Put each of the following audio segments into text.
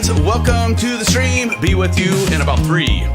fans, welcome to the stream. Be with you in about 3.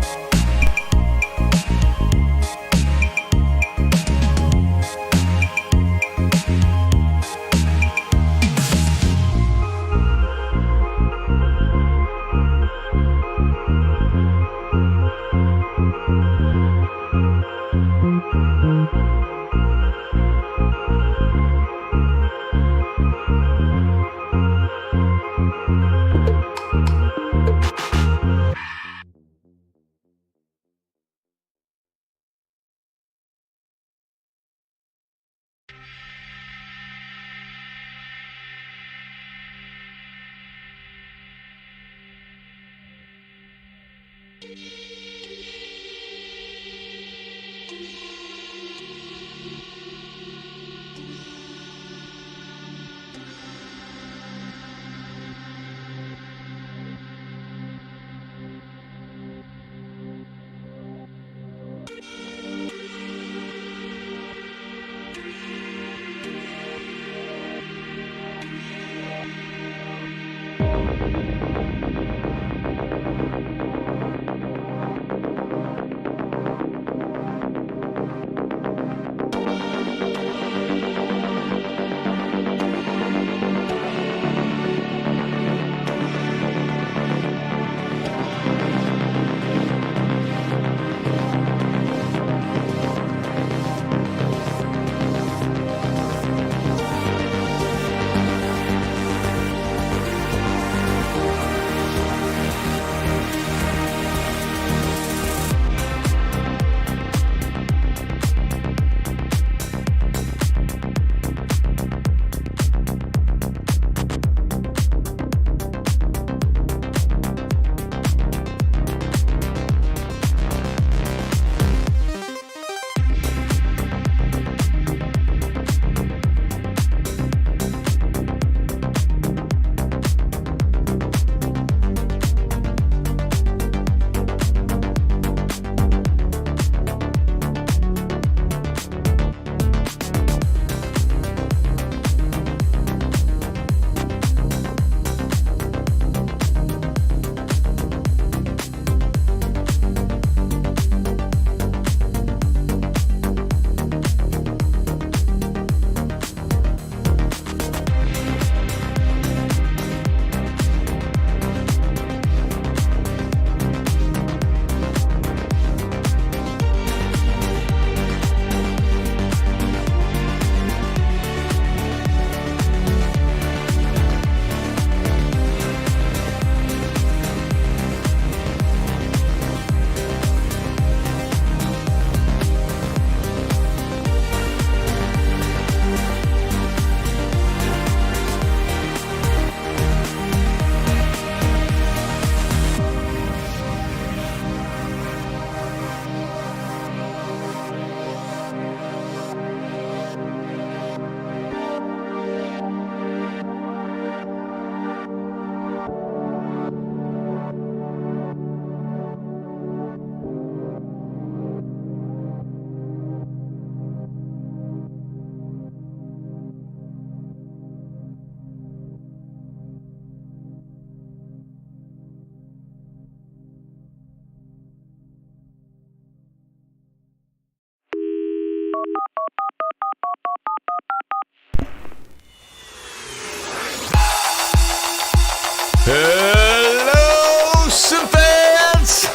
Hello, SimFans!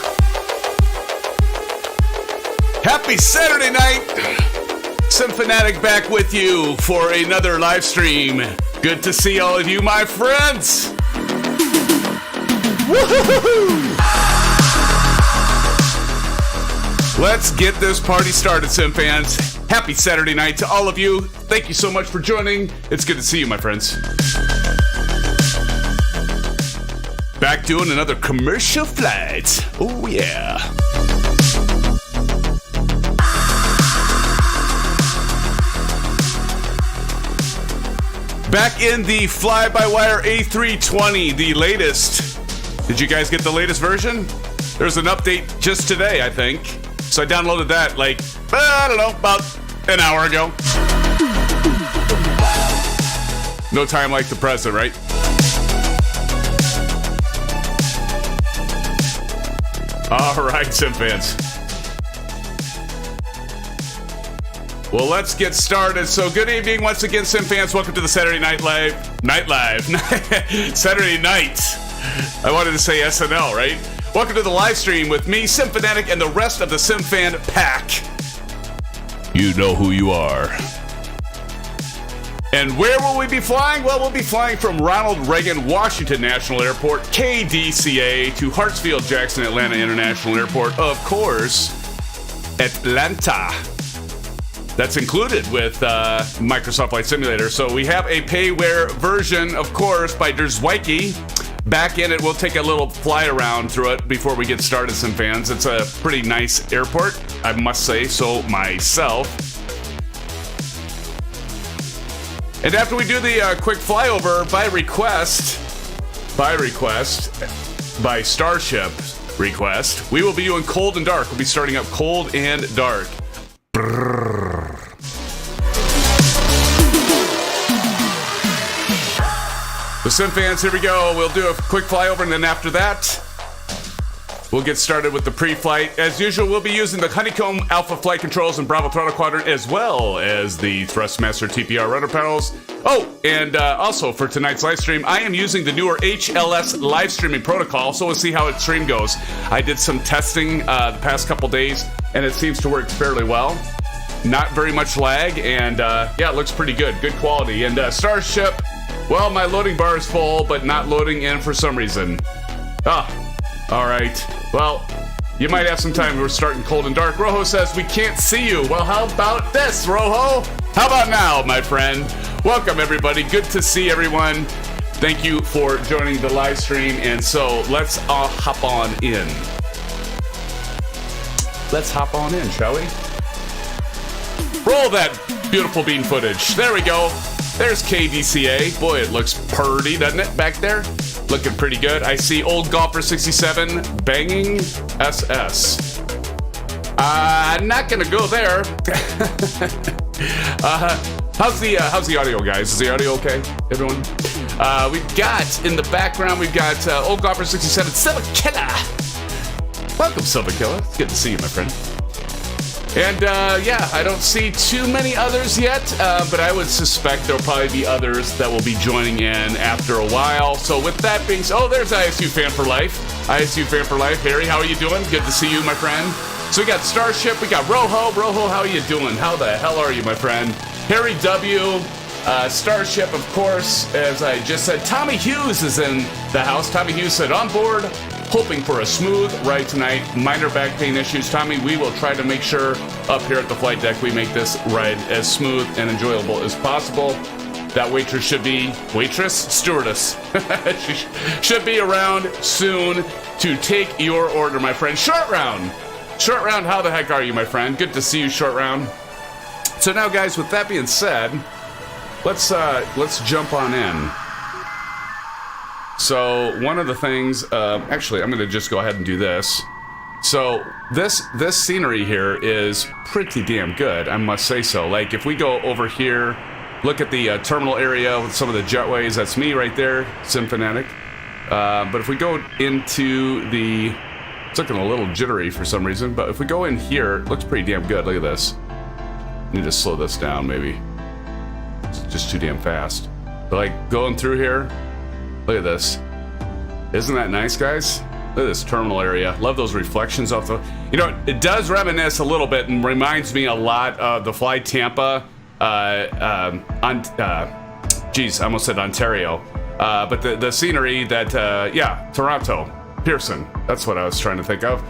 Happy Saturday night! SimFanatic back with you for another live stream. Good to see all of you, my friends! Woo-hoo-hoo-hoo! Let's get this party started, SimFans. Happy Saturday night to all of you. Thank you so much for joining. It's good to see you, my friends. Back doing another commercial flight. Oh, yeah. Back in the FlyByWire A320, the latest. Did you guys get the latest version? There's an update just today, I think. So I downloaded that like, I don't know, about an hour ago. No time like the present, right? All right, SimFans. Well, let's get started. So, good evening once again, SimFans. Welcome to the Saturday Night Live. Saturday night. I wanted to say SNL, right? Welcome to the live stream with me, SimFanatic, and the rest of the SimFan pack. You know who you are. And where will we be flying? Well, we'll be flying from Ronald Reagan Washington National Airport, KDCA, to Hartsfield-Jackson Atlanta International Airport, of course, Atlanta. That's included with Microsoft Flight Simulator. So we have a payware version, of course, by Drzeweicki. Back in it, we'll take a little fly around through it before we get started, SimFans. It's a pretty nice airport, I must say so myself. And after we do the quick flyover by Starship request, we will be doing cold and dark. We'll be starting up cold and dark. Brrr. The SimFans, here we go. We'll do a quick flyover, and then after that, we'll get started with the pre-flight. As usual, we'll be using the Honeycomb Alpha flight controls and Bravo throttle quadrant, as well as the Thrustmaster TPR rudder panels. Oh, and also for tonight's live stream, I am using the newer HLS live streaming protocol, so we'll see how its stream goes. I did some testing the past couple days, and it seems to work fairly well. Not very much lag, and yeah, it looks pretty good. Good quality. And Starship, well, my loading bar is full, but not loading in for some reason. Ah. All right. Well, you might have some time. We're starting cold and dark. Rojo says we can't see you. Well, how about this, Rojo? How about now, my friend? Welcome, everybody. Good to see everyone. Thank you for joining the live stream. And so let's hop on in. Let's hop on in, shall we? Roll that beautiful bean footage. There we go. There's KDCA. Boy, it looks purty, doesn't it, back there? Looking pretty good. I see Old Golfer 67 banging SS. I'm not gonna go there. How's the audio, guys? Is the audio okay, everyone? We've got in the background. We've got Old Golfer 67 Silver Killer. Welcome, Silver Killer. It's good to see you, my friend. And yeah, I don't see too many others yet, but I would suspect there'll probably be others that will be joining in after a while. So with that being said, oh, there's ISU Fan for Life. ISU Fan for Life. Harry, how are you doing? Good to see you, my friend. So we got Starship, we got Rojo. Rojo, how are you doing? How the hell are you, my friend? Harry W. Starship, of course, as I just said. Tommy Hughes is in the house. Tommy Hughes said, on board. Hoping for a smooth ride tonight. Minor back pain issues. Tommy, we will try to make sure up here at the flight deck we make this ride as smooth and enjoyable as possible. That waitress should be... Stewardess. She should be around soon to take your order, my friend. Short Round, how the heck are you, my friend? Good to see you, Short Round. So now, guys, with that being said, let's jump on in. So one of the things, actually, I'm going to just go ahead and do this. So this scenery here is pretty damn good, I must say so. Like, if we go over here, look at the terminal area with some of the jetways, that's me right there, SimFanatic. But if we go into the... It's looking a little jittery for some reason, but if we go in here, it looks pretty damn good. Look at this. Need to slow this down, maybe. It's just too damn fast. But, like, going through here... Look at this. Isn't that nice, guys? Look at this terminal area. Love those reflections off the... You know, it does reminisce a little bit and reminds me a lot of the Fly Tampa geez, I almost said Ontario. But the scenery that, yeah, Toronto. Pearson. That's what I was trying to think of.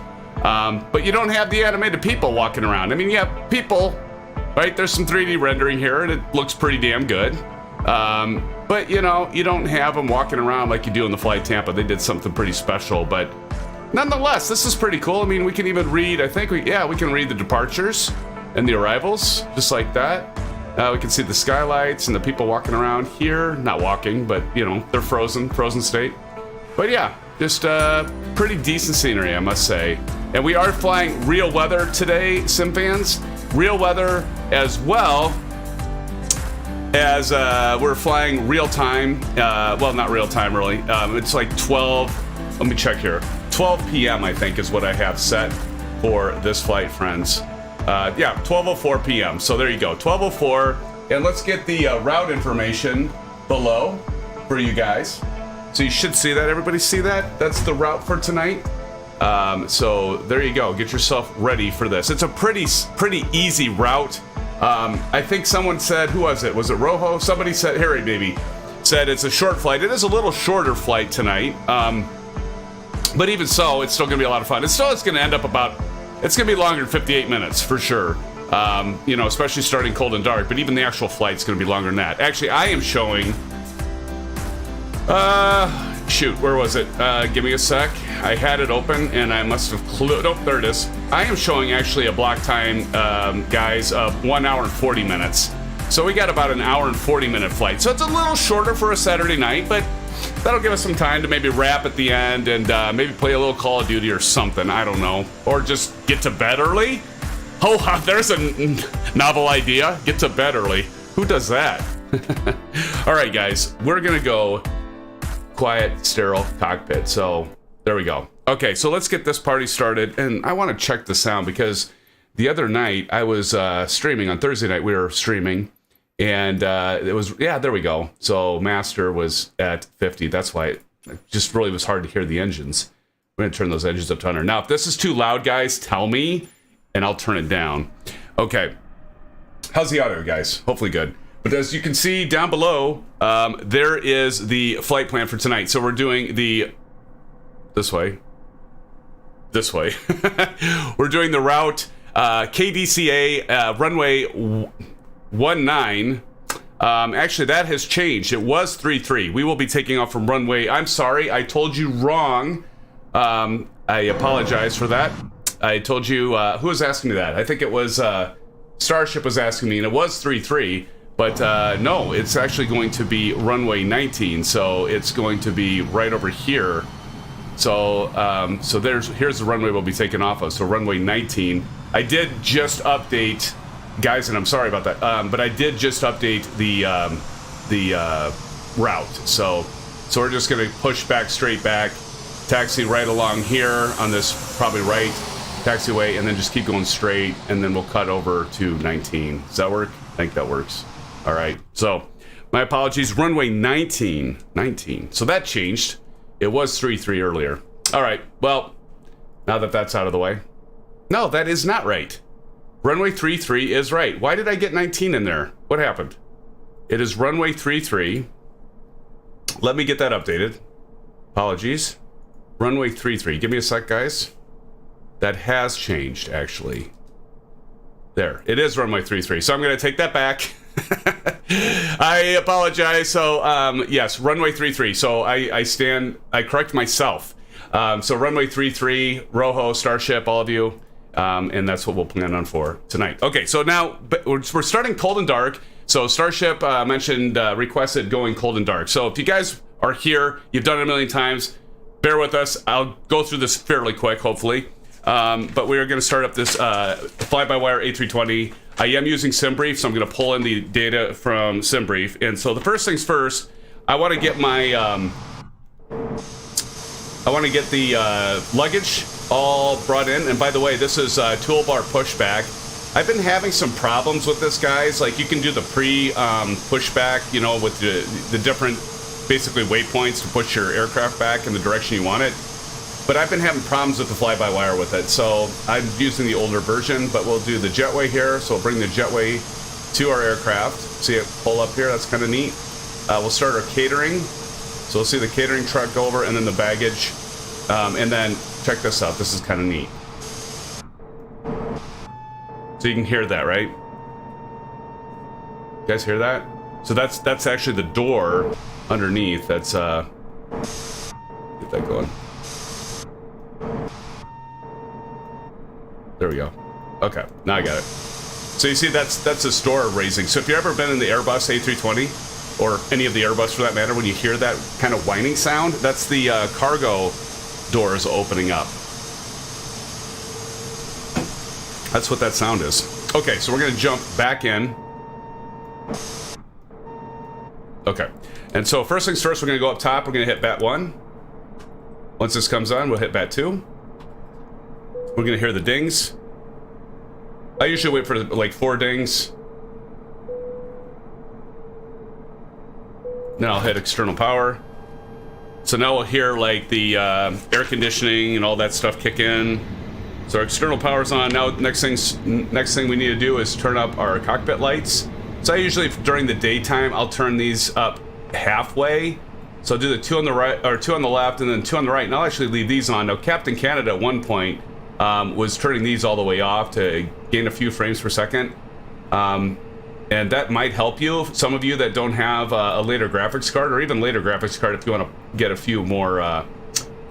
But you don't have the animated people walking around. I mean, you have people, right? There's some 3D rendering here, and it looks pretty damn good. But, you know, you don't have them walking around like you do in the Fly Tampa. They did something pretty special, but nonetheless, this is pretty cool. I mean, we can even read, I think we can read the departures and the arrivals, just like that. We can see the skylights and the people walking around here. Not walking, but, you know, they're frozen state. But yeah, just pretty decent scenery, I must say. And we are flying real weather today, SimFans. Real weather as well. As we're flying real time, well, not real time really. It's like 12. Let me check here. 12 p.m. I think is what I have set for this flight, friends. Yeah, 12:04 p.m. So there you go, 12:04. And let's get the route information below for you guys. So you should see that. Everybody see that? That's the route for tonight. So there you go. Get yourself ready for this. It's a pretty easy route. I think someone said, who was it? Was it Rojo? Somebody said, Harry maybe, said it's a short flight. It is a little shorter flight tonight. But even so, it's still going to be a lot of fun. It's going to end up about, it's going to be longer than 58 minutes for sure. You know, especially starting cold and dark, but even the actual flight's going to be longer than that. Actually, I am showing, shoot, where was it? Give me a sec. I had it open and I must have oh, there it is. I am showing actually a block time, guys, of 1 hour and 40 minutes. So we got about an hour and 40 minute flight. So it's a little shorter for a Saturday night, but that'll give us some time to maybe wrap at the end and maybe play a little Call of Duty or something. I don't know. Or just get to bed early. Oh, there's a novel idea. Get to bed early. Who does that? All right, guys, we're going to go quiet, sterile cockpit. So there we go. Okay, so let's get this party started. And I want to check the sound because the other night I was streaming. On Thursday night, we were streaming. And it was, yeah, there we go. So master was at 50. That's why it just really was hard to hear the engines. We're going to turn those engines up to 100. Now, if this is too loud, guys, tell me. And I'll turn it down. Okay. How's the audio, guys? Hopefully good. But as you can see down below, there is the flight plan for tonight. So we're doing the... This way. We're doing the route KDCA runway 19. Actually, that has changed. It was 33. We will be taking off from runway... I'm sorry, I told you wrong. I apologize for that. I told you, who was asking me that? I think it was Starship was asking me, and it was 33, but no, it's actually going to be runway 19, so it's going to be right over here. So here's the runway we'll be taking off of, so runway 19. I did just update, guys, and I'm sorry about that, but I did just update the route, so we're just going to push back, straight back, taxi right along here on this, probably right, taxiway, and then just keep going straight, and then we'll cut over to 19. Does that work? I think that works. All right. So my apologies. Runway 19. So that changed. It was 33 earlier. All right. Well, now that that's out of the way. No, that is not right. Runway 33 is right. Why did I get 19 in there? What happened? It is runway 33. Let me get that updated. Apologies. Runway 33. Give me a sec, guys. That has changed, actually. There, it is runway 33. So I'm going to take that back. I apologize. So, yes, runway 33. So I correct myself. So runway 33, Rojo, Starship, all of you. And that's what we'll plan on for tonight. Okay, so now we're starting cold and dark. So Starship mentioned, requested going cold and dark. So if you guys are here, you've done it a million times, bear with us. I'll go through this fairly quick, hopefully. But we are going to start up this FlyByWire A320. I am using SimBrief, so I'm going to pull in the data from SimBrief. And so the first things first, I want to get my, luggage all brought in. And by the way, this is toolbar pushback. I've been having some problems with this, guys. Like, you can do the pushback, you know, with the different, basically, waypoints to push your aircraft back in the direction you want it. But I've been having problems with the fly-by-wire with it, so I'm using the older version, but we'll do the jetway here. So we'll bring the jetway to our aircraft. See it pull up here? That's kind of neat. We'll start our catering. So we'll see the catering truck go over, and then the baggage. And then, check this out. This is kind of neat. So you can hear that, right? You guys hear that? So that's actually the door underneath. That's, get that going. There we go. Okay, now I got it. So you see, that's a door raising. So if you've ever been in the Airbus A320, or any of the Airbus for that matter, when you hear that kind of whining sound, that's the cargo doors opening up. That's what that sound is. Okay, so we're gonna jump back in. Okay, and so first things first, we're gonna go up top. We're gonna hit bat 1. Once this comes on, we'll hit bat 2. We're gonna hear the dings. I usually wait for like 4 dings. Then I'll hit external power. So now we'll hear like the air conditioning and all that stuff kick in. So our external power's on. Now next thing we need to do is turn up our cockpit lights. So I usually during the daytime I'll turn these up halfway. So I'll do the 2 on the right or 2 on the left and then 2 on the right, and I'll actually leave these on. Now Captain Canada at one point was turning these all the way off to gain a few frames per second. And that might help you. Some of you that don't have a later graphics card, or even later graphics card, if you want to get a few more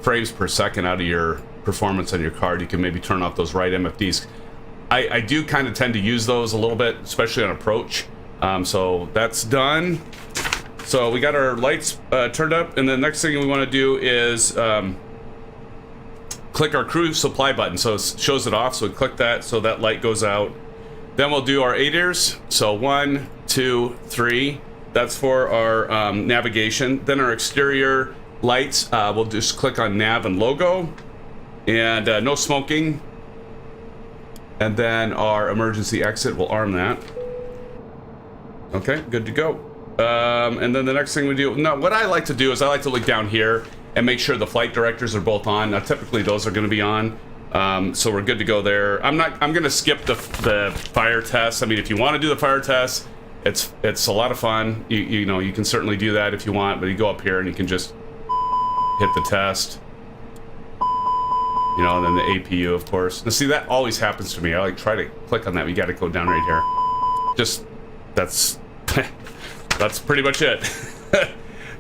frames per second out of your performance on your card, you can maybe turn off those right MFDs. I do kind of tend to use those a little bit, especially on approach. So that's done. So we got our lights turned up, and the next thing we want to do is click our crew supply button. So it shows it off, so we click that so that light goes out. Then we'll do our ADIRs. So 1, 2, 3. That's for our navigation. Then our exterior lights, we'll just click on nav and logo. And no smoking. And then our emergency exit, we'll arm that. Okay, good to go. And then the next thing we do, now what I like to do is I like to look down here and make sure the flight directors are both on. Now typically those are going to be on. So we're good to go there. I'm gonna skip the fire test. I mean, if you want to do the fire test, it's a lot of fun. You know, you can certainly do that if you want, but you go up here and you can just hit the test. You know, and then the APU, of course. Now see, that always happens to me. I like try to click on that. We got to go down right here. Just that's that's pretty much it.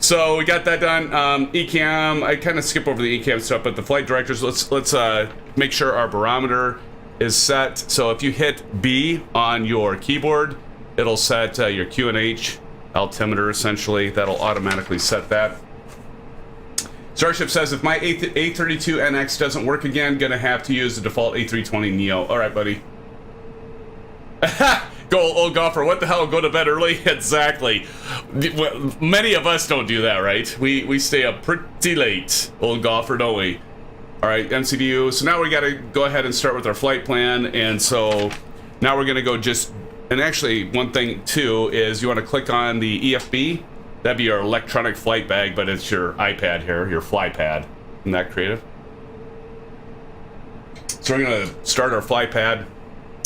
So we got that done. ECAM, I kind of skip over the ECAM stuff, but the flight directors, let's make sure our barometer is set. So if you hit B on your keyboard, it'll set your QNH altimeter, essentially. That'll automatically set that. Starship says, if my A32NX doesn't work again, gonna have to use the default A320 Neo. All right, buddy. Go, old golfer, what the hell, go to bed early? Exactly. Many of us don't do that, right? We stay up pretty late, old golfer, don't we? All right, MCDU. So now we got to go ahead and start with our flight plan. And so now we're going to go and actually one thing too is you want to click on the EFB. That'd be your electronic flight bag, but it's your iPad here, your FlyPad. Isn't that creative? So we're going to start our FlyPad.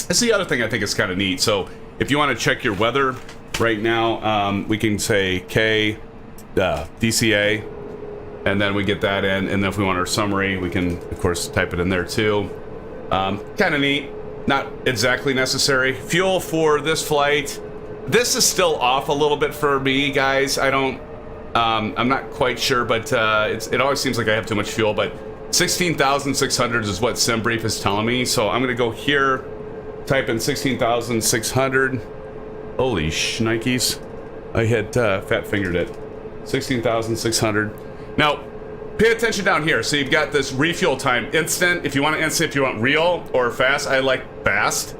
That's the other thing I think is kind of neat. So if you want to check your weather right now, we can say KDCA, and then we get that in. And then if we want our summary, we can, of course, type it in there too. Kind of neat. Not exactly necessary. Fuel for this flight. This is still off a little bit for me, guys. I'm not quite sure, but it always seems like I have too much fuel. But 16,600 is what SimBrief is telling me. So I'm going to go here. Type in 16,600. Holy shnikes. I had fat fingered it. 16,600. Now, pay attention down here. So you've got this refuel time instant. If you want instant, if you want real or fast, I like fast.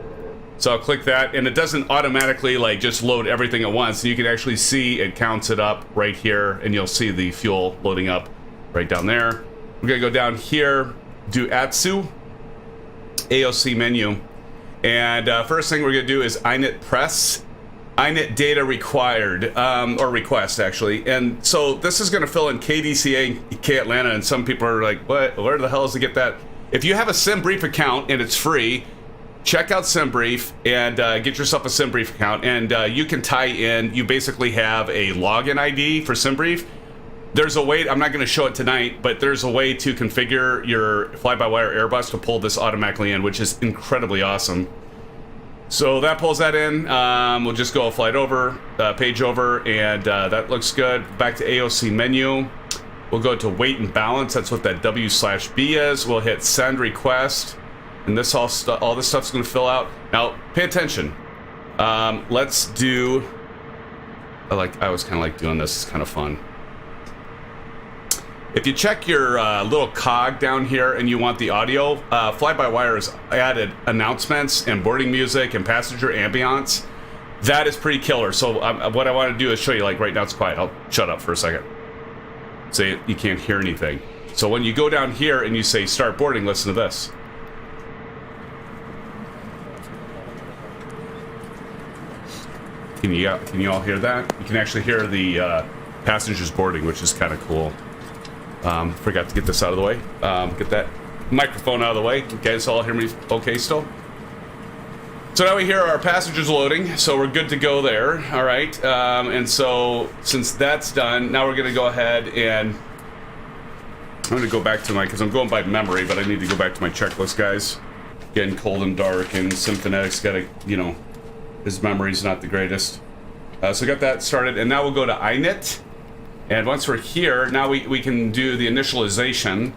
So I'll click that, and it doesn't automatically like just load everything at once. You can actually see it counts it up right here, and you'll see the fuel loading up right down there. We're gonna go down here, do ATSU, AOC menu. And first thing we're going to do is init press, init data required, or request actually. And so this is going to fill in KDCA-K Atlanta, and some people are like, what? Where the hell is to get that? If you have a SimBrief account and it's free, check out SimBrief and get yourself a SimBrief account, and you can tie in, you basically have a login ID for SimBrief. There's a way, I'm not going to show it tonight, but there's a way to configure your FlyByWire Airbus to pull this automatically in, which is incredibly awesome. So that pulls that in. We'll just go a flight over, page over, and that looks good. Back to AOC menu. We'll go to weight and balance. That's what that W/B is. We'll hit send request, and this all this stuff's going to fill out. Now, pay attention. Let's do. I always kind of like doing this. It's kind of fun. If you check your little cog down here and you want the audio, FlyByWire has added announcements and boarding music and passenger ambiance. That is pretty killer. So what I want to do is show you, like right now it's quiet. I'll shut up for a second. So you can't hear anything. So when you go down here and you say start boarding, listen to this. Can you all hear that? You can actually hear the passengers boarding, which is kind of cool. Forgot to get this out of the way. Get that microphone out of the way. You guys all hear me okay still? So now we hear our passengers loading, so we're good to go there. All right, and so since that's done, now we're gonna go ahead and I'm gonna go back to my, because I'm going by memory, but I need to go back to my checklist, guys. Getting cold and dark, and SimFans gotta, you know, his memory's not the greatest. So we got that started, and now we'll go to init. And once we're here, now we can do the initialization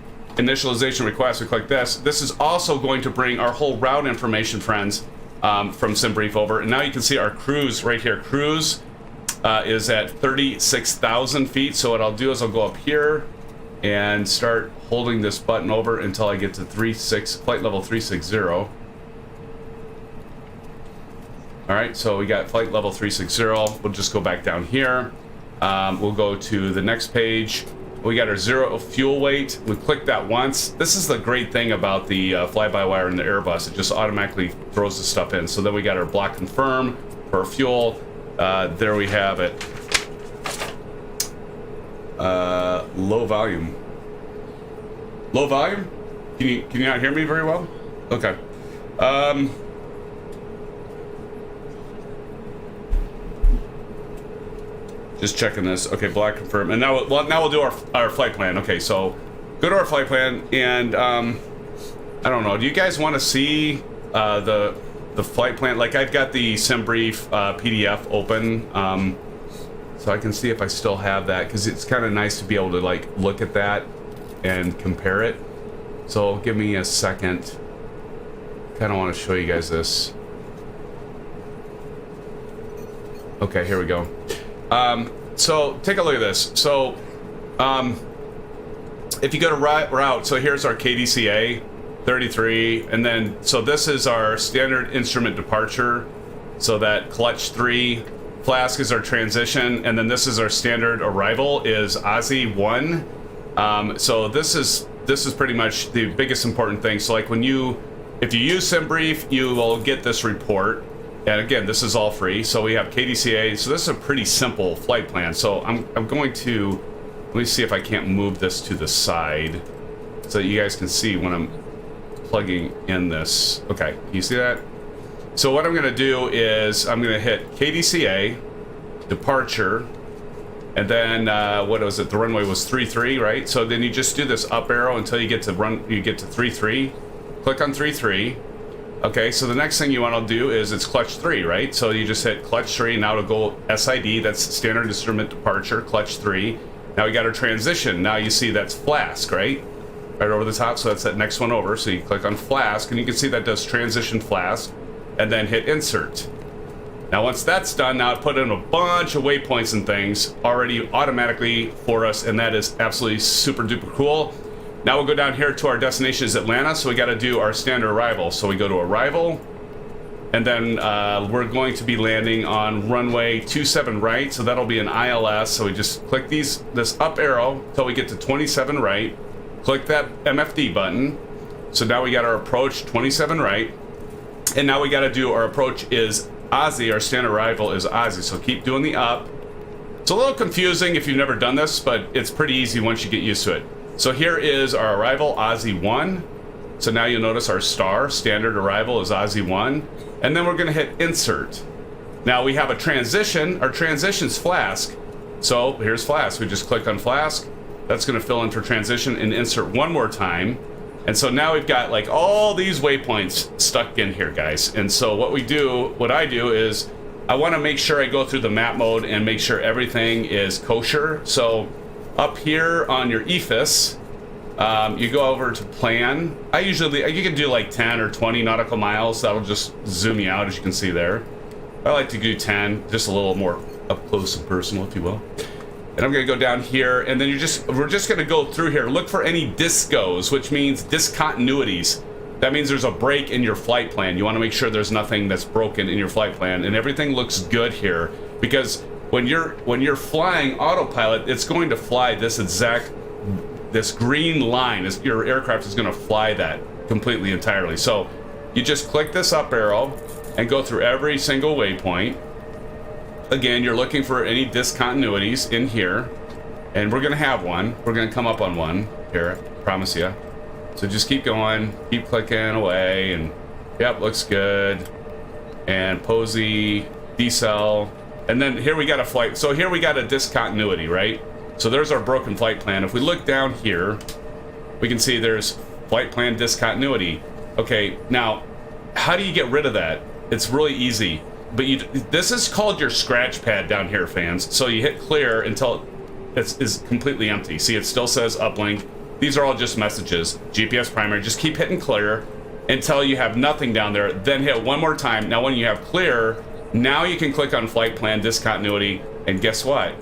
request. We click this. This is also going to bring our whole route information, friends, from SimBrief over. And now you can see our cruise right here. Cruise is at 36,000 feet. So what I'll do is I'll go up here and start holding this button over until I get to flight level 360. All right, so we got flight level 360. We'll just go back down here. We'll go to the next page. We got our 0 fuel weight. We click that once. This is the great thing about the fly-by-wire and the Airbus. It just automatically throws the stuff in. So then we got our block confirm for our fuel. There we have it. Low volume. Low volume? Can you not hear me very well? Okay. Just checking this. Okay, block confirm. And now we'll do our flight plan. Okay, so go to our flight plan, and I don't know. Do you guys want to see the flight plan? Like, I've got the SimBrief PDF open, so I can see if I still have that, because it's kind of nice to be able to like look at that and compare it. So give me a second. Kind of want to show you guys this. Okay, here we go. So take a look at this. So if you go to route, so here's our KDCA 33, and then so this is our standard instrument departure, so that clutch 3, FLASK is our transition, and then this is our standard arrival is ASI 1. So this is pretty much the biggest important thing. So like if you use SimBrief, you will get this report. And again, this is all free. So we have KDCA. So this is a pretty simple flight plan. So I'm going to, let me see if I can't move this to the side so that you guys can see when I'm plugging in this. Okay, you see that? So what I'm going to do is I'm going to hit KDCA, departure, and then what was it? The runway was 33, right? So then you just do this up arrow until you get to 33. Click on 33. Okay, so the next thing you want to do is it's clutch 3, right? So you just hit clutch 3, now to go SID, that's standard instrument departure, clutch 3. Now we got our transition. Now you see that's FLASK, right? Right over the top, so that's that next one over. So you click on FLASK, and you can see that does transition FLASK, and then hit insert. Now once that's done, now I put in a bunch of waypoints and things already automatically for us, and that is absolutely super duper cool. Now we'll go down here to our destination is Atlanta, so we got to do our standard arrival. So we go to arrival, and then we're going to be landing on runway 27 right, so that'll be an ILS. So we just click this up arrow until we get to 27 right. Click that MFD button. So now we got our approach 27 right, and now we got to do our approach is ASI. Our standard arrival is ASI. So keep doing the up. It's a little confusing if you've never done this, but it's pretty easy once you get used to it. So here is our arrival, ASI 1. So now you'll notice our standard arrival is ASI 1. And then we're going to hit insert. Now we have a transition. Our transition's FLASK. So here's FLASK. We just click on FLASK. That's going to fill in for transition and insert one more time. And so now we've got like all these waypoints stuck in here, guys. And so what I do is I want to make sure I go through the map mode and make sure everything is kosher. So up here on your EFIS, you go over to plan. You can do like 10 or 20 nautical miles. That'll just zoom you out, as you can see there. I like to do 10, just a little more up close and personal, if you will. And I'm gonna go down here, and then we're just gonna go through here. Look for any discos, which means discontinuities. That means there's a break in your flight plan. You wanna make sure there's nothing that's broken in your flight plan, and everything looks good here, because when you're flying autopilot, it's going to fly this exact this green line. Your aircraft is going to fly that completely entirely. So you just click this up arrow and go through every single waypoint. Again, you're looking for any discontinuities in here, and we're going to have one. We're going to come up on one here, I promise you. So just keep going, keep clicking away, and yep, looks good. And Posey, decel, and then here we got a flight. So here we got a discontinuity, right? So there's our broken flight plan. If we look down here, we can see there's flight plan discontinuity. Okay, now how do you get rid of that? It's really easy. But this is called your scratch pad down here, fans. So you hit clear until it's completely empty. See, it still says uplink. These are all just messages. GPS primary, just keep hitting clear until you have nothing down there. Then hit one more time. Now when you have clear, now you can click on flight plan discontinuity, and guess what?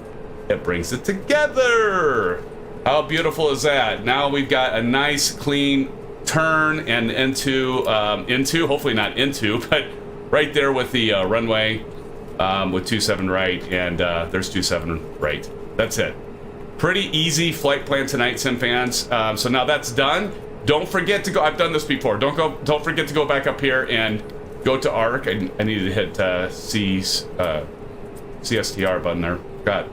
It brings it together. How beautiful is that? Now we've got a nice clean turn and into, hopefully not into, but right there with the runway with 27 right, and there's 27 right. That's it. Pretty easy flight plan tonight, SimFans. So now that's done. Don't forget to go. I've done this before. Don't forget to go back up here and go to ARC. I needed to hit CSTR button there. Got it.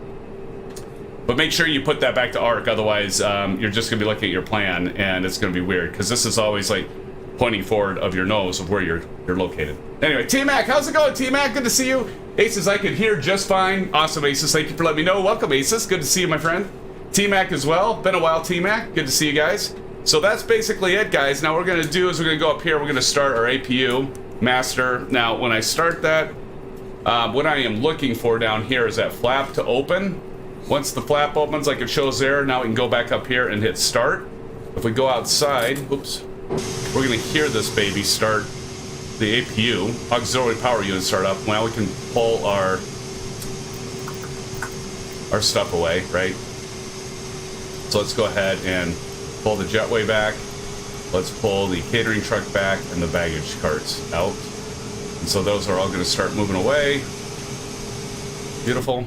But make sure you put that back to ARC. Otherwise, you're just gonna be looking at your plan, and it's gonna be weird because this is always like pointing forward of your nose of where you're located. Anyway, T-Mac, how's it going, T-Mac? Good to see you. Aces, I could hear just fine. Awesome, Aces. Thank you for letting me know. Welcome, Aces. Good to see you, my friend. T-Mac as well. Been a while, T-Mac. Good to see you guys. So that's basically it, guys. Now what we're gonna do is we're gonna go up here. We're gonna start our APU master. Now, when I start that, what I am looking for down here is that flap to open. Once the flap opens, like it shows there, now we can go back up here and hit start. If we go outside, oops, we're gonna hear this baby start the APU, auxiliary power unit start up. Now we can pull our stuff away, right? So let's go ahead and pull the jetway back. Let's pull the catering truck back and the baggage carts out. And so those are all gonna start moving away. Beautiful.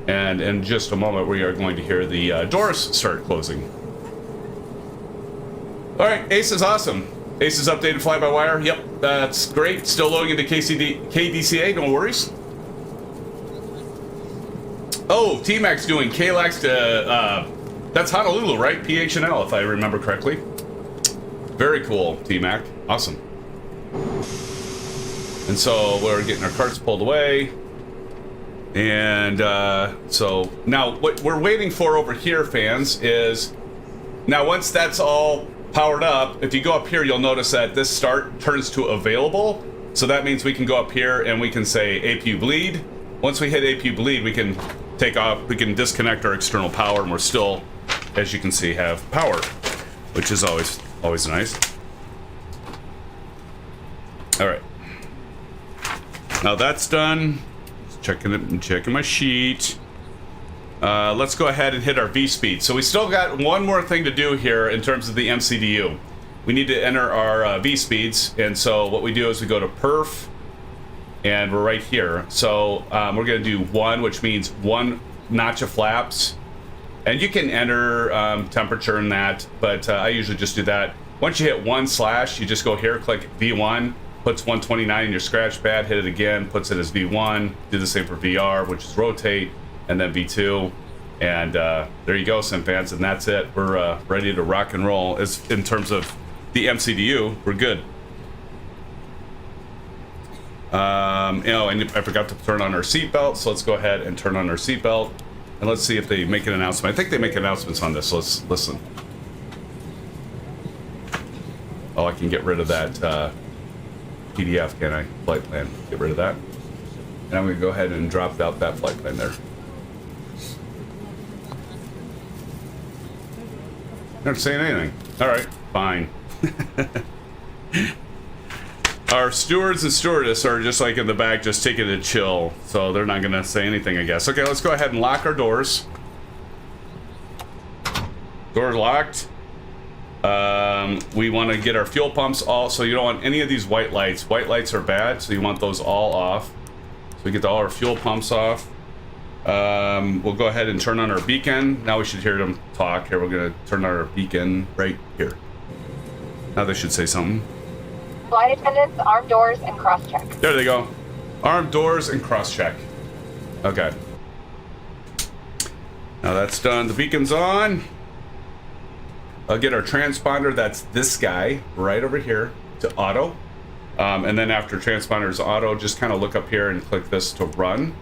And in just a moment, we are going to hear the doors start closing. All right, Ace is awesome. Ace is updated fly-by-wire. Yep, that's great. Still loading into KDCA, no worries. Oh, T-Mac's doing KLAX to, that's Honolulu, right? PH&L, if I remember correctly. Very cool, T-Mac. Awesome. And so we're getting our carts pulled away. And so now what we're waiting for over here, fans, is now once that's all powered up, if you go up here, you'll notice that this start turns to available. So that means we can go up here and we can say APU bleed. Once we hit APU bleed, we can take off, we can disconnect our external power, and we're still, as you can see, have power, which is always nice. All right. Now that's done. Checking it and checking my sheet. Let's go ahead and hit our V speed. So we still got one more thing to do here in terms of the MCDU. We need to enter our V speeds, and so what we do is we go to perf, and we're right here. So we're going to do 1, which means 1 notch of flaps, and you can enter temperature in that, but I usually just do that. Once you hit 1/, you just go here, click V1. Puts 129 in your scratch pad, hit it again, puts it as V1, do the same for VR, which is rotate, and then V2, and there you go, SimFans, and that's it. We're ready to rock and roll. As in terms of the MCDU, we're good. And I forgot to turn on our seatbelt, so let's go ahead and turn on our seatbelt, and let's see if they make an announcement. I think they make announcements on this, so let's listen. Oh, I can get rid of that PDF, can I? Flight plan. Get rid of that. And I'm going to go ahead and drop out that flight plan there. Not saying anything. All right, fine. Our stewards and stewardess are just like in the back, just taking a chill. So they're not going to say anything, I guess. Okay, let's go ahead and lock our doors. Doors locked. We want to get our fuel pumps all, so you don't want any of these white lights. White lights are bad, so you want those all off. So we get all our fuel pumps off. We'll go ahead and turn on our beacon. Now we should hear them talk. Here, we're gonna turn on our beacon right here. Now they should say something. Flight attendants, armed doors, and cross-check. There they go. Armed doors and cross-check. Okay. Now that's done. The beacon's on. I'll get our transponder. That's this guy right over here to auto. And then after transponder's auto, just kind of look up here and click this to run.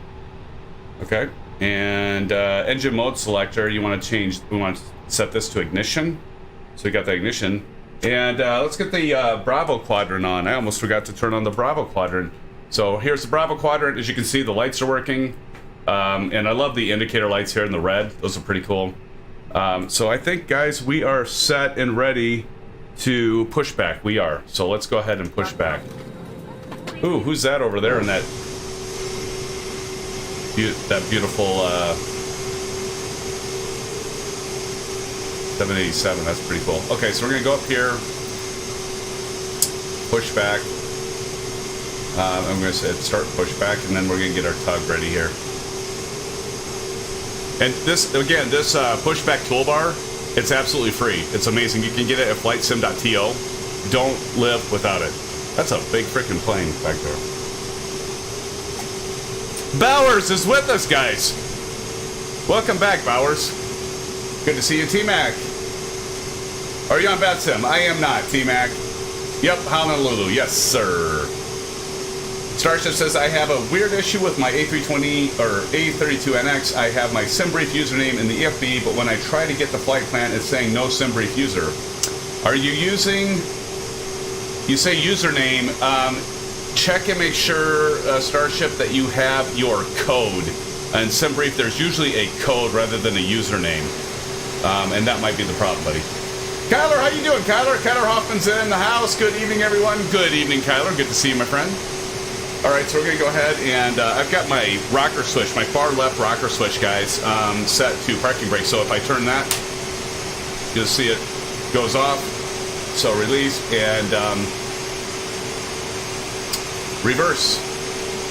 Okay. And engine mode selector, you want to change, we want to set this to ignition. So we got the ignition. And let's get the Bravo quadrant on. I almost forgot to turn on the Bravo quadrant. So here's the Bravo quadrant. As you can see, the lights are working. And I love the indicator lights here in the red. Those are pretty cool. So I think, guys, we are set and ready to push back. We are. So let's go ahead and push back. Ooh, who's that over there in that beautiful 787? That's pretty cool. Okay, so we're gonna go up here, push back. I'm gonna say start push back, and then we're gonna get our tug ready here. And this, again, this pushback toolbar, it's absolutely free. It's amazing. You can get it at flightsim.to. Don't live without it. That's a big freaking plane back there. Bowers is with us, guys. Welcome back, Bowers. Good to see you, T-Mac. Are you on BatSim? I am not, T-Mac. Yep, Honolulu. Yes, sir. Starship says, I have a weird issue with my A320 or A32NX. I have my SimBrief username in the EFB, but when I try to get the flight plan, it's saying no SimBrief user. Are you using, you say username, check and make sure, Starship, that you have your code. In SimBrief, there's usually a code rather than a username. And that might be the problem, buddy. Kyler, how you doing, Kyler? Kyler Hoffman's in the house. Good evening, everyone. Good evening, Kyler. Good to see you, my friend. All right, so we're gonna go ahead and I've got my rocker switch, my far left rocker switch, guys, set to parking brake. So if I turn that, you'll see it goes off. So release and reverse.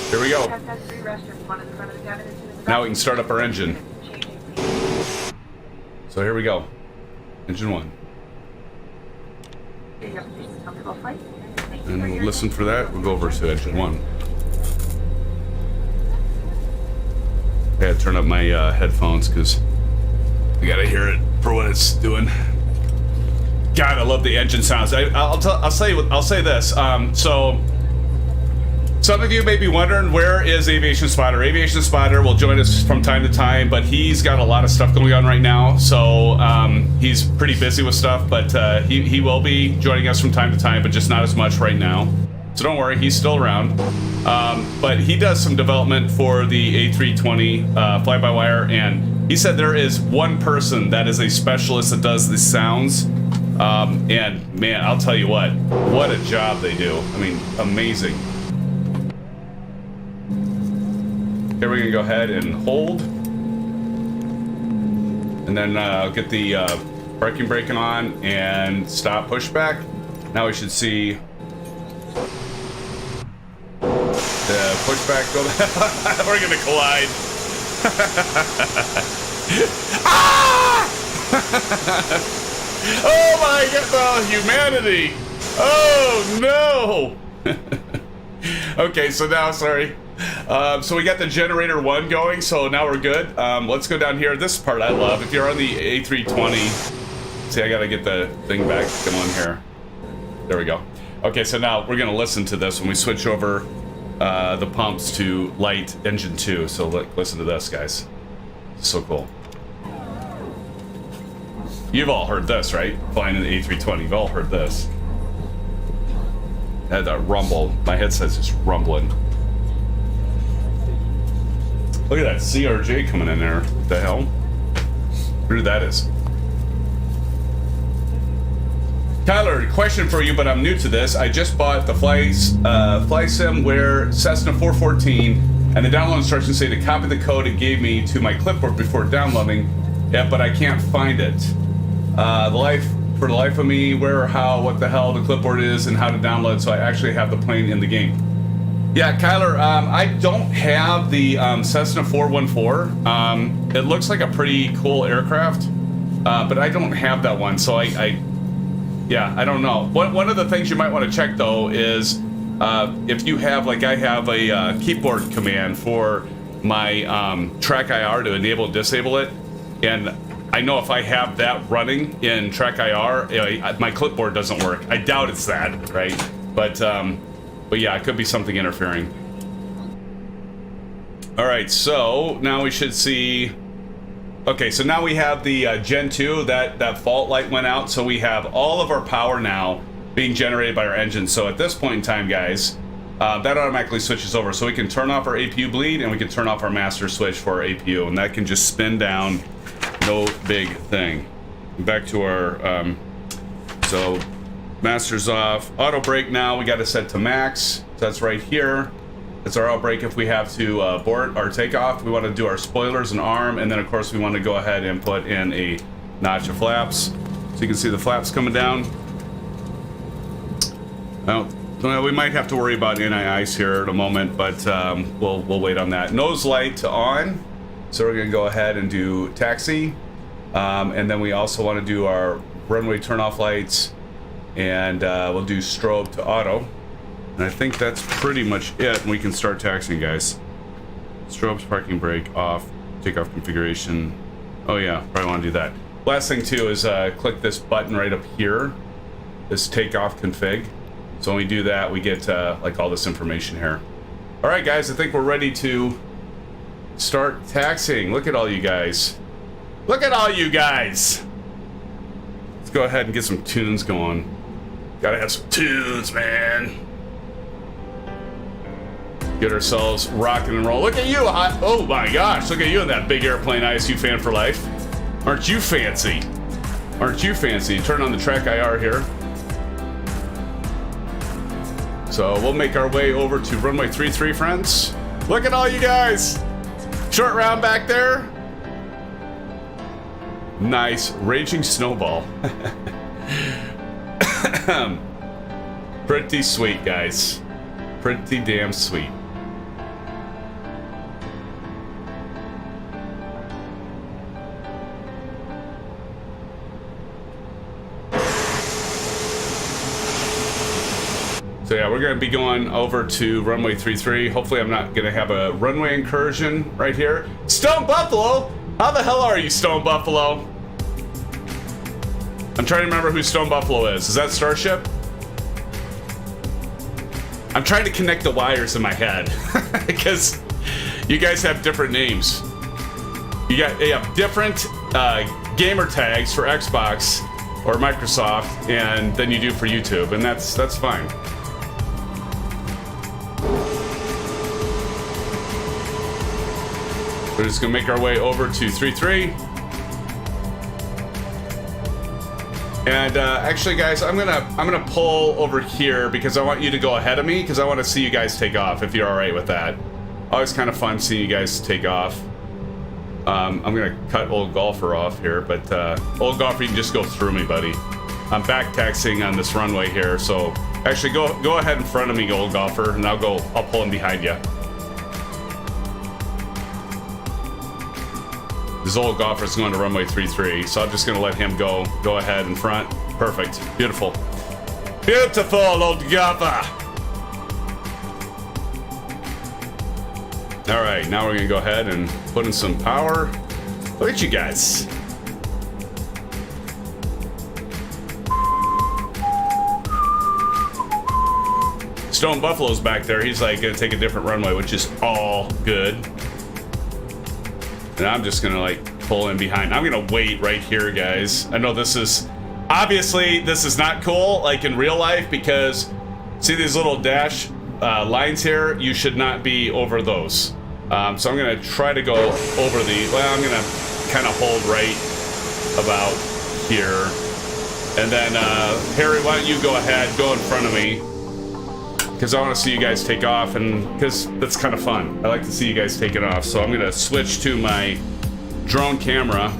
Here we go. Now we can start up our engine. So here we go. Engine 1. And we'll listen for that. We'll go over to engine 1. I gotta turn up my headphones because we gotta hear it for what it's doing. God, I love the engine sounds. I'll say this. So some of you may be wondering, where is Aviation Spotter? Aviation Spotter will join us from time to time, but he's got a lot of stuff going on right now. So he's pretty busy with stuff, but he will be joining us from time to time, but just not as much right now. So don't worry, he's still around. But he does some development for the A320 fly-by-wire, and he said there is one person that is a specialist that does the sounds. And man, I'll tell you what a job they do. I mean, amazing. Here we're gonna go ahead and hold. And then get the parking brake on and stop pushback. Now we should see the pushback go. We're gonna collide. Ah! Oh my God, the humanity! Oh no! Okay, so now, sorry. So we got the generator 1 going, so now we're good. Let's go down here. This part I love. If you're on the A320, see, I gotta get the thing back. Come on here. There we go. Okay, so now we're gonna listen to this when we switch over the pumps to light engine 2. So listen to this, guys. So cool. You've all heard this, right? Flying in the A320, you've all heard this. Had that rumble. My headset's just rumbling. Look at that CRJ coming in there. What the hell? Who that is? Tyler, question for you, but I'm new to this. I just bought the FlySimWare Cessna 414, and the download instructions say to copy the code it gave me to my clipboard before downloading. Yeah, but I can't find it. For the life of me, where or how, what the hell the clipboard is, and how to download, so I actually have the plane in the game. Yeah, Kyler, I don't have the Cessna 414. It looks like a pretty cool aircraft, but I don't have that one, so yeah, I don't know. One of the things you might want to check, though, is if you have, like I have a keyboard command for my track IR to enable and disable it, and I know if I have that running in track IR, my clipboard doesn't work. I doubt it's that, right? But yeah, it could be something interfering. All right, so now we should see. Okay, so now we have the Gen 2, that fault light went out, so we have all of our power now being generated by our engine. So at this point in time, guys, that automatically switches over. So we can turn off our APU bleed, and we can turn off our master switch for our APU, and that can just spin down, no big thing. Back to our, so master's off. Auto brake now, we got it set to max. So that's right here. It's our out brake if we have to abort our takeoff. We want to do our spoilers and arm, and then of course we want to go ahead and put in a notch of flaps. So you can see the flaps coming down. Well, we might have to worry about anti-ice here in a moment, but we'll wait on that. Nose light to on. So we're gonna go ahead and do taxi. And then we also want to do our runway turnoff lights, and we'll do strobe to auto. And I think that's pretty much it. And we can start taxiing, guys. Strobes, parking brake off, takeoff configuration. Oh yeah, probably want to do that. Last thing too is click this button right up here, this takeoff config. So when we do that, we get like all this information here. All right, guys, I think we're ready to start taxiing. Look at all you guys. Look at all you guys. Let's go ahead and get some tunes going. Gotta have some tunes, man. Get ourselves rocking and roll. Look at you. Oh my gosh, look at you in that big airplane ISU fan for life. Aren't you fancy? Aren't you fancy? Turn on the track IR here. So we'll make our way over to runway 33, friends. Look at all you guys. Short round back there. Nice. Raging snowball. Pretty sweet, guys. Pretty damn sweet. So yeah, we're gonna be going over to runway 33. Hopefully I'm not gonna have a runway incursion right here. Stone Buffalo? How the hell are you, Stone Buffalo? I'm trying to remember who Stone Buffalo is. Is that Starship? I'm trying to connect the wires in my head because you guys have different names. You have different gamer tags for Xbox or Microsoft, and then you do for YouTube, and that's fine. We're just gonna make our way over to 33. And actually, guys, I'm gonna pull over here because I want you to go ahead of me because I want to see you guys take off. If you're all right with that, always kind of fun seeing you guys take off. I'm gonna cut Old Golfer off here, but Old Golfer, you can just go through me, buddy. I'm back taxiing on this runway here, so actually go ahead in front of me, Old Golfer, and I'll pull in behind you. This Old Golfer's going to runway 33, so I'm just going to let him go ahead in front. Perfect. Beautiful. Beautiful, Old Golfer. All right, now we're going to go ahead and put in some power. Look at you guys. Stone Buffalo's back there. He's like going to take a different runway, which is all good. And I'm just gonna like pull in behind. I'm gonna wait right here, guys. I know this is not cool like in real life because see these little dash lines here? You should not be over those. So I'm gonna try to go over the, well, I'm gonna kind of hold right about here. And then Harry, why don't you go ahead, go in front of me. Because I want to see you guys take off, and because that's kind of fun. I like to see you guys take it off. So I'm going to switch to my drone camera.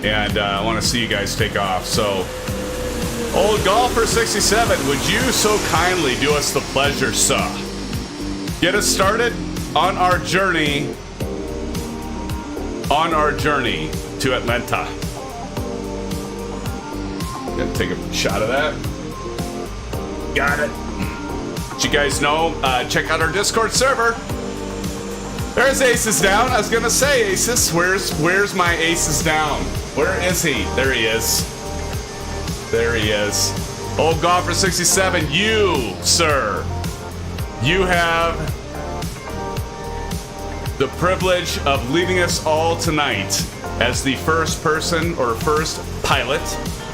And I want to see you guys take off. So Old Golfer 67, would you so kindly do us the pleasure, sir? Get us started on our journey to Atlanta. Gonna take a shot of that. Got it. Did you guys know? Check out our Discord server. There's Aces Down. I was gonna say, Aces, where's my Aces Down? Where is he? There he is. There he is. Old Golfer 67, you, sir, you have the privilege of leading us all tonight as the first person, or first pilot,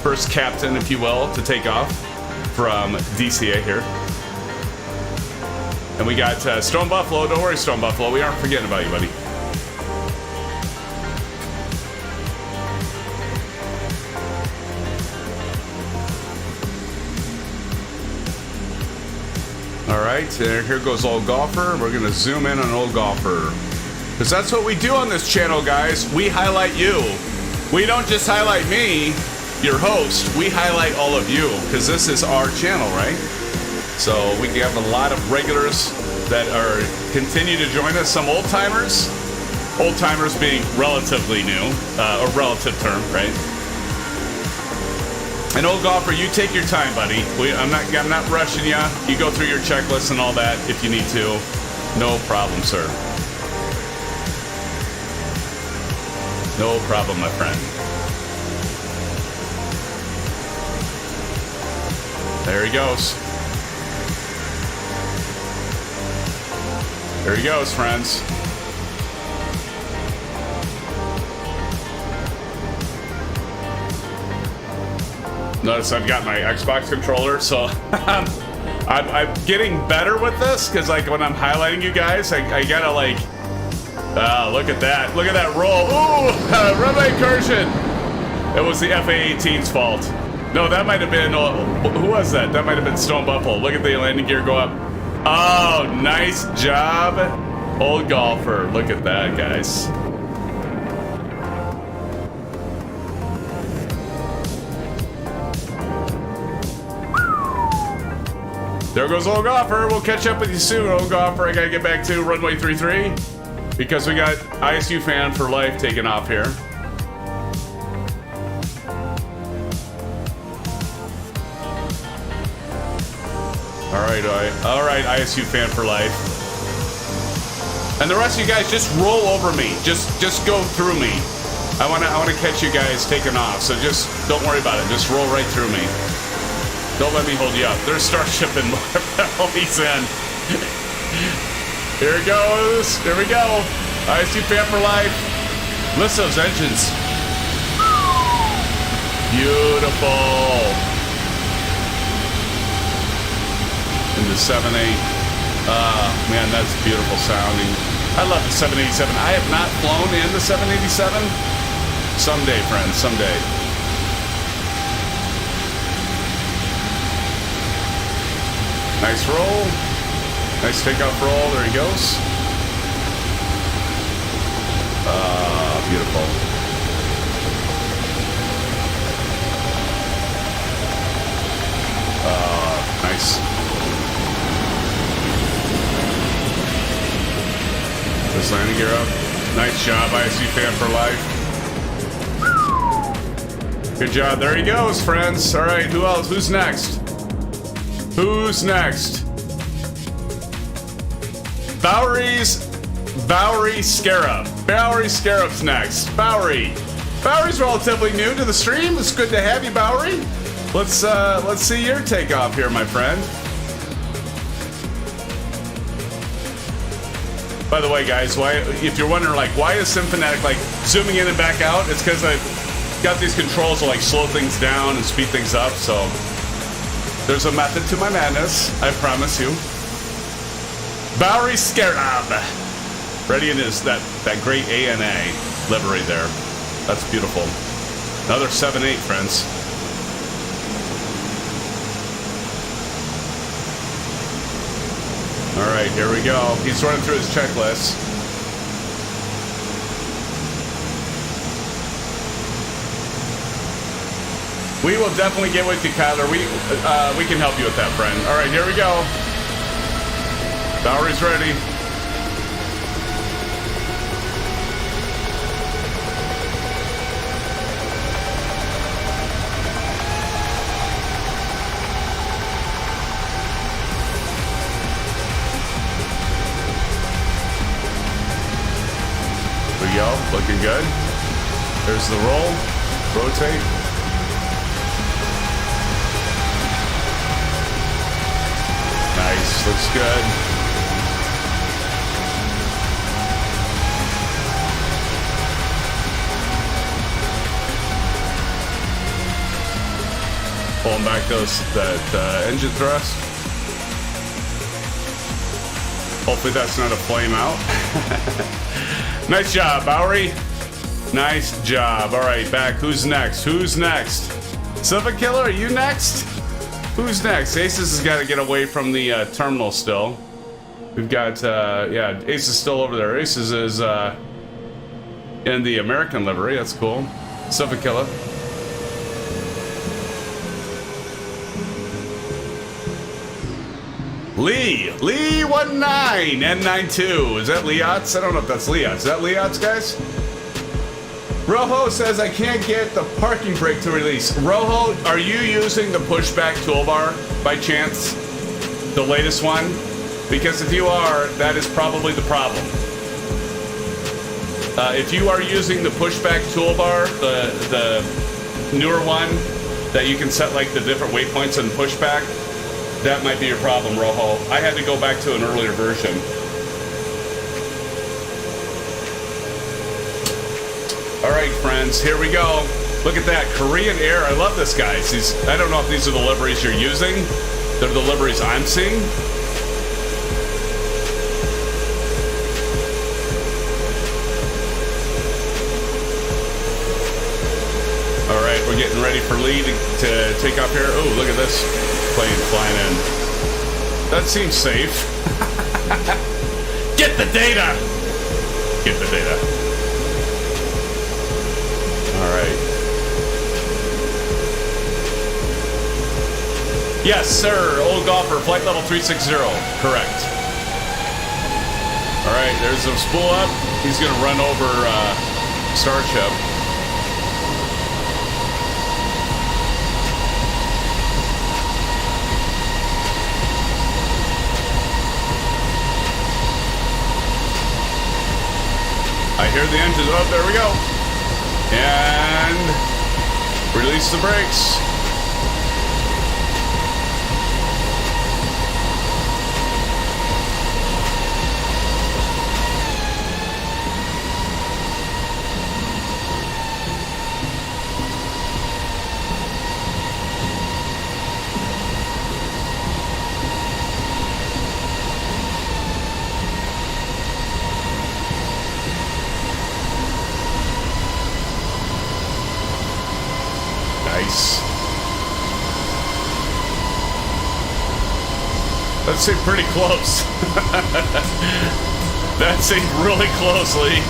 first captain, if you will, to take off from DCA here. And we got Stone Buffalo. Don't worry, Stone Buffalo. We aren't forgetting about you, buddy. All right, here goes Old Golfer. We're going to zoom in on Old Golfer. Because that's what we do on this channel, guys. We highlight you. We don't just highlight me, your host. We highlight all of you, because this is our channel, right? So we have a lot of regulars that are continue to join us. Some old timers being relatively new, a relative term, right? And Old Golfer, you take your time, buddy. I'm not rushing you. You go through your checklist and all that if you need to. No problem, sir. No problem, my friend. There he goes. There he goes, friends. Notice I've got my Xbox controller, so I'm getting better with this, because like when I'm highlighting you guys, I gotta like, look at that roll. Ooh, runway incursion. It was the FA-18's fault. No, that might have been, who was that? That might have been Stone Buffalo. Look at the landing gear go up. Oh, nice job, Old Golfer. Look at that, guys. There goes Old Golfer. We'll catch up with you soon, Old Golfer. I gotta get back to runway 33 because we got ISU fan for life taking off here. All right, ISU fan for life. And the rest of you guys, just roll over me. Just go through me. I wanna catch you guys taking off. So just don't worry about it. Just roll right through me. Don't let me hold you up. There's Starship and more. He's in. Here it goes. Here we go. ISU fan for life. Lift those engines. Beautiful. The 7.8. Man, that's beautiful sounding. I love the 787. I have not flown in the 787. Someday, friends, someday. Nice roll. Nice takeoff roll. There he goes. Beautiful. Nice. This landing gear up. Nice job, ISU fan for life. Good job. There he goes, friends. All right, who else? Who's next? Who's next? Bowery Scarab. Bowery Scarab's next. Bowery's relatively new to the stream. It's good to have you, Bowery. Let's see your takeoff here, my friend. By the way, guys, if you're wondering, like, why is SimFanatic like zooming in and back out? It's because I've got these controls to like slow things down and speed things up. So there's a method to my madness, I promise you. Bowery Scarab, ready in his that great ANA livery there. That's beautiful. Another 7.8, friends. All right, here we go. He's running through his checklist. We will definitely get with you, Kyler. We can help you with that, friend. All right, here we go. Bowery's ready. There we go. Looking good. There's the roll. Rotate. Nice. Looks good. Pulling back that engine thrust. Hopefully that's not a flame out. Nice job, Bowery. Nice job. All right, back. Who's next? Who's next? Silva Killer, are you next? Who's next? Aces has got to get away from the terminal still. We've got, yeah, Ace is still over there. Aces is in the American livery. That's cool. Silva Killer. Lee 19 N92. Is that Leots? I don't know if that's Leots. Is that Leots, guys? Rojo says I can't get the parking brake to release. Rojo, are you using the pushback toolbar by chance? The latest one? Because if you are, that is probably the problem. If you are using the pushback toolbar, the newer one that you can set like the different waypoints and pushback, that might be your problem, Rojo. I had to go back to an earlier version. All right, friends, here we go. Look at that, Korean Air. I love this, guys. I don't know if these are the liveries you're using. They're the liveries I'm seeing. All right, we're getting ready for Lee to take off here. Oh, look at this plane flying in. That seems safe. Get the data! Get the data. All right. Yes, sir. Old golfer, flight level 360. Correct. All right, there's a spool up. He's going to run over Starship. I hear the engines. Oh, there we go. And release the brakes. That seemed pretty close. That seemed really closely.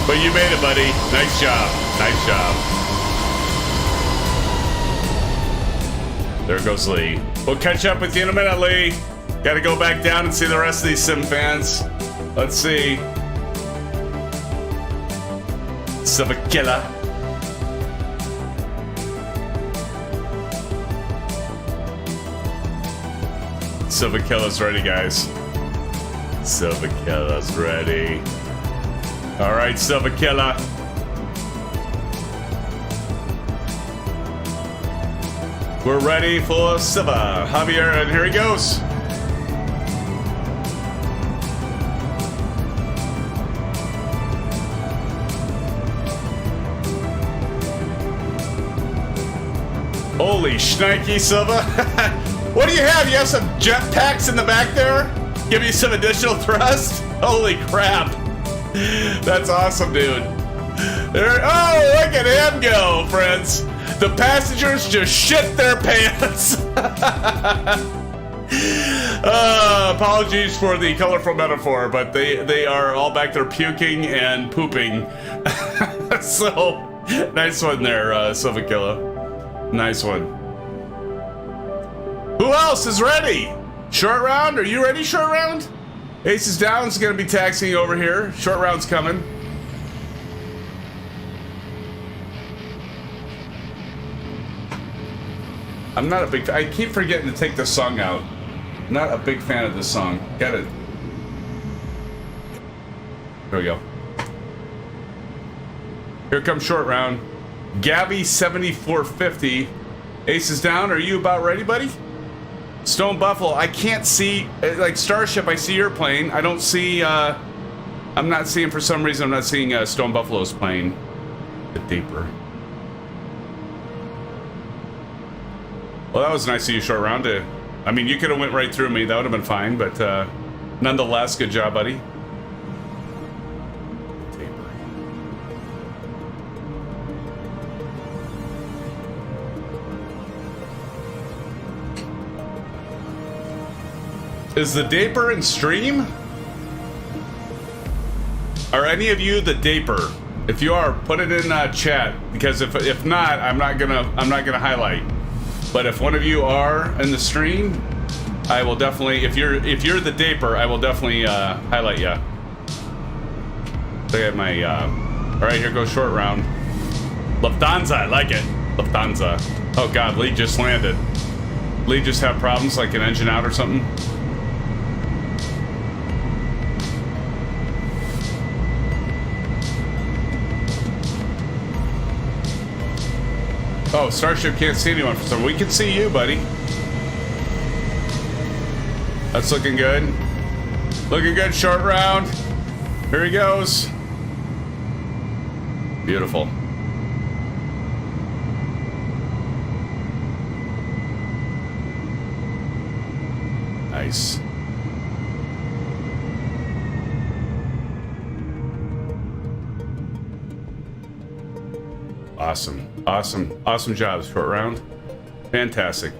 But you made it, buddy. Nice job. Nice job. There goes Lee. We'll catch up with you in a minute, Lee. Got to go back down and see the rest of these SimFans. Let's see. Savakilla. Silvakilla's ready, guys. Silvakilla's ready. All right, Silvakilla. We're ready for Silva. Javier, and here he goes. Holy shnikey, Silva. What do you have? You have some jet packs in the back there? Give you some additional thrust? Holy crap. That's awesome, dude. Oh, look at him go, friends. The passengers just shit their pants. Apologies for the colorful metaphor, but they are all back there puking and pooping. So, nice one there, Silvakilla. Nice one. Who else is ready? Short round, are you ready, short round? Aces Down's gonna be taxiing over here. Short round's coming. I'm not a big fan. I keep forgetting to take the song out. Not a big fan of this song. Get it. There we go. Here comes short round. Gabby 7450. Aces Down, are you about ready, buddy? Stone Buffalo, I can't see, like Starship, I see your plane. I don't see, I'm not seeing, for some reason, I'm not seeing Stone Buffalo's plane. The deeper. Well, that was nice of you, short round. I mean, you could have went right through me. That would have been fine, but nonetheless, good job, buddy. Is the Daper in stream? Are any of you the Daper? If you are, put it in chat, because if not, I'm not gonna highlight. But if one of you are in the stream, I will definitely. If you're the Daper, I will definitely highlight you. Look at my. All right, here goes short round. Lufthansa, I like it. Lufthansa. Oh God, Lee just landed. Lee just have problems, like an engine out or something. Oh, Starship can't see anyone for some. We can see you, buddy. That's looking good. Looking good, short round. Here he goes. Beautiful. Nice. Awesome. Awesome. Awesome job, short round. Fantastic.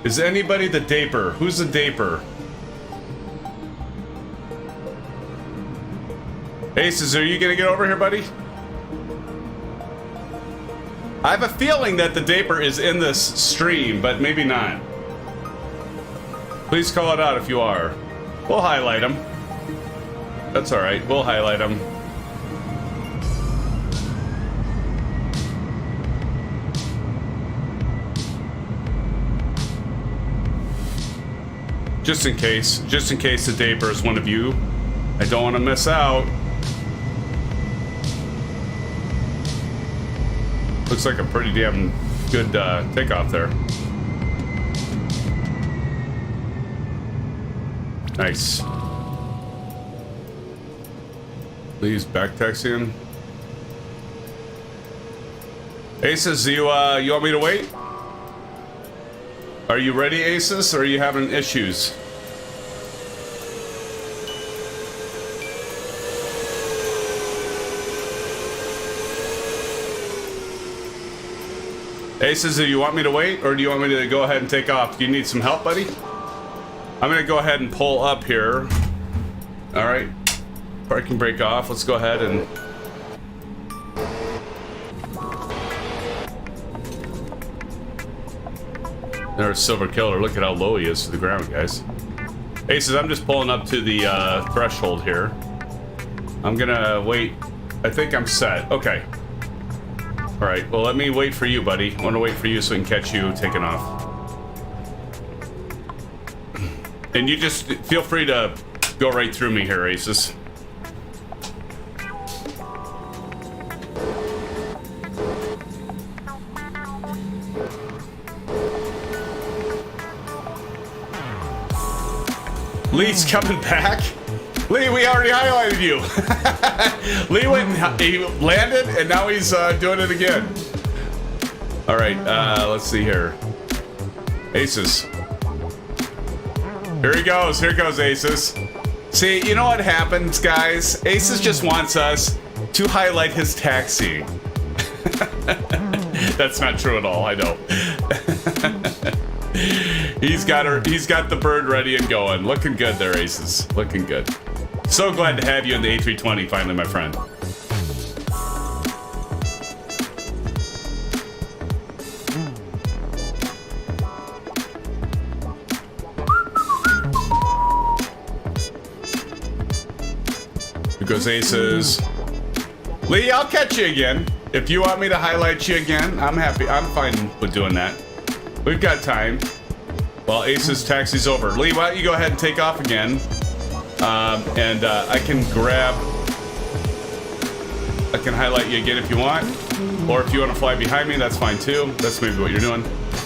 Is anybody the Daper? Who's the Daper? Aces, are you gonna get over here, buddy? I have a feeling that the Daper is in this stream, but maybe not. Please call it out if you are. We'll highlight him. That's all right. We'll highlight him. Just in case the Daper is one of you. I don't want to miss out. Looks like a pretty damn good takeoff there. Nice. Please back taxiing. Aces, you want me to wait? Are you ready, Aces, or are you having issues? Aces, do you want me to wait, or do you want me to go ahead and take off? Do you need some help, buddy? I'm gonna go ahead and pull up here. All right, parking brake off. Let's go ahead and. There's Silver Killer. Look at how low he is to the ground, guys. Aces, I'm just pulling up to the threshold here. I'm gonna wait. I think I'm set. Okay. All right. Well, let me wait for you, buddy. I want to wait for you so we can catch you taking off. And you just feel free to go right through me here, Aces. Lee's coming back. Lee, we already highlighted you. Lee went and he landed, and now he's doing it again. All right, let's see here. Aces. Here he goes. Here goes Aces. See, you know what happens, guys? Aces just wants us to highlight his taxiing. That's not true at all. I know. He's got the bird ready and going. Looking good there, Aces. Looking good. So glad to have you in the A320 finally, my friend. Here goes Aces. Lee, I'll catch you again. If you want me to highlight you again, I'm happy. I'm fine with doing that. We've got time. While Aces taxis over. Lee, why don't you go ahead and take off again? I can grab... I can highlight you again if you want. Or if you want to fly behind me, that's fine too. That's maybe what you're doing.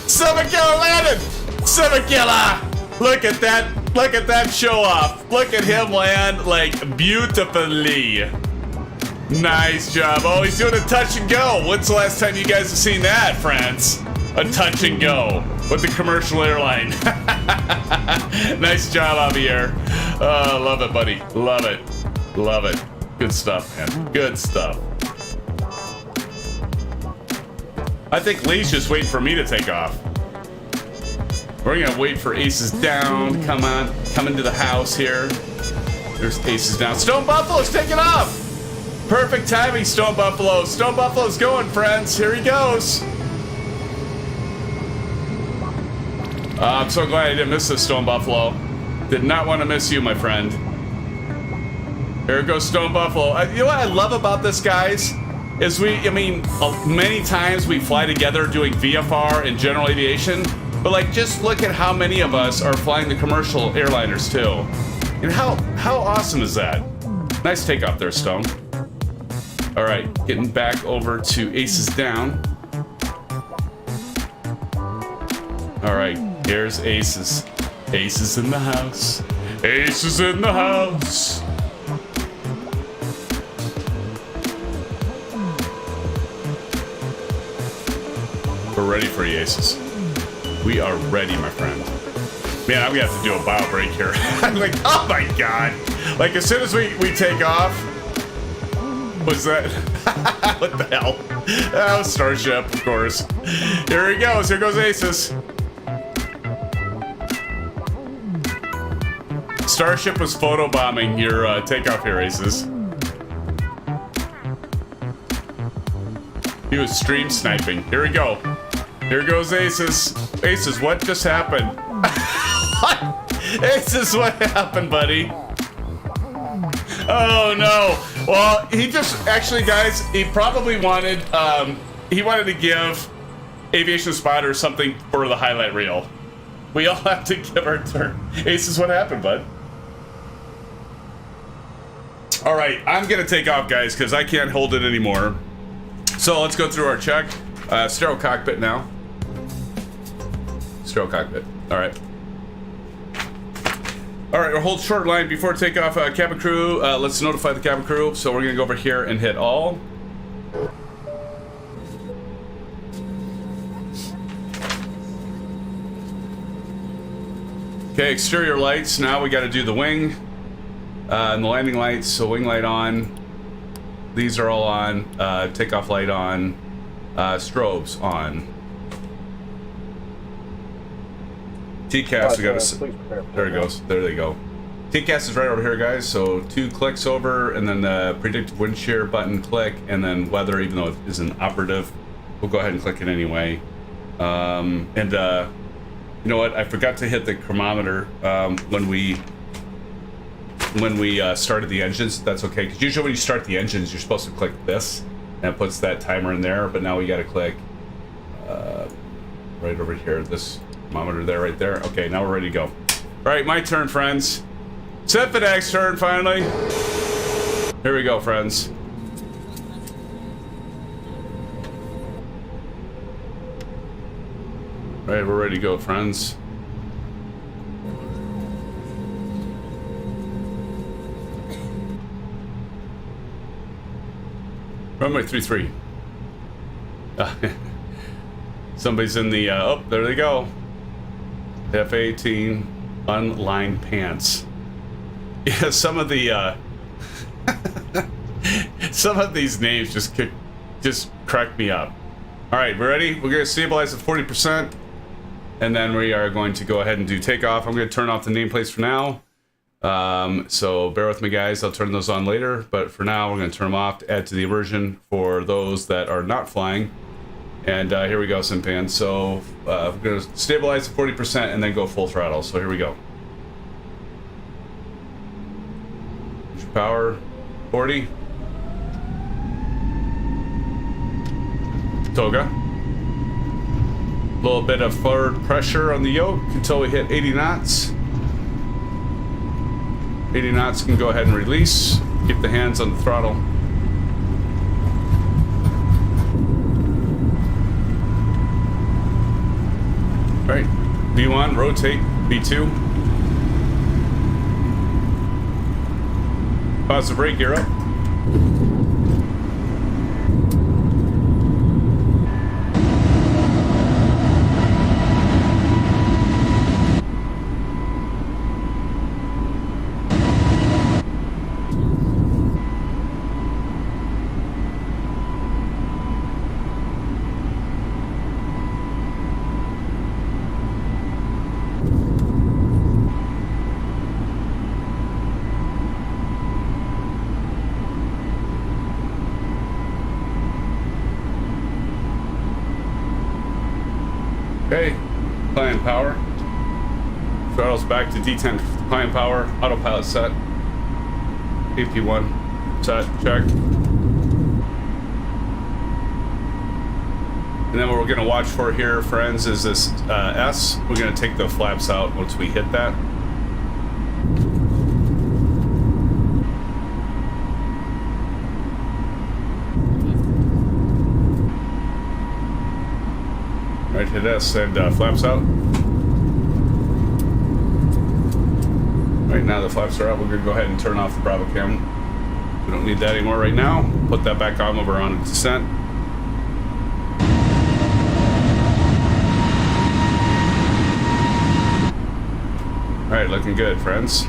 7 killer landed! 7 killer! Look at that. Look at that show off. Look at him land like beautifully. Nice job. Oh, he's doing a touch and go. When's the last time you guys have seen that, friends? A touch and go with the commercial airline. Nice job, Javier. Oh, love it, buddy. Love it. Love it. Good stuff, man. Good stuff. I think Lee's just waiting for me to take off. We're gonna wait for Aces down. Come on. Come into the house here. There's Aces down. Stone Buffalo's taking off. Perfect timing, Stone Buffalo. Stone Buffalo's going, friends. Here he goes. I'm so glad I didn't miss this, Stone Buffalo. Did not want to miss you, my friend. Here goes Stone Buffalo. You know what I love about this, guys? Is many times we fly together doing VFR and general aviation, but like, just look at how many of us are flying the commercial airliners too. And how awesome is that? Nice takeoff there, Stone. All right, getting back over to Aces down. All right, here's Aces. Aces in the house. Aces in the house. We're ready for you, Aces. We are ready, my friend. Man, I'm gonna have to do a bio break here. I'm like, oh my god. Like, as soon as we take off, what's that? What the hell? Oh, Starship, of course. Here he goes. Here goes Aces. Starship was photobombing your takeoff here, Aces. He was stream sniping. Here we go. Here goes Aces. Aces, what just happened? Aces, what happened, buddy? Oh no. Well, he just actually, guys, he probably wanted he wanted to give Aviation Spotter something for the highlight reel. We all have to give our turn. Aces, what happened, bud? All right, I'm gonna take off, guys, because I can't hold it anymore. So let's go through our check. Stereo cockpit now. Stereo cockpit. All right. All right, we'll hold short line before takeoff. Cabin crew, let's notify the cabin crew. So we're gonna go over here and hit all. Okay, exterior lights. Now we got to do the wing and the landing lights. So wing light on. These are all on. Takeoff light on. Strobes on. TCAS, we got to. There it goes. There they go. TCAS is right over here, guys. So 2 clicks over, and then the predictive wind shear button click, and then weather, even though it isn't operative, we'll go ahead and click it anyway. You know what? I forgot to hit the chronometer when we started the engines. That's okay, because usually when you start the engines, you're supposed to click this, and it puts that timer in there. But now we got to click right over here. This thermometer there, right there. Okay, now we're ready to go. All right, my turn, friends. SimFans turn, finally. Here we go, friends. All right, we're ready to go, friends. Runway 33. Somebody's in the, oh, there they go. F-18 unlined pants. Yeah, some of the, some of these names just crack me up. All right, we're ready. We're gonna stabilize at 40%, and then we are going to go ahead and do takeoff. I'm gonna turn off the nameplates for now. So bear with me, guys. I'll turn those on later, but for now, we're gonna turn them off to add to the immersion for those that are not flying. And here we go, SimFans. So we're gonna stabilize at 40% and then go full throttle. So here we go. Power. 40. Toga. A little bit of forward pressure on the yoke until we hit 80 knots. 80 knots, can go ahead and release. Keep the hands on the throttle. All right, V1, rotate, V2. Pause the brake gear up. Okay, client power. Throttles back to D10 client power. Autopilot set. AP1 set, check. And then what we're gonna watch for here, friends, is this S. We're gonna take the flaps out once we hit that. Right, hit S and flaps out. Right now the flaps are out. We're gonna go ahead and turn off the Bravo cam. We don't need that anymore right now. Put that back on when we're on descent. All right, looking good, friends.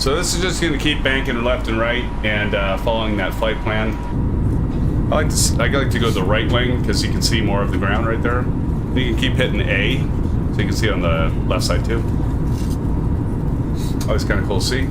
So this is just gonna keep banking left and right and following that flight plan. I like to go the right wing because you can see more of the ground right there. You can keep hitting A, so you can see on the left side too. Always kind of cool to see.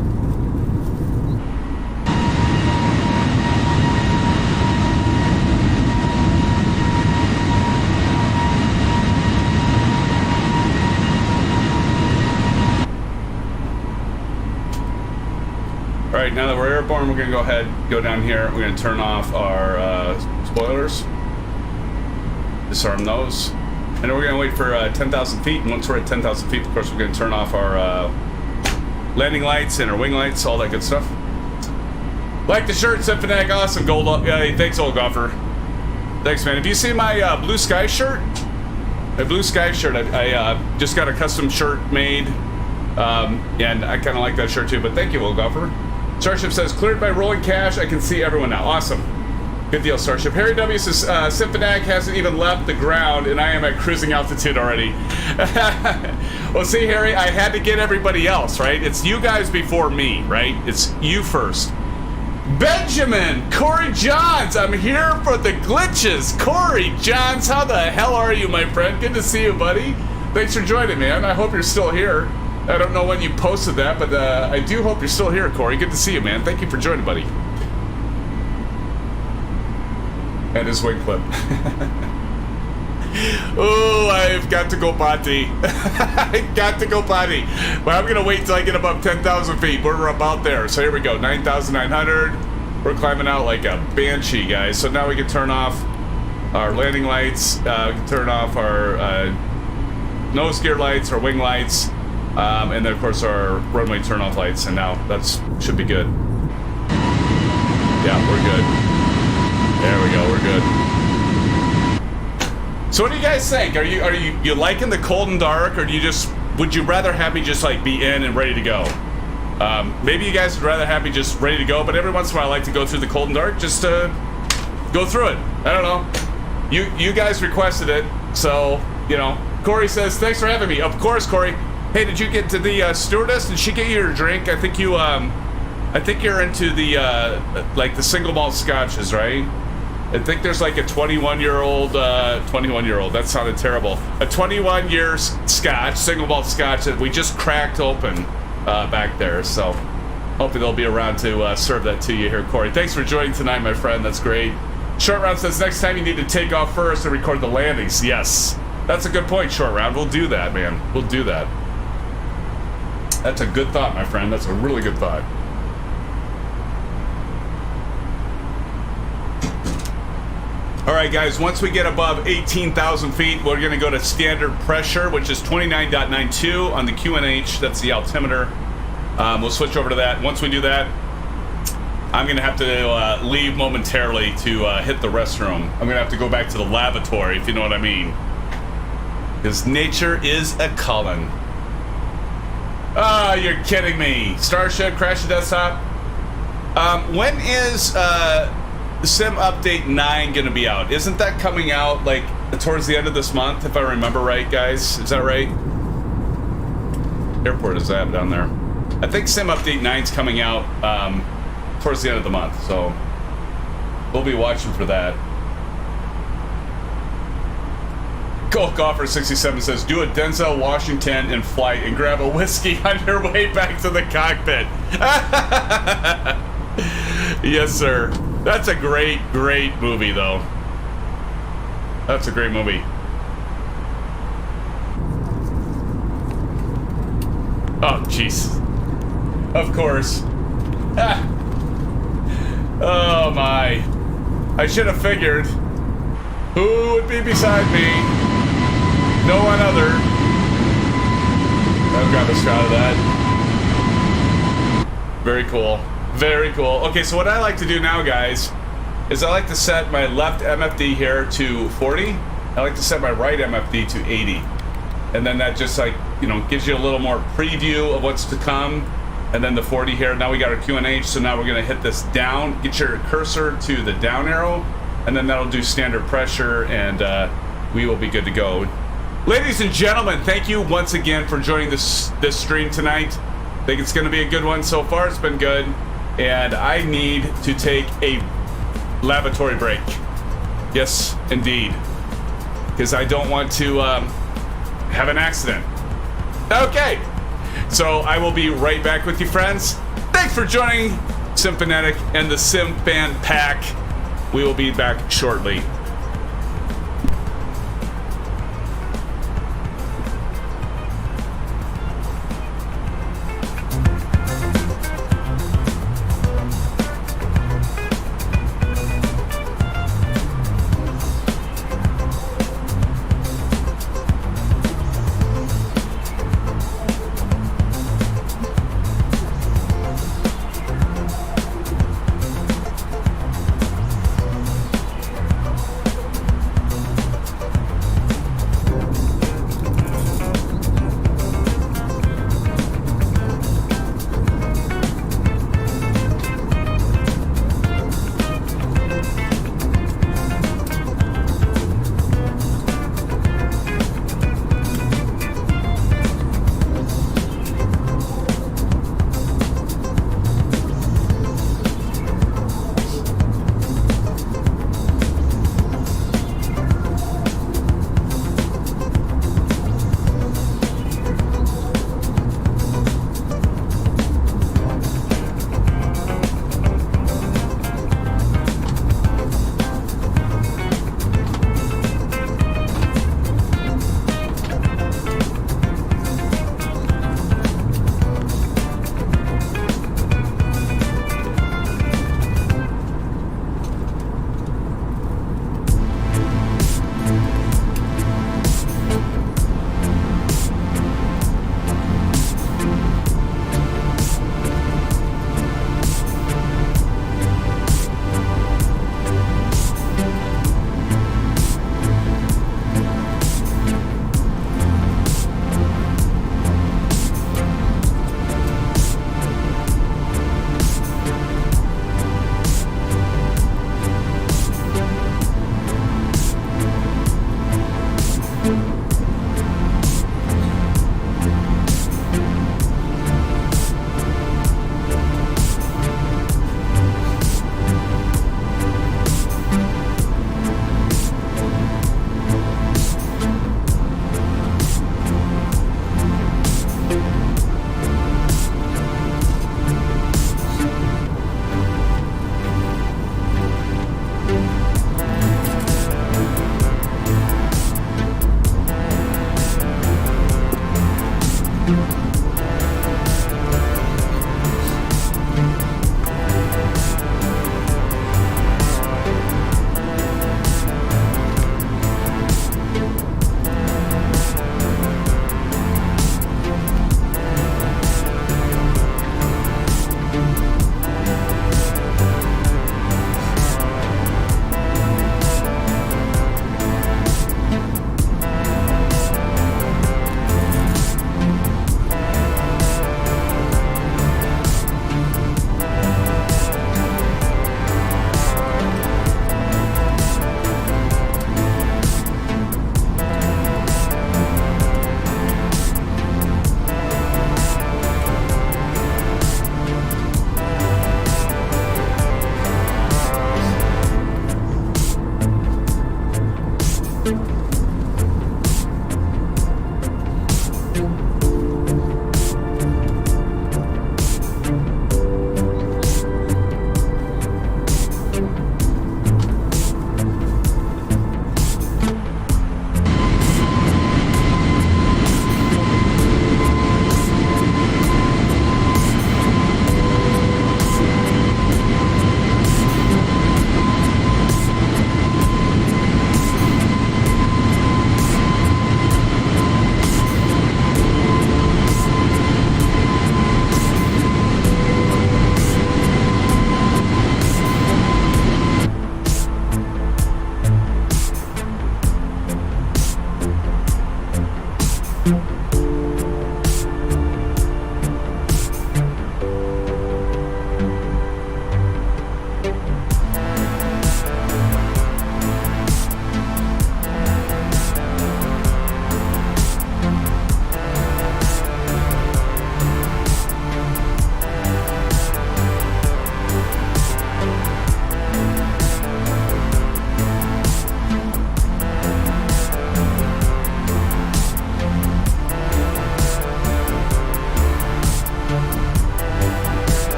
All right, now that we're airborne, we're gonna go ahead, go down here. We're gonna turn off our spoilers, disarm those, and then we're gonna wait for 10,000 feet. And once we're at 10,000 feet, of course, we're gonna turn off our landing lights and our wing lights, all that good stuff. Like the shirt, SimFans, awesome. Gold, thanks, old golfer. Thanks, man. Have you seen my blue sky shirt? My blue sky shirt. I just got a custom shirt made, and I kind of like that shirt too. But thank you, old golfer. Starship says, cleared by rolling cash. I can see everyone now. Awesome. Good deal, Starship. Harry W says, SimFans hasn't even left the ground, and I am at cruising altitude already. Well, see, Harry, I had to get everybody else, right? It's you guys before me, right? It's you first. Benjamin, Corey Johns, I'm here for the glitches. Corey Johns, how the hell are you, my friend? Good to see you, buddy. Thanks for joining, man. I hope you're still here. I don't know when you posted that, but I do hope you're still here, Corey. Good to see you, man. Thank you for joining, buddy. And his wing clip. Oh, I've got to go potty. I've got to go potty. But I'm going to wait until I get above 10,000 feet. We're about there. So here we go, 9,900. We're climbing out like a banshee, guys. So now we can turn off our landing lights. We can turn off our nose gear lights, our wing lights. And then, of course, our runway turn-off lights, and now that's should be good. Yeah, we're good. There we go, we're good. So, what do you guys think? Are you liking the cold and dark, or would you rather have me just like be in and ready to go? Maybe you guys would rather have me just ready to go, but every once in a while I like to go through the cold and dark just to go through it. I don't know. You guys requested it, so you know. Corey says, "Thanks for having me." Of course, Corey. Hey, did you get to the stewardess? Did she get you your drink? I think you're into the like the single malt scotches, right? I think there's like a 21-year-old, that sounded terrible. A 21-year scotch, single malt scotch that we just cracked open back there. So hopefully they'll be around to serve that to you here, Corey. Thanks for joining tonight, my friend. That's great. Short Round says, next time you need to take off first and record the landings. Yes, that's a good point, Short Round. We'll do that, man. We'll do that. That's a good thought, my friend. That's a really good thought. All right, guys, once we get above 18,000 feet, we're going to go to standard pressure, which is 29.92 on the QNH. That's the altimeter. We'll switch over to that. Once we do that, I'm going to have to leave momentarily to hit the restroom. I'm going to have to go back to the lavatory, if you know what I mean. Because nature is a calling. Ah, you're kidding me. Starship, crash the desktop. When is Sim Update 9 going to be out? Isn't that coming out, like, towards the end of this month, if I remember right, guys? Is that right? Airport is that down there? I think Sim Update 9's coming out towards the end of the month, so we'll be watching for that. Coke Offer 67 says, do a Denzel Washington in flight and grab a whiskey on your way back to the cockpit. Yes, sir. That's a great, great movie, though. That's a great movie. Oh, jeez. Of course. Ah. Oh, my. I should have figured. Who would be beside me? No one other. I'll grab a shot of that. Very cool. Very cool. Okay, so what I like to do now, guys, is I like to set my left MFD here to 40. I like to set my right MFD to 80. And then that just, like, you know, gives you a little more preview of what's to come. And then the 40 here. Now we got our QNH, so now we're going to hit this down. Get your cursor to the down arrow, and then that'll do standard pressure, and we will be good to go. Ladies and gentlemen, thank you once again for joining this stream tonight. I think it's going to be a good one so far. It's been good. And I need to take a lavatory break. Yes, indeed. Because I don't want to have an accident. Okay. So I will be right back with you, friends. Thanks for joining SimFanatic and the SimFan Pack. We will be back shortly.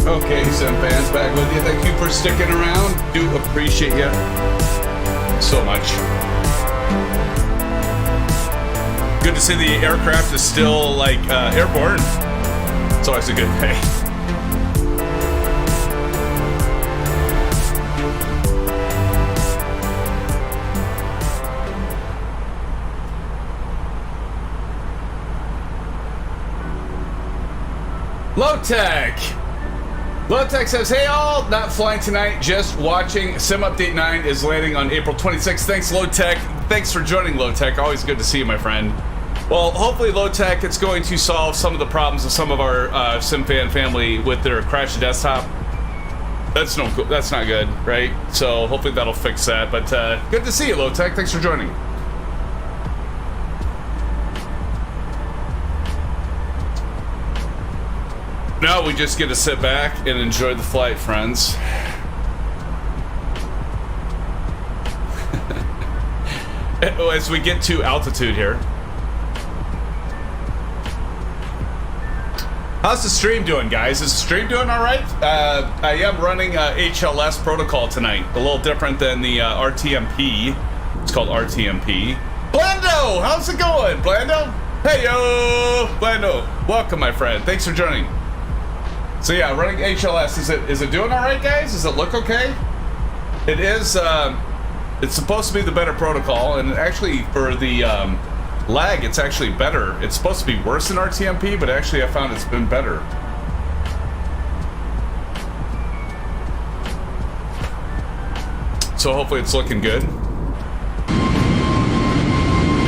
Okay, SimFans, back with you. Thank you for sticking around. Do appreciate you so much. Good to see the aircraft is still like airborne. It's always a good day. Low Tech says, hey all, not flying tonight, just watching. Sim Update 9 is landing on April 26th. Thanks, Low Tech. Thanks for joining, Low Tech. Always good to see you, my friend. Well, hopefully, Low Tech, it's going to solve some of the problems of some of our SimFan family with their crashed desktop. That's not good, right? So hopefully that'll fix that. But good to see you, Low Tech. Thanks for joining. Now we just get to sit back and enjoy the flight, friends. As we get to altitude here. How's the stream doing, guys? Is the stream doing all right? I am running HLS protocol tonight. A little different than the RTMP. It's called RTMP. Blando, how's it going, Blando? Hey, yo, Blando. Welcome, my friend. Thanks for joining. So yeah, running HLS, is it doing all right, guys? Does it look okay? It is. It's supposed to be the better protocol, and actually for the lag, it's actually better. It's supposed to be worse than RTMP, but actually I found it's been better. So hopefully it's looking good.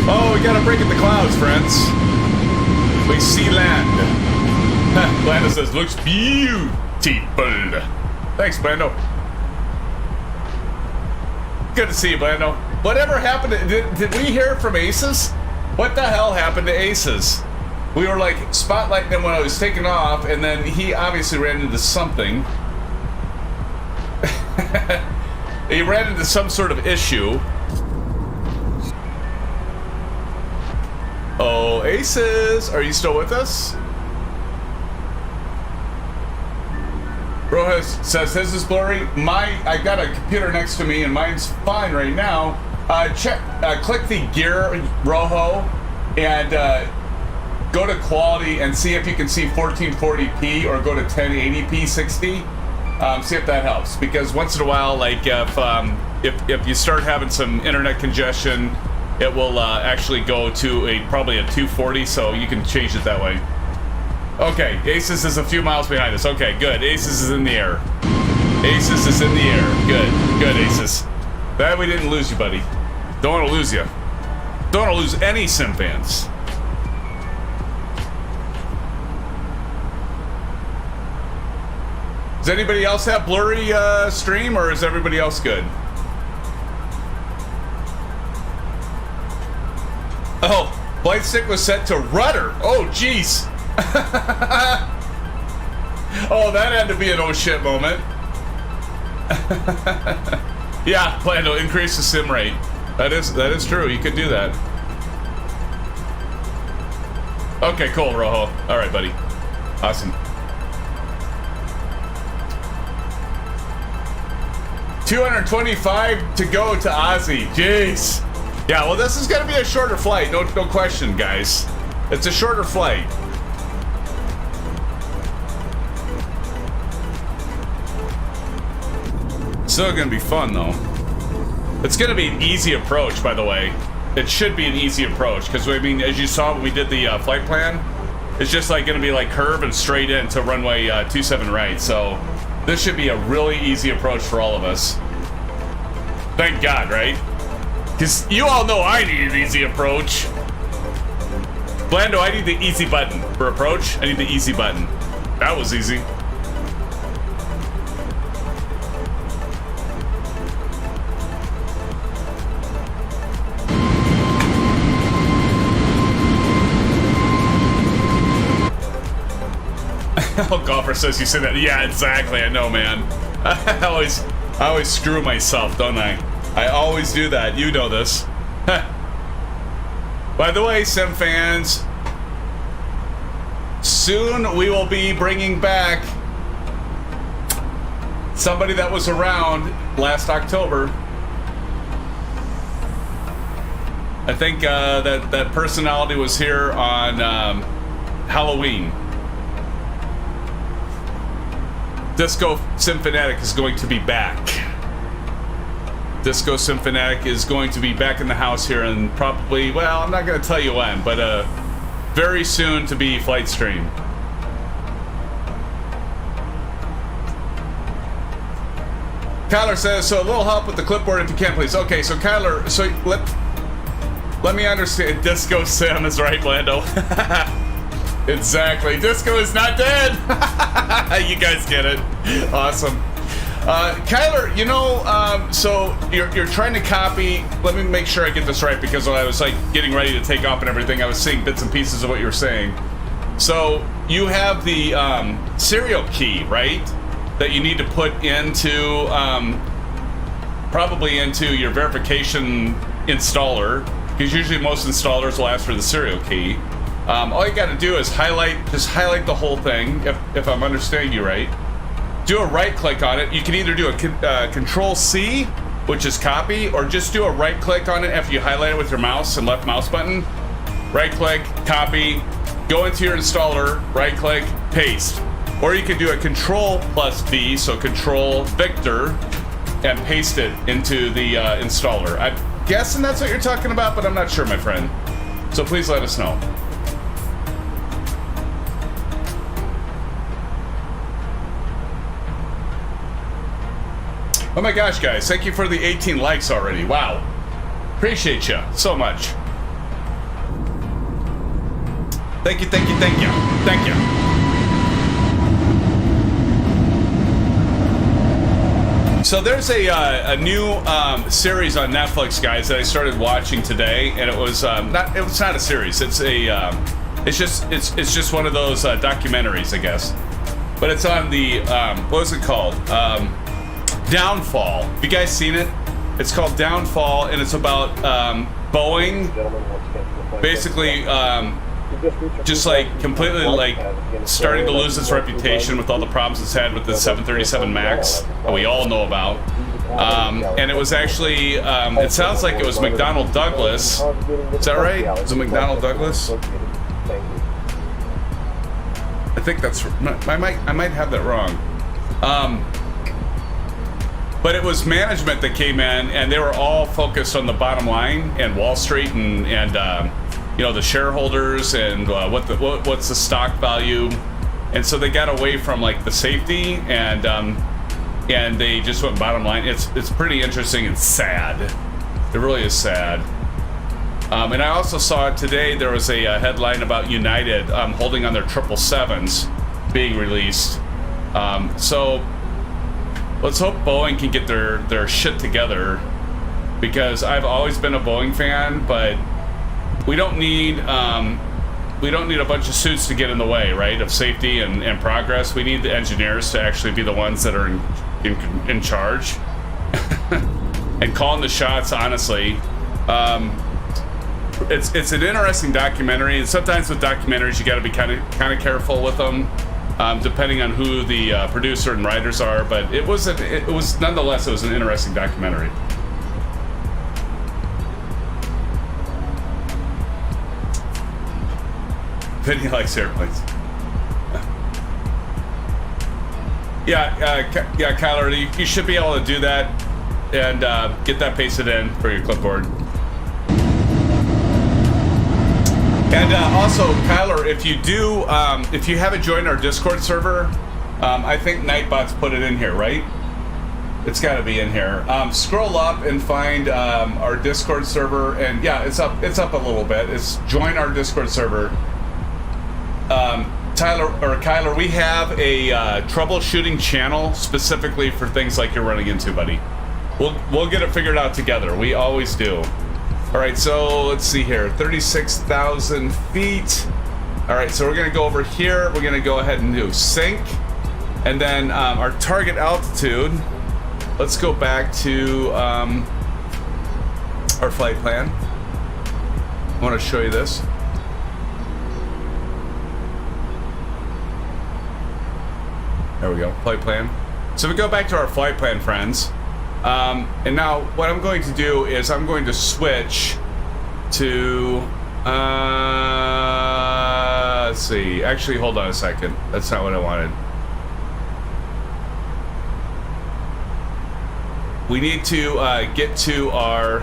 Oh, we got a break in the clouds, friends. We see land. Blando says, looks beautiful. Thanks, Blando. Good to see you, Blando. Whatever happened to, did we hear from Aces? What the hell happened to Aces? We were like spotlighting him when I was taking off, and then he obviously ran into something. He ran into some sort of issue. Oh, Aces, are you still with us? Rojas says his is blurry. I got a computer next to me and mine's fine right now. Click the gear, Rojo, and go to quality and see if you can see 1440p or go to 1080p 60. See if that helps, because once in a while, like if you start having some internet congestion, it will actually go to probably a 240, so you can change it that way. Okay, Aces is a few miles behind us. Okay, good. Aces is in the air. Aces is in the air. Good, Aces. Glad we didn't lose you, buddy. Don't want to lose you. Don't want to lose any SimFans. Does anybody else have blurry stream, or is everybody else good? Oh, flight stick was set to rudder. Oh, jeez. Oh, that had to be an oh shit moment. Yeah, plan to increase the sim rate. That is true. You could do that. Okay, cool, Rojo. All right, buddy. Awesome. 225 to go to Aussie. Jeez. Yeah, well, this is gonna be a shorter flight. No question, guys. It's a shorter flight. Still gonna be fun though. It's gonna be an easy approach, by the way. It should be an easy approach, because I mean, as you saw when we did the flight plan, it's just like gonna be like curve and straight in to runway 27 right. So this should be a really easy approach for all of us. Thank God, right? Because you all know I need an easy approach. Blando, I need the easy button for approach. I need the easy button. That was easy. Oh, Golfer says you said that. Yeah, exactly. I know, man. I always screw myself, don't I? I always do that. You know this. By the way, SimFans, soon we will be bringing back somebody that was around last October. I think that personality was here on Halloween. Disco Symphanatic is going to be back. Disco Symphanatic is going to be back in the house here, and probably, well, I'm not going to tell you when, but very soon to be flight stream. Kyler says, so a little help with the clipboard if you can, please. Okay, so Kyler, so let me understand. Disco Sim is right, Blando. Exactly. Disco is not dead. You guys get it. Awesome. Kyler, you know, so you're trying to copy. Let me make sure I get this right, because when I was like getting ready to take off and everything, I was seeing bits and pieces of what you were saying. So you have the serial key, right? That you need to put into probably into your verification installer, because usually most installers will ask for the serial key. All you got to do is just highlight the whole thing, if I'm understanding you right. Do a right click on it. You can either do a Control C, which is copy, or just do a right click on it after you highlight it with your mouse and left mouse button. Right click, copy, go into your installer, right click, paste. Or you can do a Control plus V, so Control Victor, and paste it into the installer. I'm guessing that's what you're talking about, but I'm not sure, my friend. So please let us know. Oh my gosh, guys, thank you for the 18 likes already. Wow. Appreciate you so much. Thank you, thank you, thank you. Thank you. So there's a new series on Netflix, guys, that I started watching today, and it was not a series. It's a it's just one of those documentaries, I guess. But it's on the what is it called? Downfall. Have you guys seen it? It's called Downfall, and it's about Boeing basically just like completely like starting to lose its reputation with all the problems it's had with the 737 MAX that we all know about. And it was actually it sounds like it was McDonnell Douglas. Is that right? Was it McDonnell Douglas? I think that's, I might have that wrong. But it was management that came in, and they were all focused on the bottom line and Wall Street and you know, the shareholders and what's the stock value, and so they got away from like the safety and they just went bottom line. It's pretty interesting and sad. It really is sad. And I also saw today there was a headline about United holding on their 777s being released. So let's hope Boeing can get their shit together, because I've always been a Boeing fan, but we don't need a bunch of suits to get in the way, right, of safety and progress. We need the engineers to actually be the ones that are in charge and calling the shots, honestly. It's an interesting documentary, and sometimes with documentaries you got to be kind of careful with them, depending on who the producer and writers are. But it was nonetheless an interesting documentary. Vinny likes airplanes. Yeah, Kyler, you should be able to do that and get that pasted in for your clipboard. And also, Kyler, if you do, if you haven't joined our Discord server, I think Nightbot's put it in here, right? It's got to be in here. Scroll up and find our Discord server, and yeah, it's up a little bit. It's join our Discord server. Kyler, we have a troubleshooting channel specifically for things like you're running into, buddy. We'll get it figured out together. We always do. All right, so let's see here, 36,000 feet. All right, so we're gonna go over here. We're gonna go ahead and do sync, and then our target altitude. Let's go back to our flight plan. I want to show you this. There we go, flight plan. So we go back to our flight plan, friends. And now what I'm going to do is I'm going to switch to, let's see. Actually, hold on a second. That's not what I wanted. We need to get to our...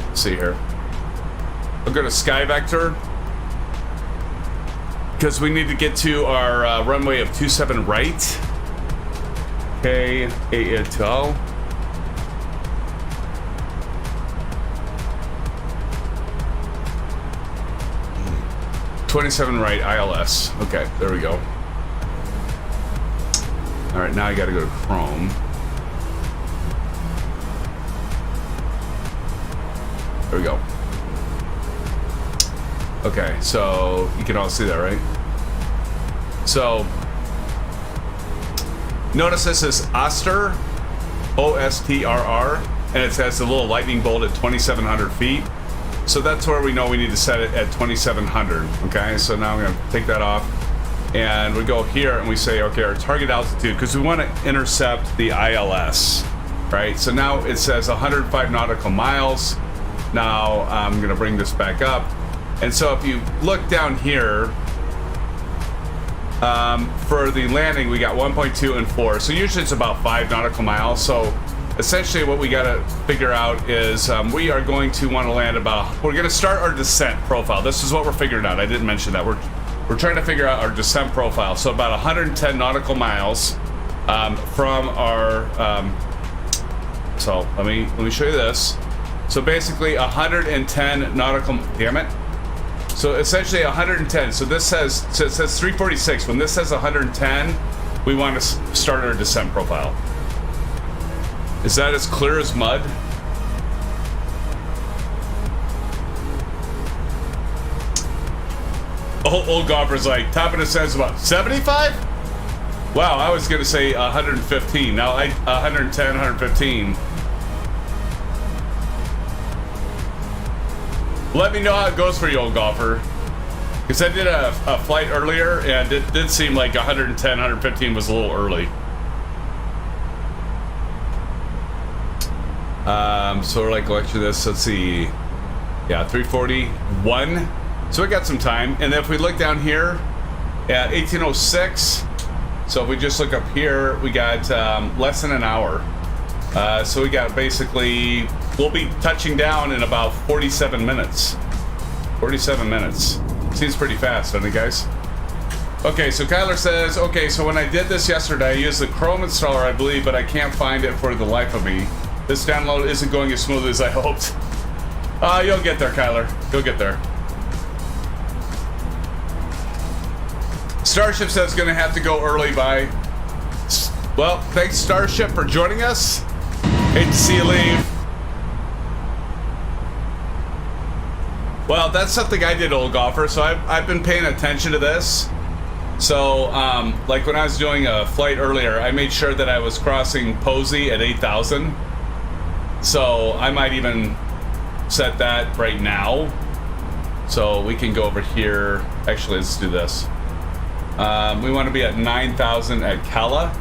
Let's see here. I'll go to Sky Vector. Because we need to get to our runway of 27 right. KATL. .27 right ILS. Okay, there we go. All right, now I got to go to Chrome. There we go. Okay, so you can all see that, right? So notice this is Oster, OSTRR, and it has the little lightning bolt at 2,700 feet. So that's where we know we need to set it at 2,700. Okay, so now I'm going to take that off, and we go here and we say, okay, our target altitude, because we want to intercept the ILS, right? So now it says 105 nautical miles. Now I'm going to bring this back up. And so if you look down here, for the landing, we got 1.2 and 4. So usually it's about 5 nautical miles. So essentially what we got to figure out is we are going to want to land about, we're going to start our descent profile. This is what we're figuring out. I didn't mention that. We're trying to figure out our descent profile. So about 110 nautical miles from our, so let me show you this. So basically 110 nautical, damn it. So essentially 110. So this says, so it says 346. When this says 110, we want to start our descent profile. Is that as clear as mud? Old golfer's like, top of the sense about 75? Wow, I was gonna say 115. Now 110, 115. Let me know how it goes for you, old golfer. Because I did a flight earlier, and it did seem like 110, 115 was a little early. So we're like, let's do this. Let's see. Yeah, 341. So we got some time. And then if we look down here at 1806, so if we just look up here, we got less than an hour. So we got basically, we'll be touching down in about 47 minutes. 47 minutes. Seems pretty fast, doesn't it, guys? Okay, so Kyler says, okay, so when I did this yesterday, I used the Chrome installer, I believe, but I can't find it for the life of me. This download isn't going as smoothly as I hoped. You'll get there, Kyler. You'll get there. Starship says gonna have to go early by. Well, thanks, Starship, for joining us. Hate to see you leave. Well, that's something I did, old golfer, so I've been paying attention to this. So, like when I was doing a flight earlier, I made sure that I was crossing Posey at 8,000. So I might even set that right now. So we can go over here. Actually, let's do this. We want to be at 9,000 at Kala.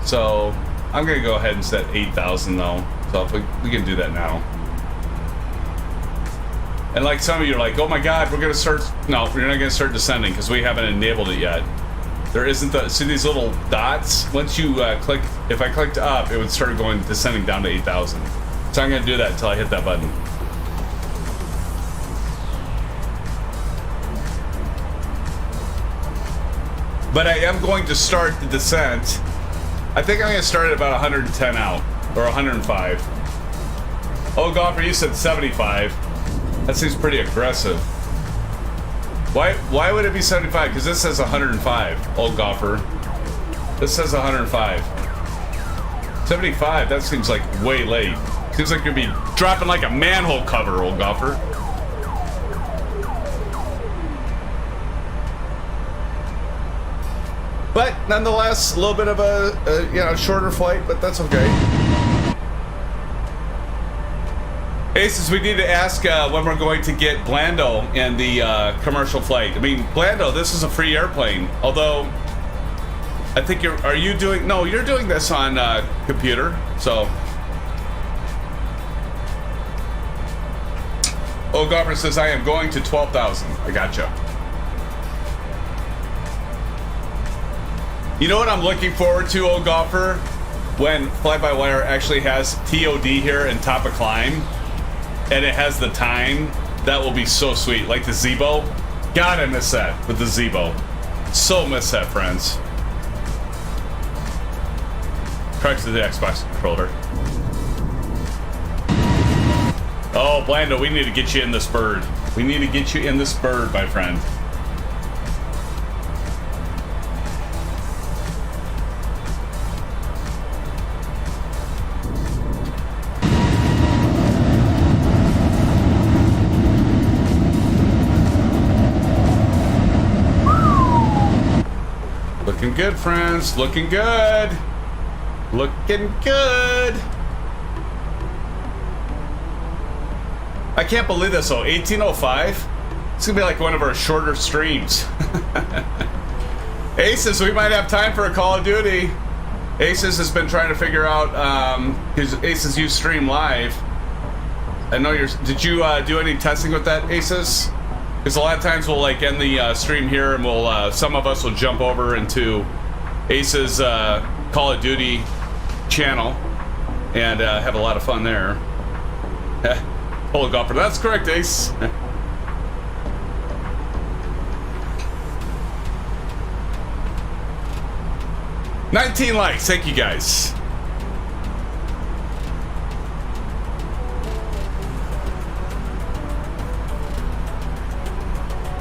So I'm going to go ahead and set 8,000 though. So if we can do that now. And like some of you are like, oh my God, we're going to start. No, we're not going to start descending because we haven't enabled it yet. There isn't the, see these little dots? Once you click, if I clicked up, it would start going descending down to 8,000. So I'm going to do that until I hit that button. But I am going to start the descent. I think I'm going to start at about 110 out, or 105. Oh, golfer, you said 75. That seems pretty aggressive. Why would it be 75? Because this says 105, old golfer. This says 105. 75, that seems like way late. Seems like you'd be dropping like a manhole cover, old golfer. But nonetheless, a little bit of a shorter flight, but that's okay. Aces, we need to ask when we're going to get Blando in the commercial flight. I mean, Blando, this is a free airplane. Although, I think are you doing, no, you're doing this on computer, so. Oh, Golfer says, I am going to 12,000. I gotcha. You know what I'm looking forward to, oh Golfer? When Fly-by-Wire actually has TOD here in top of climb, and it has the time, that will be so sweet. Like the Zebo. God, I miss that with the Zebo. So miss that, friends. Crux to the Xbox controller. Oh, Blando, we need to get you in this bird. We need to get you in this bird, my friend. Looking good, friends. Looking good. Looking good. I can't believe this, though. 1805? It's gonna be like one of our shorter streams. Aces, we might have time for a Call of Duty. Aces has been trying to figure out, his Aces you stream live. I know you're, did you do any testing with that, Aces? Because a lot of times we'll like end the stream here and we'll, some of us will jump over into Aces Call of Duty channel and have a lot of fun there. Hold Golfer, that's correct, Ace. 19 likes, thank you guys.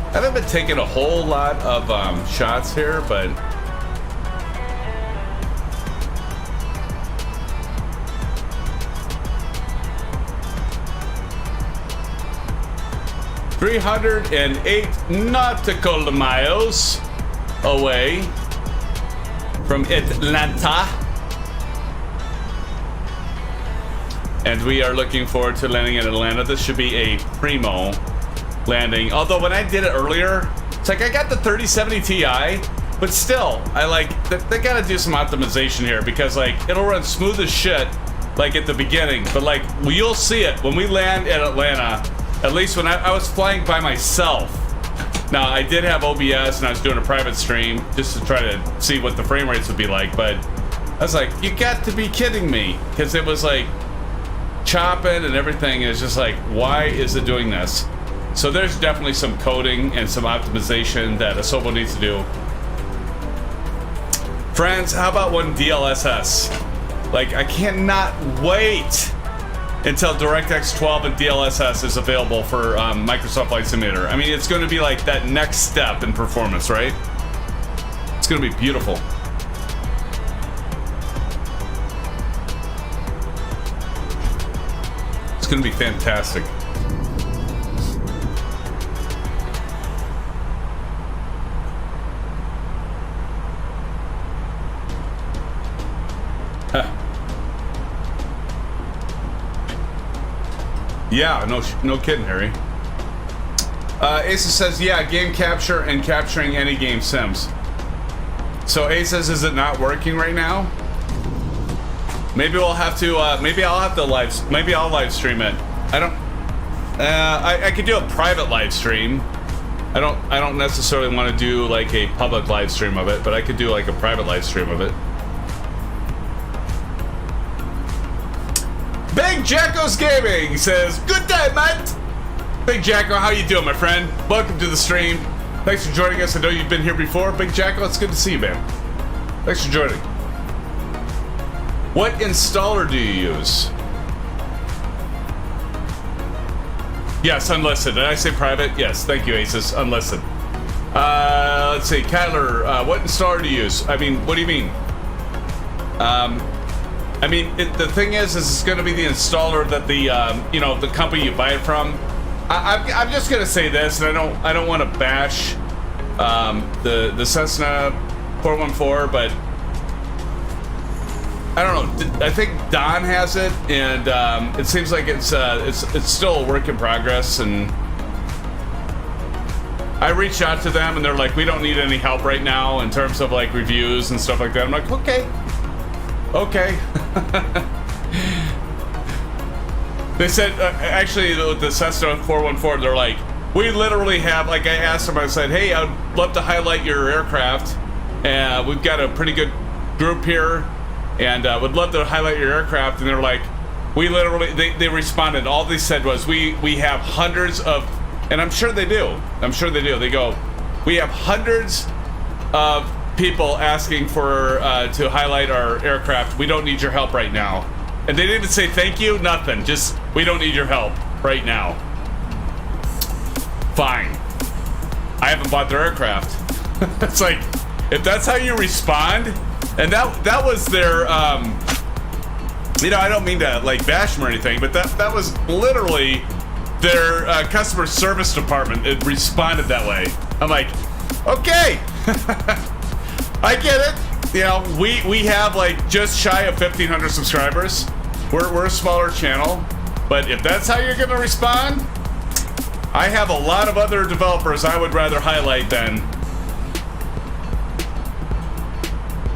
I haven't been taking a whole lot of shots here, but ...308 nautical miles away from Atlanta. And we are looking forward to landing in Atlanta. This should be a primo landing. Although when I did it earlier, it's like I got the 3070 Ti, but still, I like, they gotta do some optimization here because like, it'll run smooth as shit, like at the beginning. But like, well, you'll see it when we land in Atlanta. At least when I was flying by myself. Now, I did have OBS and I was doing a private stream just to try to see what the frame rates would be like, but I was like, you got to be kidding me. Because it was like chopping and everything. It's just like, why is it doing this? So there's definitely some coding and some optimization that Asobo needs to do. Friends, how about one DLSS? Like, I cannot wait until DirectX 12 and DLSS is available for Microsoft Flight Simulator. I mean, it's going to be like that next step in performance, right? It's going to be beautiful. It's going to be fantastic. Yeah, no kidding, Harry. Aces says, yeah, game capture and capturing any game sims. So Aces, is it not working right now? Maybe we'll have to, maybe I'll live stream it. I don't, I could do a private live stream. I don't necessarily want to do like a public live stream of it, but I could do like a private live stream of it. Big Jacko's Gaming says, good day, mate. Big Jacko, how you doing, my friend? Welcome to the stream. Thanks for joining us. I know you've been here before. Big Jacko, it's good to see you, man. Thanks for joining. What installer do you use? Yes, unlisted. Did I say private? Yes, thank you, Aces. Unlisted. Let's see, KATL, what installer do you use? I mean, what do you mean? I mean, the thing is it's going to be the installer that the, you know, the company you buy it from. I'm just going to say this, and I don't want to bash the Cessna 414, but I don't know. I think Don has it, and it seems like it's still a work in progress. And I reached out to them, and they're like, "We don't need any help right now in terms of like reviews and stuff like that." I'm like, "Okay." They said actually the Cessna 414, they're like, we literally have, like, I asked them, I said, "Hey, I'd love to highlight your aircraft. We've got a pretty good group here, and would love to highlight your aircraft." And they're like, we literally, they responded. All they said was, we have hundreds of, and I'm sure they do. They go, "We have hundreds of people asking for to highlight our aircraft. We don't need your help right now." And they didn't even say thank you, nothing. Just, "We don't need your help right now." Fine. I haven't bought their aircraft. It's like, if that's how you respond, and that was their, you know, I don't mean to like bash them or anything, but that was literally their customer service department. It responded that way. I'm like, okay, I get it. You know, we have like just shy of 1,500 subscribers. We're a smaller channel, but if that's how you're gonna respond, I have a lot of other developers I would rather highlight than.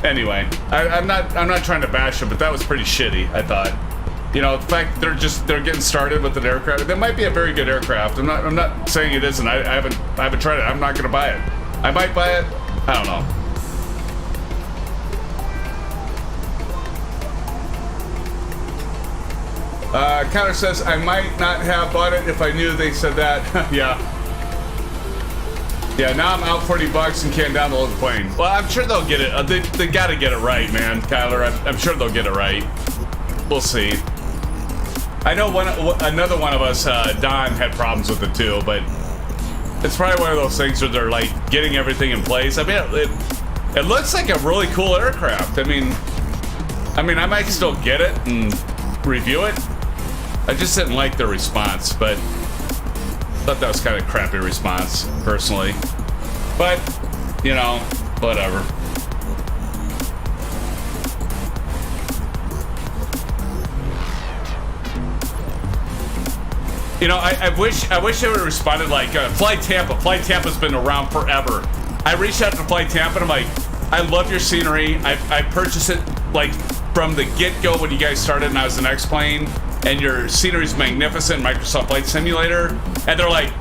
Anyway, I'm not trying to bash them, but that was pretty shitty, I thought. You know, the fact they're getting started with an aircraft. That might be a very good aircraft. I'm not saying it isn't. I haven't tried it. I'm not gonna buy it. I might buy it. I don't know. Connor says, "I might not have bought it if I knew they said that." Yeah, now I'm out $40 and can't download the plane. Well, I'm sure they'll get it. They gotta get it right, man, Kyler. I'm sure they'll get it right. We'll see. I know another one of us, Don, had problems with it too, but it's probably one of those things where they're like getting everything in place. I mean, it looks like a really cool aircraft. I mean, I might still get it and review it. I just didn't like their response, but thought that was kind of a crappy response, personally. But, you know, whatever. You know, I wish they would have responded like Fly Tampa. Fly Tampa's been around forever. I reached out to Fly Tampa and I'm like, "I love your scenery. I purchased it like from the get-go when you guys started and I was an X-Plane, and your scenery's magnificent, Microsoft Flight Simulator." And they're like,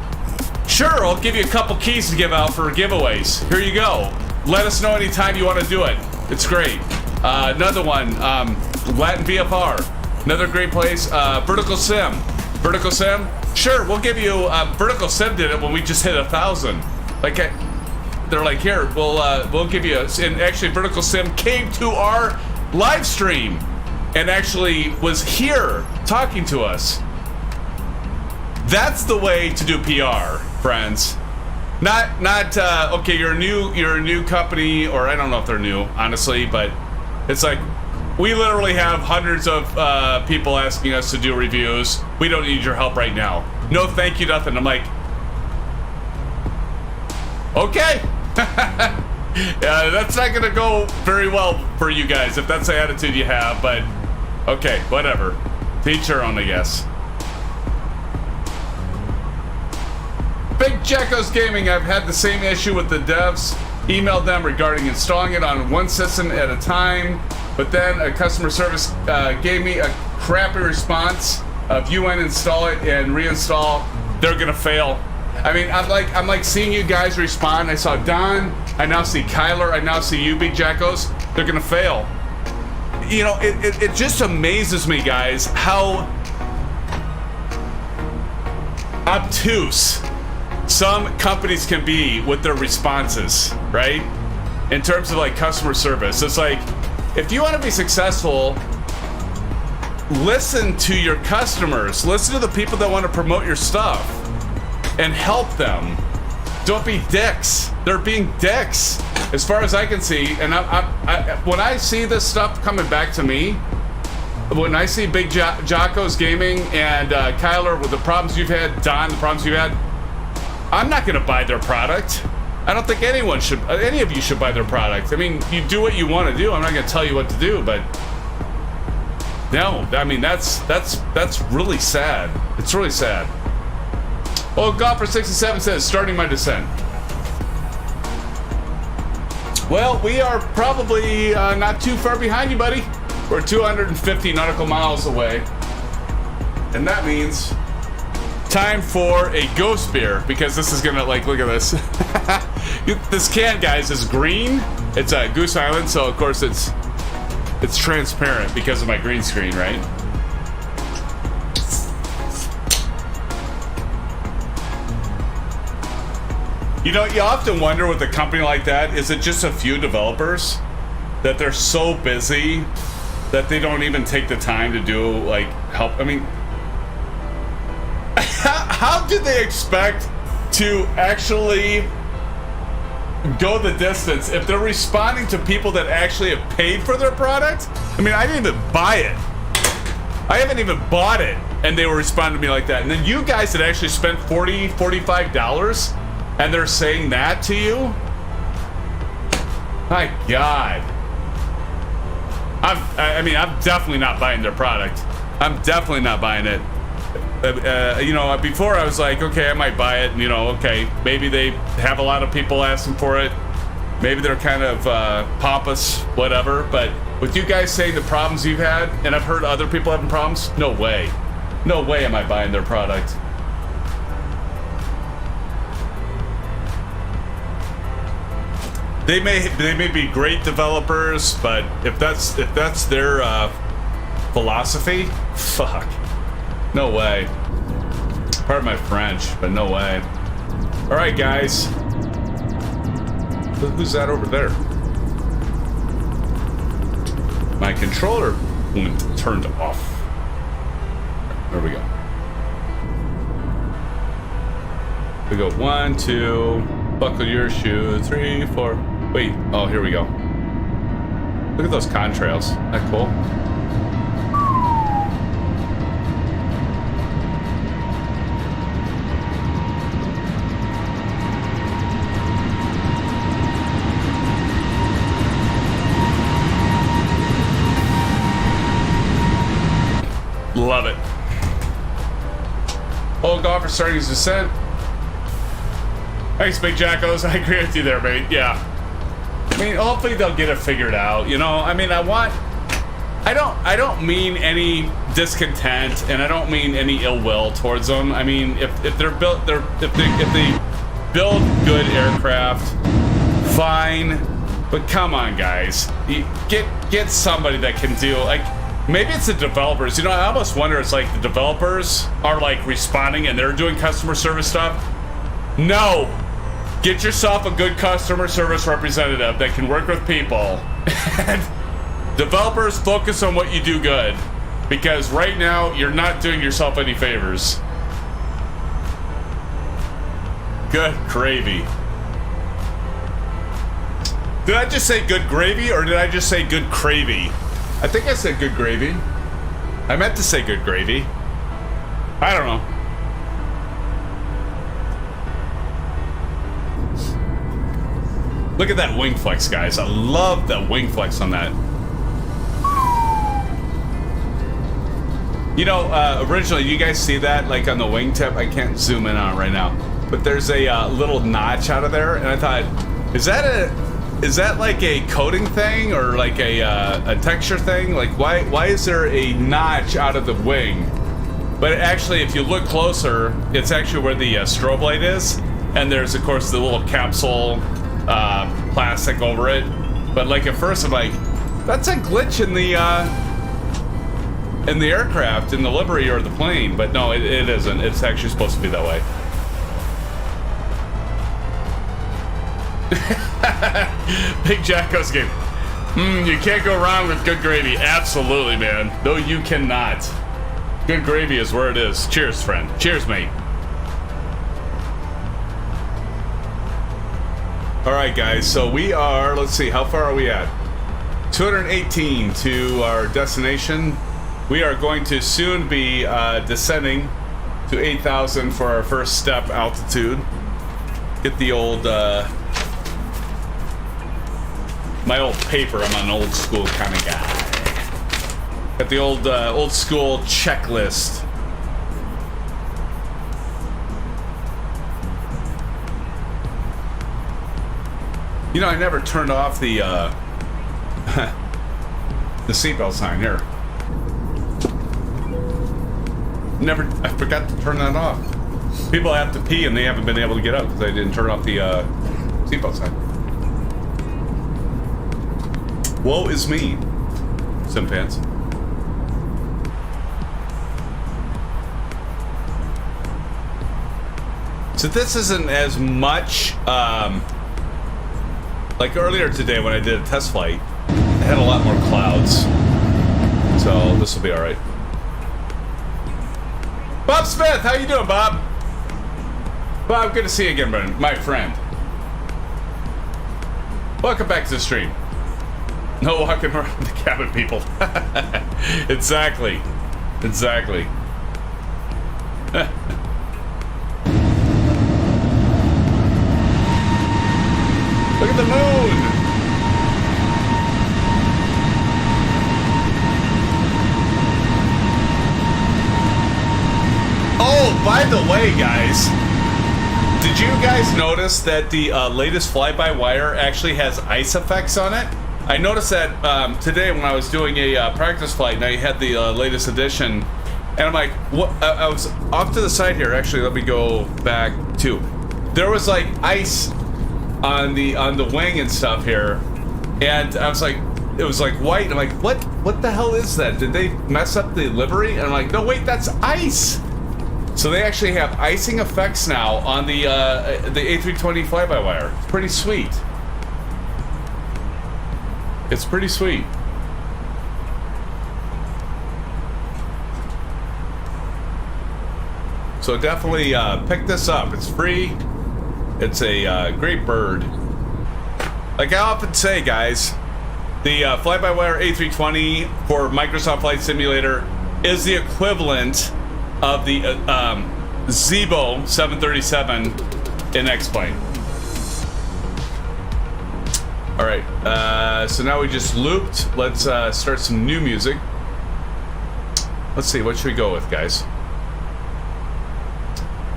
"Sure, I'll give you a couple keys to give out for giveaways. Here you go. Let us know anytime you want to do it. It's great." Another one, Latin VFR. Another great place, Vertical Sim. Vertical Sim? Sure, we'll give you, Vertical Sim did it when we just hit 1,000. Like, they're like, "Here, we'll give you," and actually Vertical Sim came to our live stream and actually was here talking to us. That's the way to do PR, friends. Not okay, you're a new company, or I don't know if they're new, honestly, but it's like, we literally have hundreds of people asking us to do reviews. We don't need your help right now. No, thank you, nothing. I'm like, okay. Yeah, that's not gonna go very well for you guys if that's the attitude you have, but okay, whatever. Teach your own, I guess. Big Jacko's Gaming, I've had the same issue with the devs. Emailed them regarding installing it on one system at a time, but then a customer service gave me a crappy response of "you went install it and reinstall." They're gonna fail. I mean, I'm like seeing you guys respond. I saw Don, I now see Kyler, I now see you, Big Jackos. They're gonna fail. You know, it just amazes me, guys, how obtuse some companies can be with their responses, right? In terms of like customer service. It's like, if you want to be successful, listen to your customers, listen to the people that want to promote your stuff and help them. Don't be dicks. They're being dicks as far as I can see. And when I see this stuff coming back to me, when I see Big Jocko's Gaming and Kyler with the problems you've had, Don, the problems you've had, I'm not gonna buy their product. I don't think any of you should buy their product. I mean, you do what you want to do. I'm not gonna tell you what to do, but No, I mean that's really sad. It's really sad. Oh, Golfer67 says starting my descent. Well, we are probably not too far behind you, buddy. We're 250 nautical miles away, and that means time for a ghost beer, because this is gonna, like, look at this. This can, guys, is green. It's a Goose Island, so of course it's transparent because of my green screen, right? You know, you often wonder with a company like that, is it just a few developers that they're so busy that they don't even take the time to do, like, help? I mean, how did they expect to actually go the distance if they're responding to people that actually have paid for their product? I mean, I didn't even buy it. I haven't even bought it, and they were responding to me like that. And then you guys that actually spent $40, $45, and they're saying that to you? My God. I mean, I'm definitely not buying their product. I'm definitely not buying it. You know, before I was like, okay, I might buy it, and, you know, okay, maybe they have a lot of people asking for it. Maybe they're kind of pompous, whatever. But with you guys saying the problems you've had, and I've heard other people having problems, no way. No way am I buying their product. They may be great developers, but if that's their philosophy, fuck. No way. Pardon my French, but no way. All right, guys. Who's that over there? My controller turned off. There we go. We go 1, 2. Buckle your shoe. 3, 4. Wait. Oh, here we go. Look at those contrails. Isn't that cool? Love it. Old golfer starting his descent. Thanks, Big Jackos. I agree with you there, mate. Yeah. I mean, hopefully they'll get it figured out. You know, I mean, I don't mean any discontent, and I don't mean any ill will towards them. I mean, if they build good aircraft, fine. But come on, guys, get somebody that can do, like. Maybe it's the developers. You know, I almost wonder it's like the developers are like responding and they're doing customer service stuff. No. Get yourself a good customer service representative that can work with people. And developers, focus on what you do good. Because right now, you're not doing yourself any favors. Good gravy. Did I just say good gravy or did I just say good cravy? I think I said good gravy. I meant to say good gravy. I don't know. Look at that wing flex, guys. I love that wing flex on that. You know, originally, you guys see that, like, on the wingtip? I can't zoom in on it right now. But there's a little notch out of there, and I thought, is that like a coating thing or like a texture thing? Like, why is there a notch out of the wing? But actually, if you look closer, it's actually where the strobe light is, and there's of course the little capsule plastic over it. But like at first, I'm like, that's a glitch in the aircraft, in the livery or the plane. But no, it isn't. It's actually supposed to be that way. Big Jacko's game. You can't go wrong with good gravy. Absolutely, man. No, you cannot. Good gravy is where it is. Cheers, friend. Cheers, mate. All right, guys. So we are, let's see, how far are we at? 218 to our destination. We are going to soon be descending to 8,000 for our first step altitude. Get the old, my old paper. I'm an old school kind of guy. Got the old school checklist. You know, I never turned off the the seatbelt sign here. I forgot to turn that off. People have to pee and they haven't been able to get up because I didn't turn off the seatbelt sign. Woe is me, SimFans. So this isn't as much, like earlier today when I did a test flight, it had a lot more clouds. So this will be all right. Bob Smith, how you doing, Bob? Bob, good to see you again, my friend. Welcome back to the stream. No walking around the cabin, people. Exactly. Exactly. Look at the moon. Oh, by the way, guys, did you guys notice that the latest fly-by-wire actually has ice effects on it? I noticed that today when I was doing a practice flight and I had the latest edition, and I'm like, what? I was off to the side here. Actually, let me go back to. There was like ice on the wing and stuff here, and I was like, it was like white. I'm like, what the hell is that? Did they mess up the livery? And I'm like, no, wait, that's ice. So they actually have icing effects now on the A320 fly-by-wire. It's pretty sweet. It's pretty sweet. So definitely pick this up. It's free. It's a great bird. Like I often say, guys, the FlyByWire A320 for Microsoft Flight Simulator is the equivalent of the Zibo 737 in X-Plane. All right, so now we just looped. Let's start some new music. Let's see, what should we go with, guys?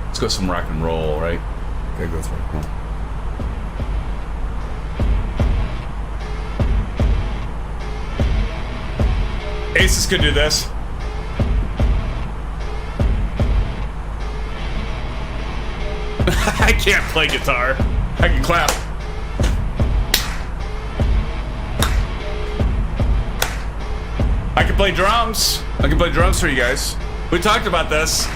Let's go some rock and roll, right? Okay, go with rock and roll. Aces could do this. I can't play guitar. I can clap. I can play drums. I can play drums for you guys. We talked about this.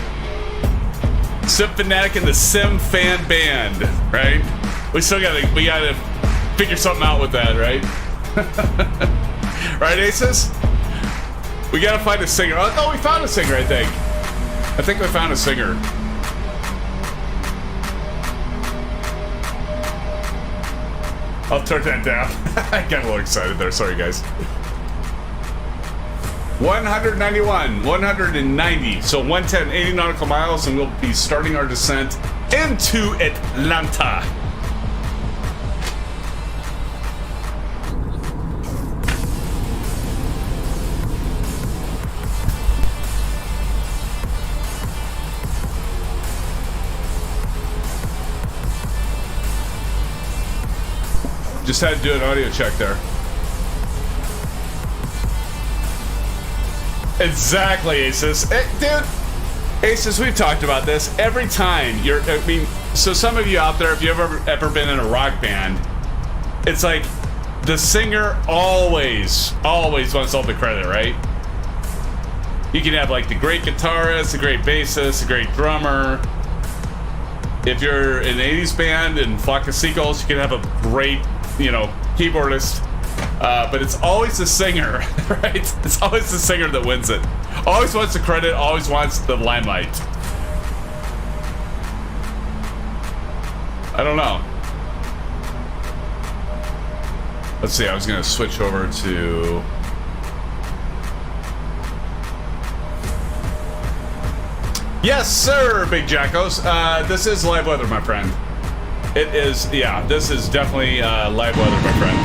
Sim Fanatic and the Sim Fan Band, right? We gotta figure something out with that, right? Right, Aces? We gotta find a singer. Oh, we found a singer, I think. I think we found a singer. I'll turn that down. I got a little excited there. Sorry, guys. 191, 190, so 110, 80 nautical miles, and we'll be starting our descent into Atlanta. Just had to do an audio check there. Exactly, Aces. Dude, Aces, we've talked about this. Every time so some of you out there, if you've ever been in a rock band, it's like the singer always wants all the credit, right? You can have like the great guitarist, the great bassist, the great drummer. If you're an 80s band in Flock of Seagulls, you can have a great, keyboardist. But it's always the singer, right? It's always the singer that wins it. Always wants the credit, always wants the limelight. I don't know. Let's see, I was gonna switch over to... Yes, sir, Big Jackos. This is live weather, my friend. It is, yeah, this is definitely live weather, my friend.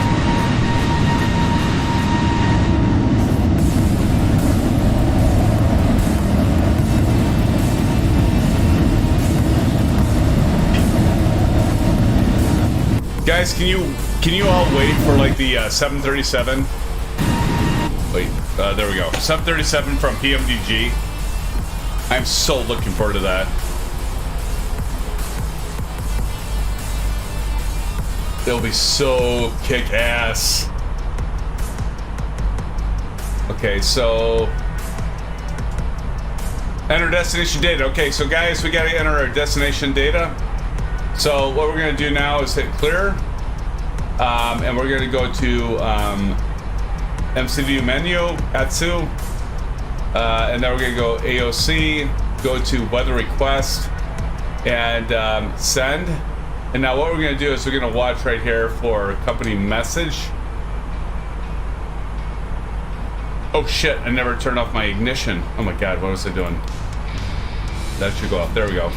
Guys, can you all wait for like the 737? Wait, there we go. 737 from PMDG. I'm so looking forward to that. It'll be so kick-ass. Okay, so enter destination data. Okay, so guys, we gotta enter our destination data. So what we're gonna do now is hit clear, and we're gonna go to MCView menu, Atsu, and then we're gonna go AOC, go to weather request, and send. And now what we're gonna do is we're gonna watch right here for company message. Oh shit, I never turned off my ignition. Oh my god, what was I doing? That should go off. There we go.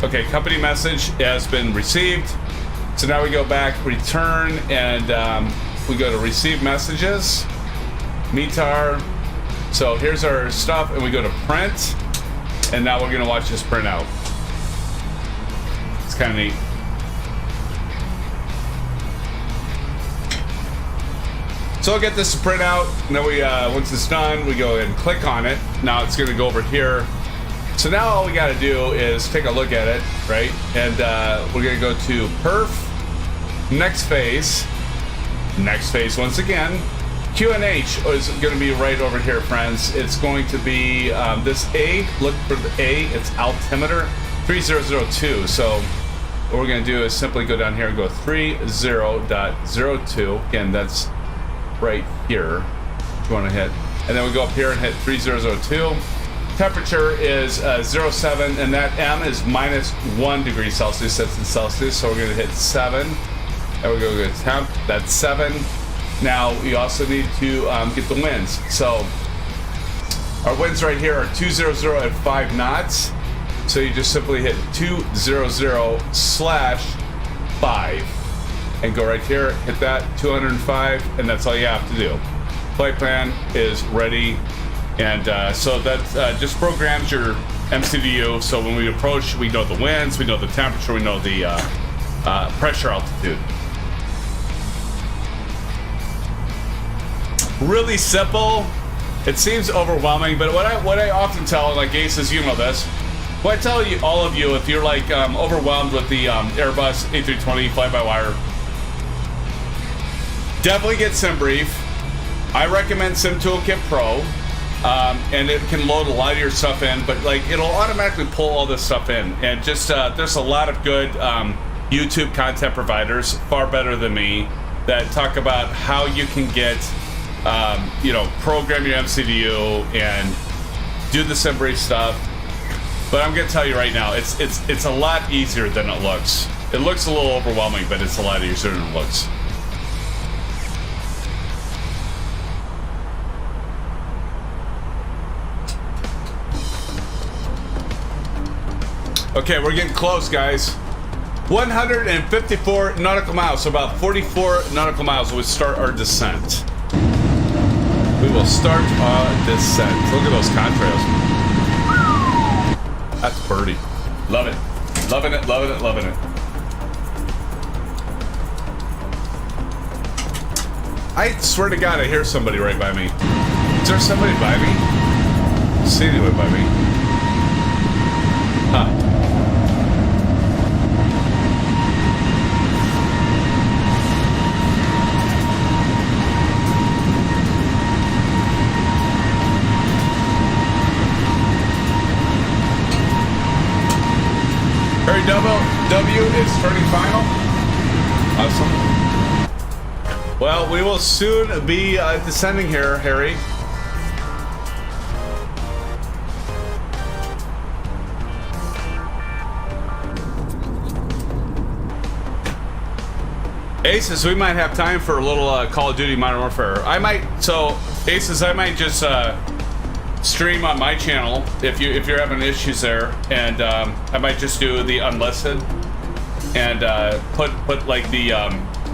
Okay, company message has been received. So now we go back, return, and we go to receive messages. METAR. So here's our stuff, and we go to print. And now we're gonna watch this print out. It's kind of neat. So I'll get this to print out, and then we, once it's done, we go ahead and click on it. Now it's gonna go over here. So now all we gotta do is take a look at it, right? And we're gonna go to perf, next phase once again. Q&H is gonna be right over here, friends. It's going to be this A, look for the A, it's altimeter 3002. So what we're gonna do is simply go down here and go 30.02. Again, that's right here. If you want to hit, and then we go up here and hit 3002. Temperature is 07, and that M is -1 degree Celsius. That's in Celsius, so we're going to hit 7. And we're going to go to temp. That's 7. Now we also need to get the winds. So our winds right here are 200 at 5 knots. So you just simply hit 200/5. And go right here, hit that, 205, and that's all you have to do. Flight plan is ready, and so that just programs your MCView, so when we approach, we know the winds, we know the temperature, we know the pressure altitude. Really simple. It seems overwhelming, but what I often tell, like Aces, you know this, what I tell you, all of you, if you're like overwhelmed with the Airbus A320 fly-by-wire, definitely get SimBrief. I recommend SimToolkit Pro, and it can load a lot of your stuff in, but like it'll automatically pull all this stuff in. And just there's a lot of good YouTube content providers, far better than me, that talk about how you can get, program your MCView and do the SimBrief stuff. But I'm gonna tell you right now, it's a lot easier than it looks. It looks a little overwhelming, but it's a lot easier than it looks. Okay, we're getting close, guys. 154 nautical miles, so about 44 nautical miles when we start our descent. We will start our descent. Look at those contrails. That's birdie. Love it. Loving it, loving it, loving it. I swear to God, I hear somebody right by me. Is there somebody by me? I don't see anybody by me. Huh. Harry W is turning final. Awesome. Well, we will soon be descending here, Harry. Aces, we might have time for a little Call of Duty Modern Warfare. Aces, I might just stream on my channel if you're having issues there, and I might just do the unlisted and put like the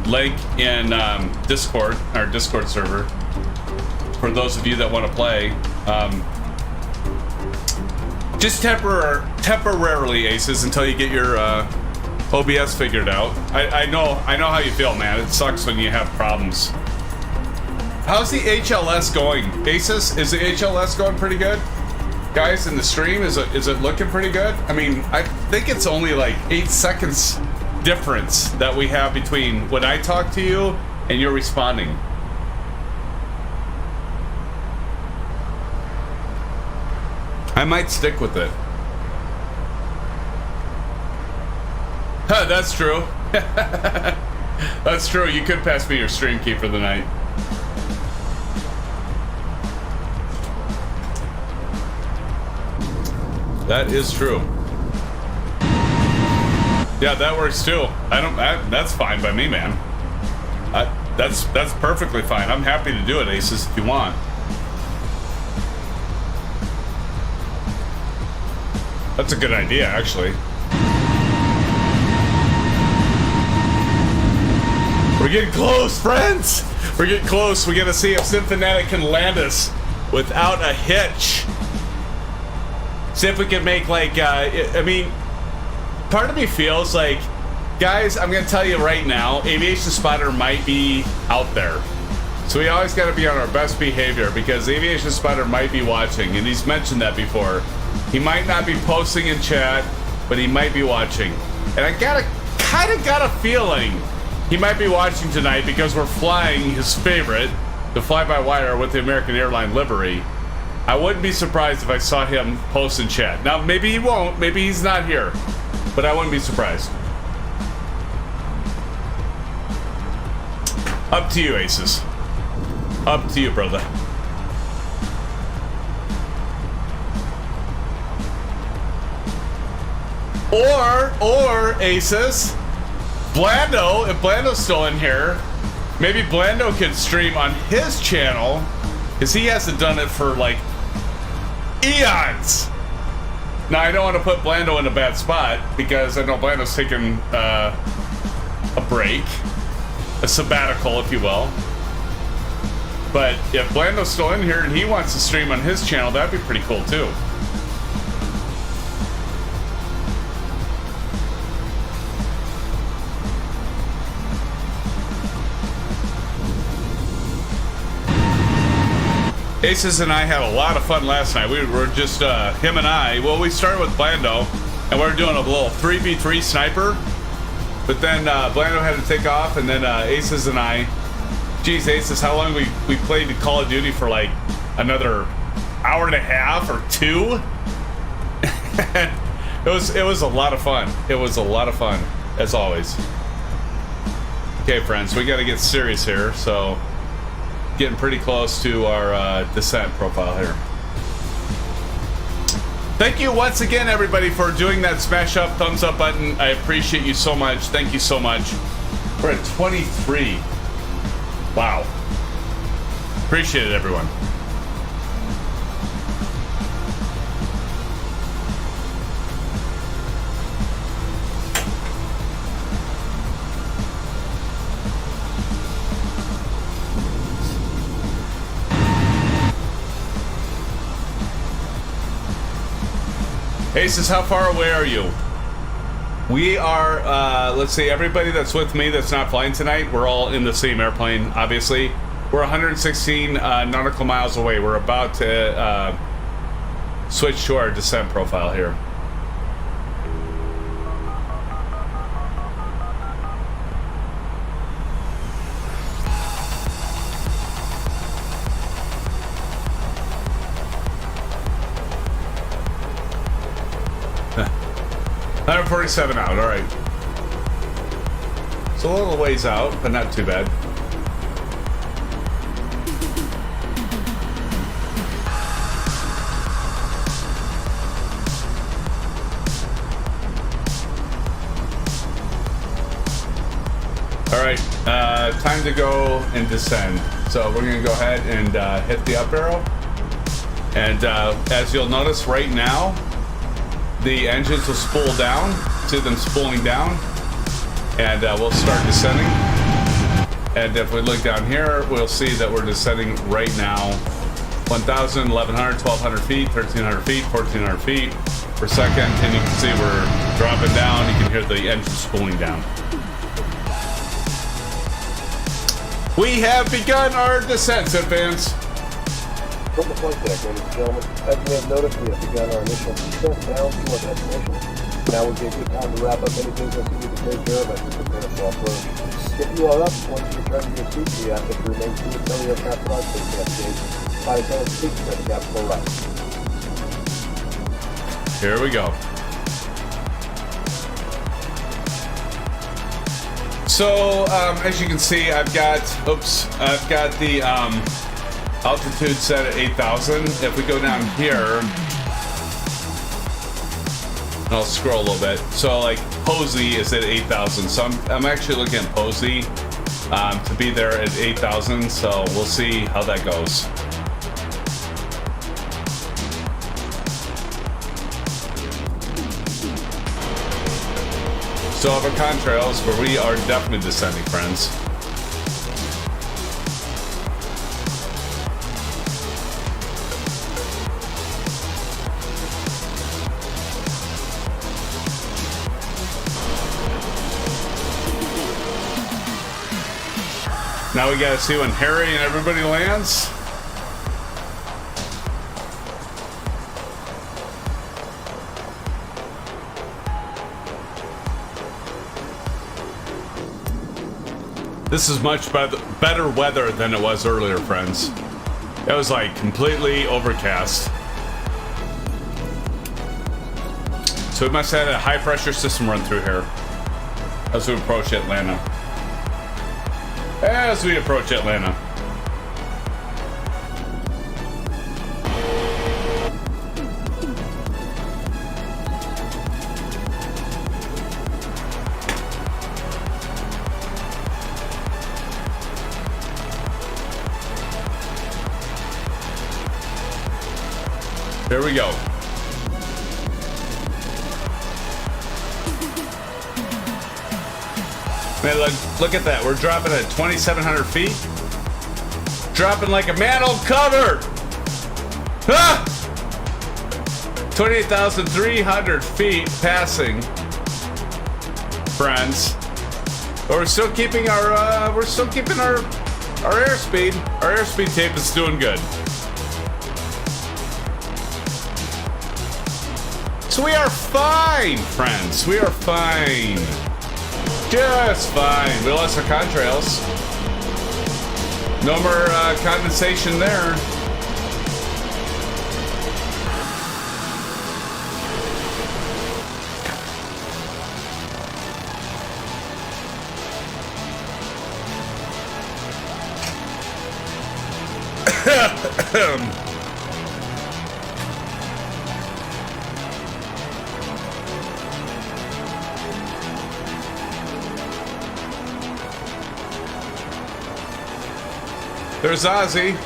link in Discord, our Discord server, for those of you that want to play. Just temporarily, Aces, until you get your OBS figured out. I know how you feel, man. It sucks when you have problems. How's the HLS going? Asus, is the HLS going pretty good? Guys, in the stream, is it looking pretty good? I mean, I think it's only like 8 seconds difference that we have between when I talk to you and you're responding. I might stick with it. Huh, that's true. That's true. You could pass me your stream key for the night. That is true. Yeah, that works too. That's fine by me, man. That's perfectly fine. I'm happy to do it, Aces, if you want. That's a good idea, actually. We're getting close, friends! We're getting close. We gotta see if SimFanatic can land us without a hitch. See if we can make, like, I mean, part of me feels like, guys, I'm gonna tell you right now, Aviation Spotter might be out there. So we always gotta be on our best behavior because Aviation Spotter might be watching, and he's mentioned that before. He might not be posting in chat, but he might be watching. And I kind of got a feeling he might be watching tonight because we're flying his favorite, the Fly-By-Wire with the American Airline livery. I wouldn't be surprised if I saw him post in chat. Now, maybe he won't. Maybe he's not here. But I wouldn't be surprised. Up to you, Aces. Up to you, brother. Or Aces, Blando, if Blando's still in here, maybe Blando could stream on his channel, because he hasn't done it for, like, eons. Now, I don't want to put Blando in a bad spot, because I know Blando's taking a break, a sabbatical, if you will. But if Blando's still in here and he wants to stream on his channel, that'd be pretty cool, too. Aces and I had a lot of fun last night. We were just, him and I, well, we started with Blando, and we were doing a little 3v3 sniper, but then Blando had to take off, and then Aces and I, geez, Aces, how long we played Call of Duty for like another hour and a half or two? It was a lot of fun. It was a lot of fun, as always. Okay, friends, we got to get serious here, so getting pretty close to our descent profile here. Thank you once again, everybody, for doing that smash up, thumbs up button. I appreciate you so much. Thank you so much. We're at 23. Wow. Appreciate it, everyone. Aces, how far away are you? We are, let's see, everybody that's with me that's not flying tonight, we're all in the same airplane, obviously. We're 116 nautical miles away. We're about to switch to our descent profile here. $147 out, all right. It's a little ways out, but not too bad. All right, time to go and descend. So we're gonna go ahead and hit the up arrow. And as you'll notice right now, the engines will spool down, see them spooling down, and we'll start descending. And if we look down here, we'll see that we're descending right now 1,000, 1,100, 1,200 feet, 1,300 feet, 1,400 feet per second, and you can see we're Drop it down, you can hear the engine spooling down. We have begun our descent, SimFans. From the flight deck, ladies and gentlemen, as you have noticed, we have begun our initial descent down to our destination. Now would be a good time to wrap up any business you need to take care of as we prepare to off-road. If you are up, once you return to your seat, we ask that you remain seated until the aircraft arrives to the destination. Flight attendant seats are the gap below right. Here we go. So, as you can see, I've got the altitude set at 8,000. If we go down here, I'll scroll a little bit. So, like, Posey is at 8,000. So I'm actually looking at Posey to be there at 8,000. So we'll see how that goes. Still have our contrails, but we are definitely descending, friends. Now we gotta see when Harry and everybody lands. This is much better weather than it was earlier, friends. It was like completely overcast. So we must have had a high pressure system run through here as we approach Atlanta. As we approach Atlanta. Here we go. Man, look at that. We're dropping at 2,700 feet. Dropping like a manhole cover. Ah! 28,300 feet passing, friends. But we're still keeping our airspeed. Our airspeed tape is doing good. So we are fine, friends. We are fine. Just fine. We lost our contrails. No more condensation there. There's Ozzy.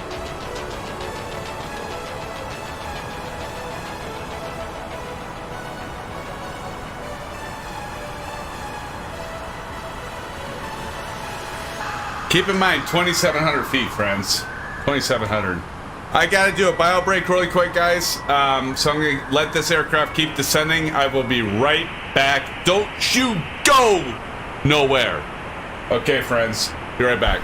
Keep in mind, 2,700 feet, friends. 2,700. I gotta do a bio break really quick, guys. So I'm gonna let this aircraft keep descending. I will be right back. Don't you go nowhere. Okay, friends. Be right back.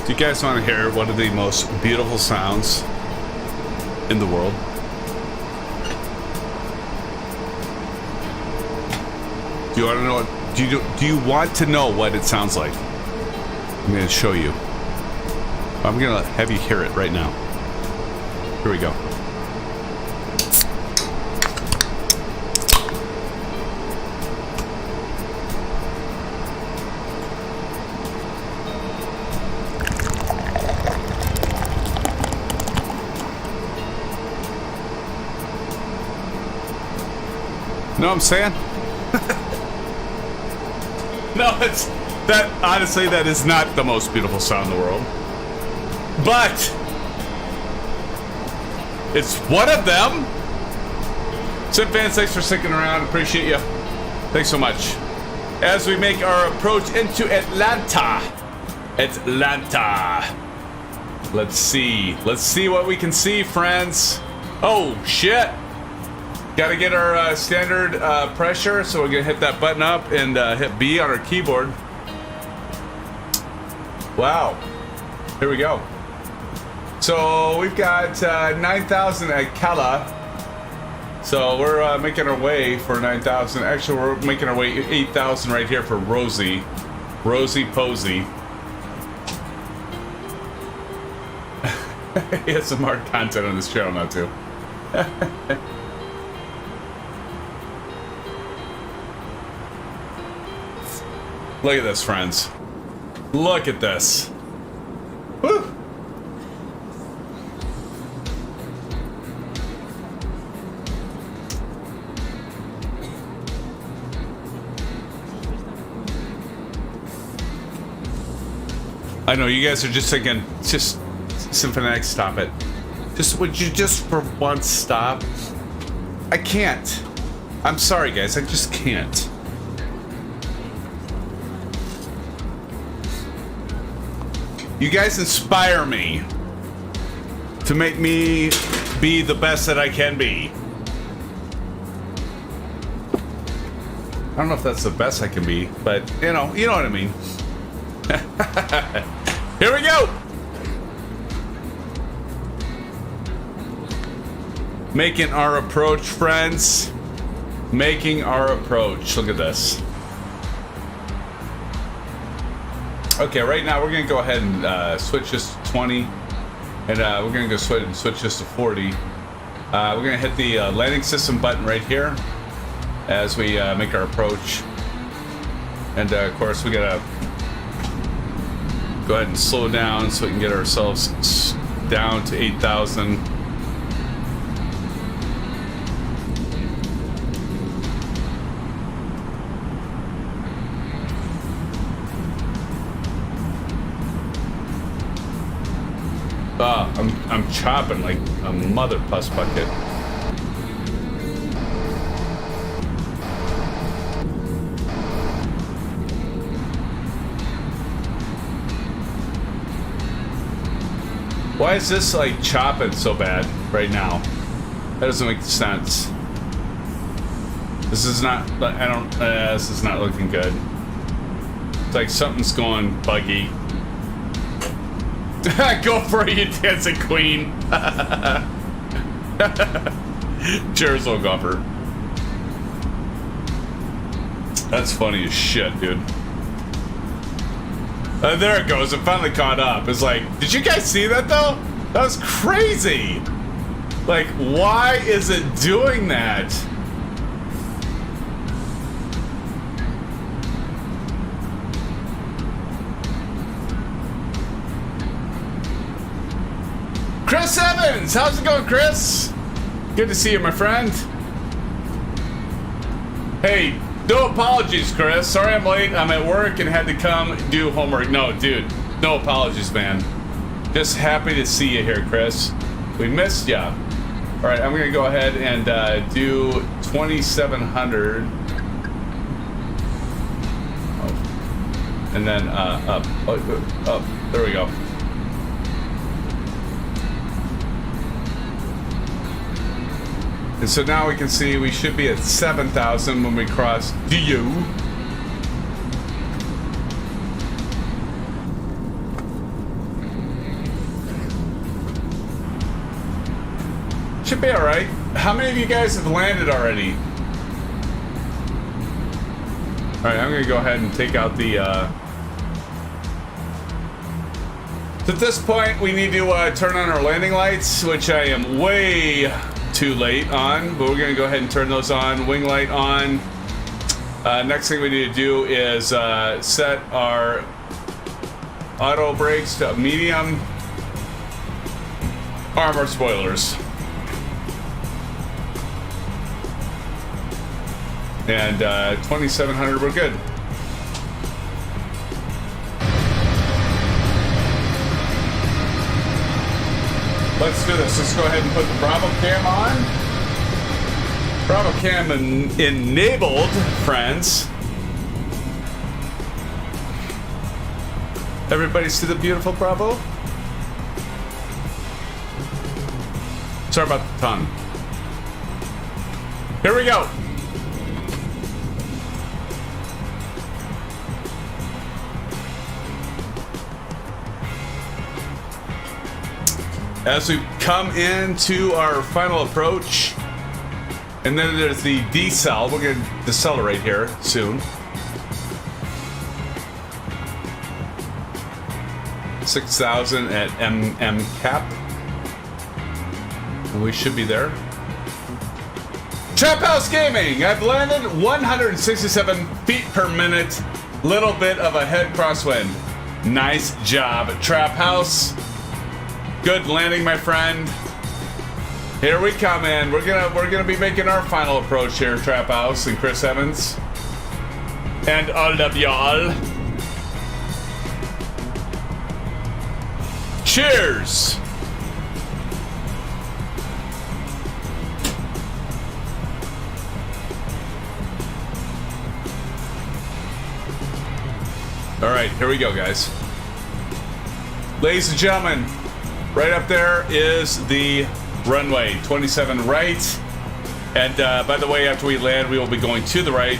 Do you guys want to hear one of the most beautiful sounds in the world? Do you want to know what, do you want to know what it sounds like? I'm going to show you. I'm going to have you hear it right now. Here we go. Know what I'm saying? No, it's that. Honestly, that is not the most beautiful sound in the world, but it's one of them. SimFans, thanks for sticking around. Appreciate you. Thanks so much. As we make our approach into Atlanta. Let's see. Let's see what we can see, friends. Oh shit. Got to get our standard pressure, so we're gonna hit that button up and hit B on our keyboard. Wow, here we go. So we've got 9,000 at Kala. So we're making our way for 9,000. Actually, we're making our way 8,000 right here for Rosie Posey. He has some hard content on this channel now too. Look at this, friends. Look at this. Woo! I know you guys are just thinking, just Symphonic, stop it. Just would you just for once stop? I can't. I'm sorry, guys. I just can't. You guys inspire me to make me be the best that I can be. I don't know if that's the best I can be, but you know what I mean. Here we go. Making our approach, friends. Making our approach. Look at this. Okay, right now we're gonna go ahead and switch this to 20, and we're gonna go switch this to 40. We're gonna hit the landing system button right here as we make our approach, and of course we gotta go ahead and slow down so we can get ourselves down to 8,000. I'm chopping like a mother puss bucket. Why is this like chopping so bad right now? That doesn't make sense. This is not. This is not looking good. It's like something's going buggy. Go for it, you dancing queen. Cheers, old gopper. That's funny as shit, dude. There it goes. It finally caught up. It's like, did you guys see that though? That was crazy. Like, why is it doing that? Chris Evans, how's it going, Chris? Good to see you, my friend. Hey, no apologies, Chris. Sorry I'm late. I'm at work and had to come do homework. No, dude, no apologies, man. Just happy to see you here, Chris. We missed ya. All right, I'm gonna go ahead and do 2,700. Oh. And then up. Up. There we go. And so now we can see we should be at 7,000 when we cross DU. should be all right. How many of you guys have landed already? All right, I'm gonna go ahead and take out the. So at this point, we need to turn on our landing lights, which I am way too late on, but we're gonna go ahead and turn those on. Wing light on. Next thing we need to do is set our auto brakes to medium. Arm our spoilers. And 2700, we're good. Let's do this. Let's go ahead and put the Bravo cam on. Bravo cam enabled, friends. Everybody see the beautiful Bravo? Sorry about the tongue. Here we go. As we come into our final approach, and then there's the decel. We're going to decelerate here soon. 6,000 at MM cap. And we should be there. Trap House Gaming! I've landed 167 feet per minute. Little bit of a head crosswind. Nice job, Trap House. Good landing, my friend. Here we come in. We're gonna be making our final approach here, Trap House and Chris Evans. And all of y'all. Cheers! All right, here we go, guys. Ladies and gentlemen, right up there is the runway, 27 right. And by the way, after we land, we will be going to the right.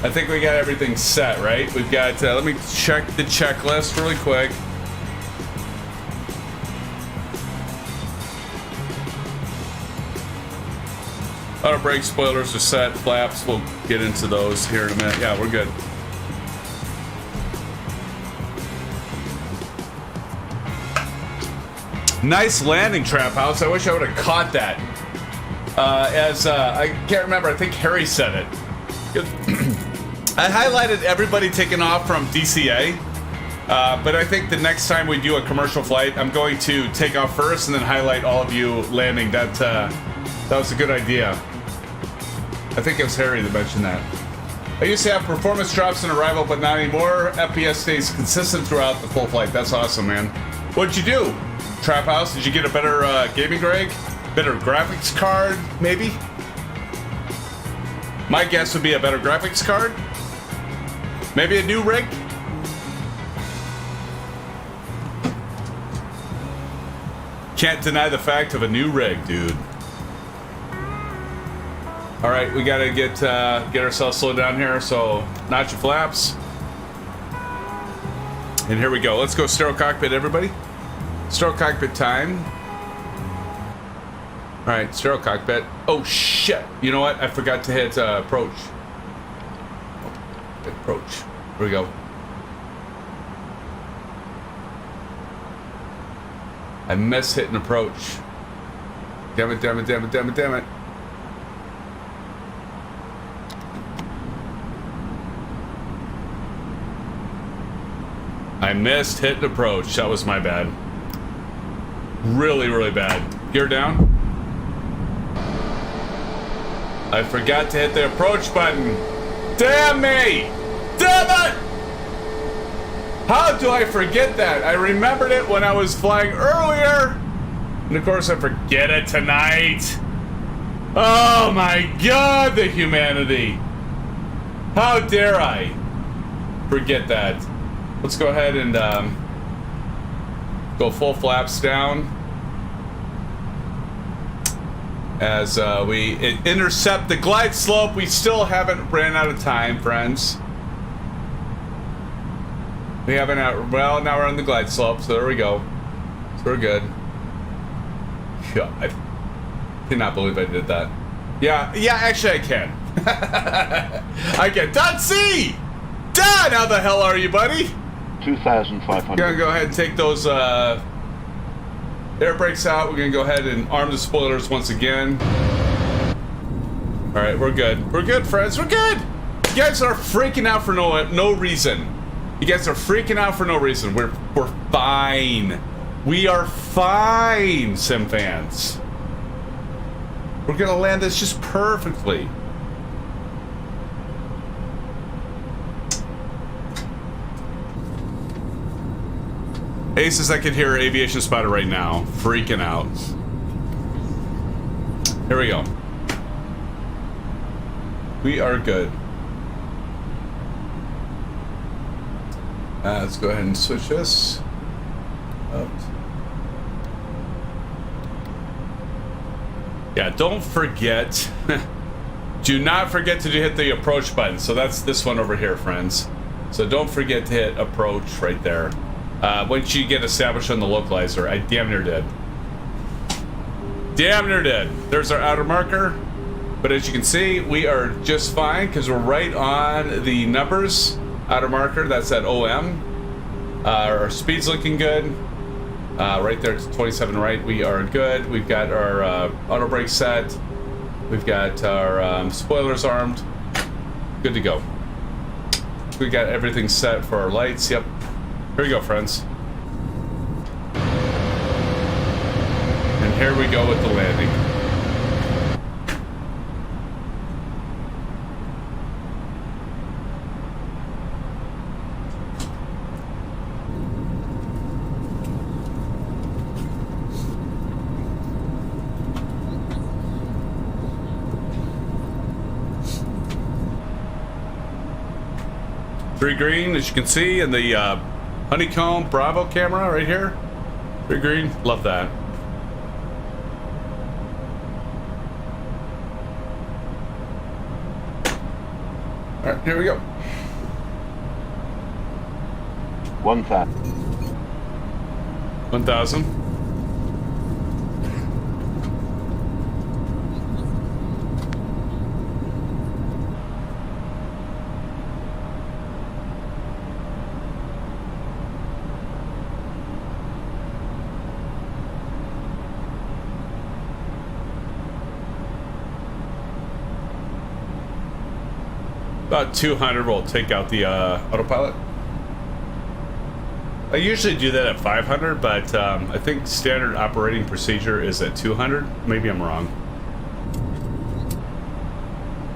I think we got everything set, right? We've got, let me check the checklist really quick. Auto brake spoilers are set, flaps, we'll get into those here in a minute. Yeah, we're good. Nice landing, Trap House. I wish I would have caught that. I can't remember, I think Harry said it. I highlighted everybody taking off from DCA, but I think the next time we do a commercial flight, I'm going to take off first and then highlight all of you landing. That was a good idea. I think it was Harry that mentioned that. I used to have performance drops in arrival, but not anymore. FPS stays consistent throughout the full flight. That's awesome, man. What'd you do, Trap House? Did you get a better gaming rig? Better graphics card, maybe? My guess would be a better graphics card. Maybe a new rig? Can't deny the fact of a new rig, dude. All right, we gotta get ourselves slowed down here, so notch your flaps. And here we go. Let's go stereo cockpit, everybody. Stereo cockpit time. All right, stereo cockpit. Oh shit! You know what? I forgot to hit approach. Approach. Here we go. I missed hitting approach. Damn it! Damn it! Damn it! Damn it! Damn it! I missed hitting approach. That was my bad. Really, really bad. Gear down. I forgot to hit the approach button. Damn me! Damn it! How do I forget that? I remembered it when I was flying earlier. And of course I forget it tonight. Oh my God, the humanity. How dare I forget that? Let's go ahead and go full flaps down as we intercept the glide slope. We still haven't ran out of time, friends. We haven't well, now we're on the glide slope, so there we go. So we're good. God. Cannot believe I did that. Yeah, actually I can. I can. Don C! Don, how the hell are you, buddy? 2,500. Gonna go ahead and take those air brakes out. We're gonna go ahead and arm the spoilers once again. All right, we're good. We're good, friends. We're good. You guys are freaking out for no reason. You guys are freaking out for no reason. We're fine. We are fine, SimFans. We're gonna land this just perfectly. Aces, I can hear Aviation Spider right now, freaking out. Here we go. We are good. Let's go ahead and switch this up. Yeah, don't forget. Do not forget to hit the approach button. So that's this one over here, friends. So don't forget to hit approach right there. Once you get established on the localizer, I damn near did. Damn near did. There's our outer marker. But as you can see, we are just fine because we're right on the numbers. Outer marker, that's at OM. Our speed's looking good. Right there, it's 27 right. We are good. We've got our auto brake set. We've got our spoilers armed. Good to go. We got everything set for our lights. Yep. Here we go, friends. And here we go with the landing. Three green, as you can see, in the Honeycomb Bravo camera right here. Three green, love that. All right, here we go. 1,000. 1,000. About 200 will take out the autopilot. I usually do that at 500, but I think standard operating procedure is at 200. Maybe I'm wrong.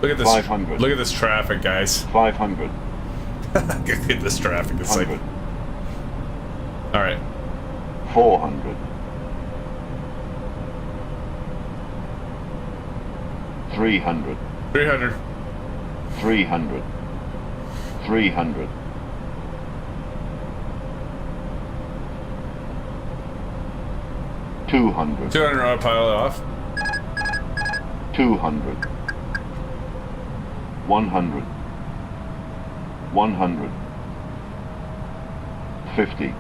Look at this. 500. Look at this traffic, guys. 500. Look at this traffic. It's like. 100. All right. 400. 300. 300. 300. 300. 200. 200 autopilot off. 200. 100. 100. 50.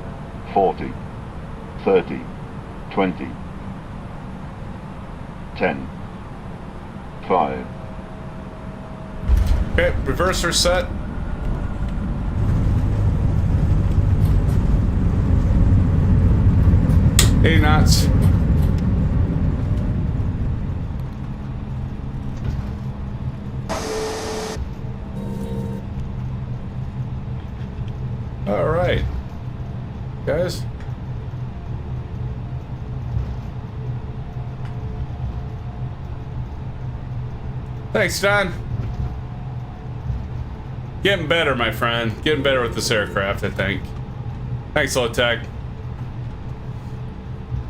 40. 30. 20. 10. 5. Okay, reverser set. Eight knots. All right, guys. Thanks, Don. Getting better, my friend. Getting better with this aircraft, I think. Thanks, Low Tech.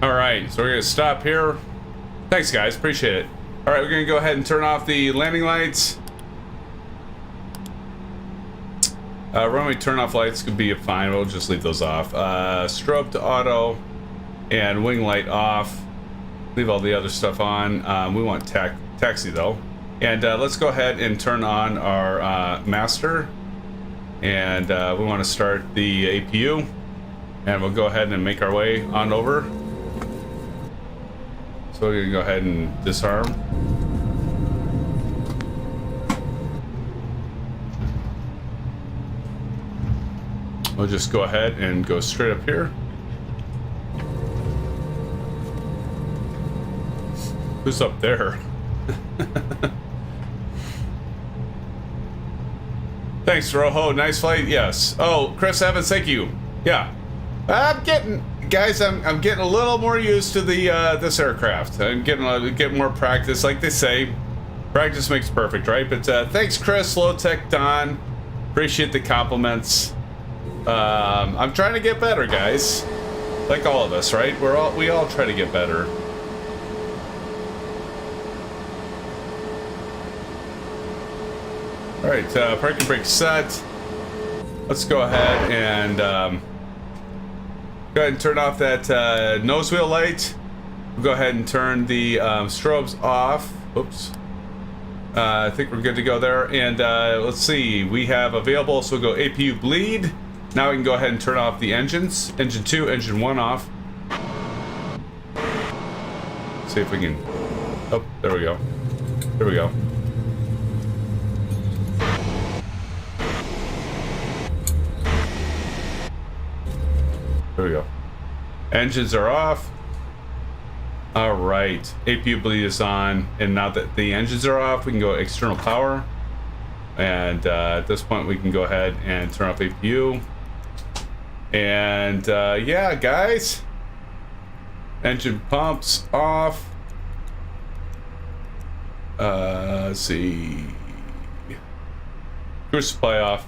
All right, so we're gonna stop here. Thanks, guys. Appreciate it. All right, we're gonna go ahead and turn off the landing lights. Runway turn off lights could be fine. We'll just leave those off. Strobe to auto and wing light off. Leave all the other stuff on. We want taxi though. And let's go ahead and turn on our master. And we want to start the APU. And we'll go ahead and make our way on over. So we're gonna go ahead and disarm. We'll just go ahead and go straight up here. Who's up there? Thanks, Rojo. Nice flight. Yes. Oh, Chris Evans, thank you. Yeah. I'm getting a little more used to the this aircraft. I'm getting more practice. Like they say, practice makes perfect, right? But thanks, Chris, Low Tech Don. Appreciate the compliments. I'm trying to get better, guys. Like all of us, right? We all try to get better. All right, parking brake set. Let's go ahead and turn off that nose wheel light. We'll go ahead and turn the strobes off. Oops. I think we're good to go there. And let's see, we have available, so we'll go APU bleed. Now we can go ahead and turn off the engines. Engine 2, engine 1 off. See if we can, oh, there we go. There we go. There we go. Engines are off. All right, APU bleed is on, and now that the engines are off, we can go external power. And at this point, we can go ahead and turn off APU. And yeah, guys, engine pumps off. Let's see, cruise supply off.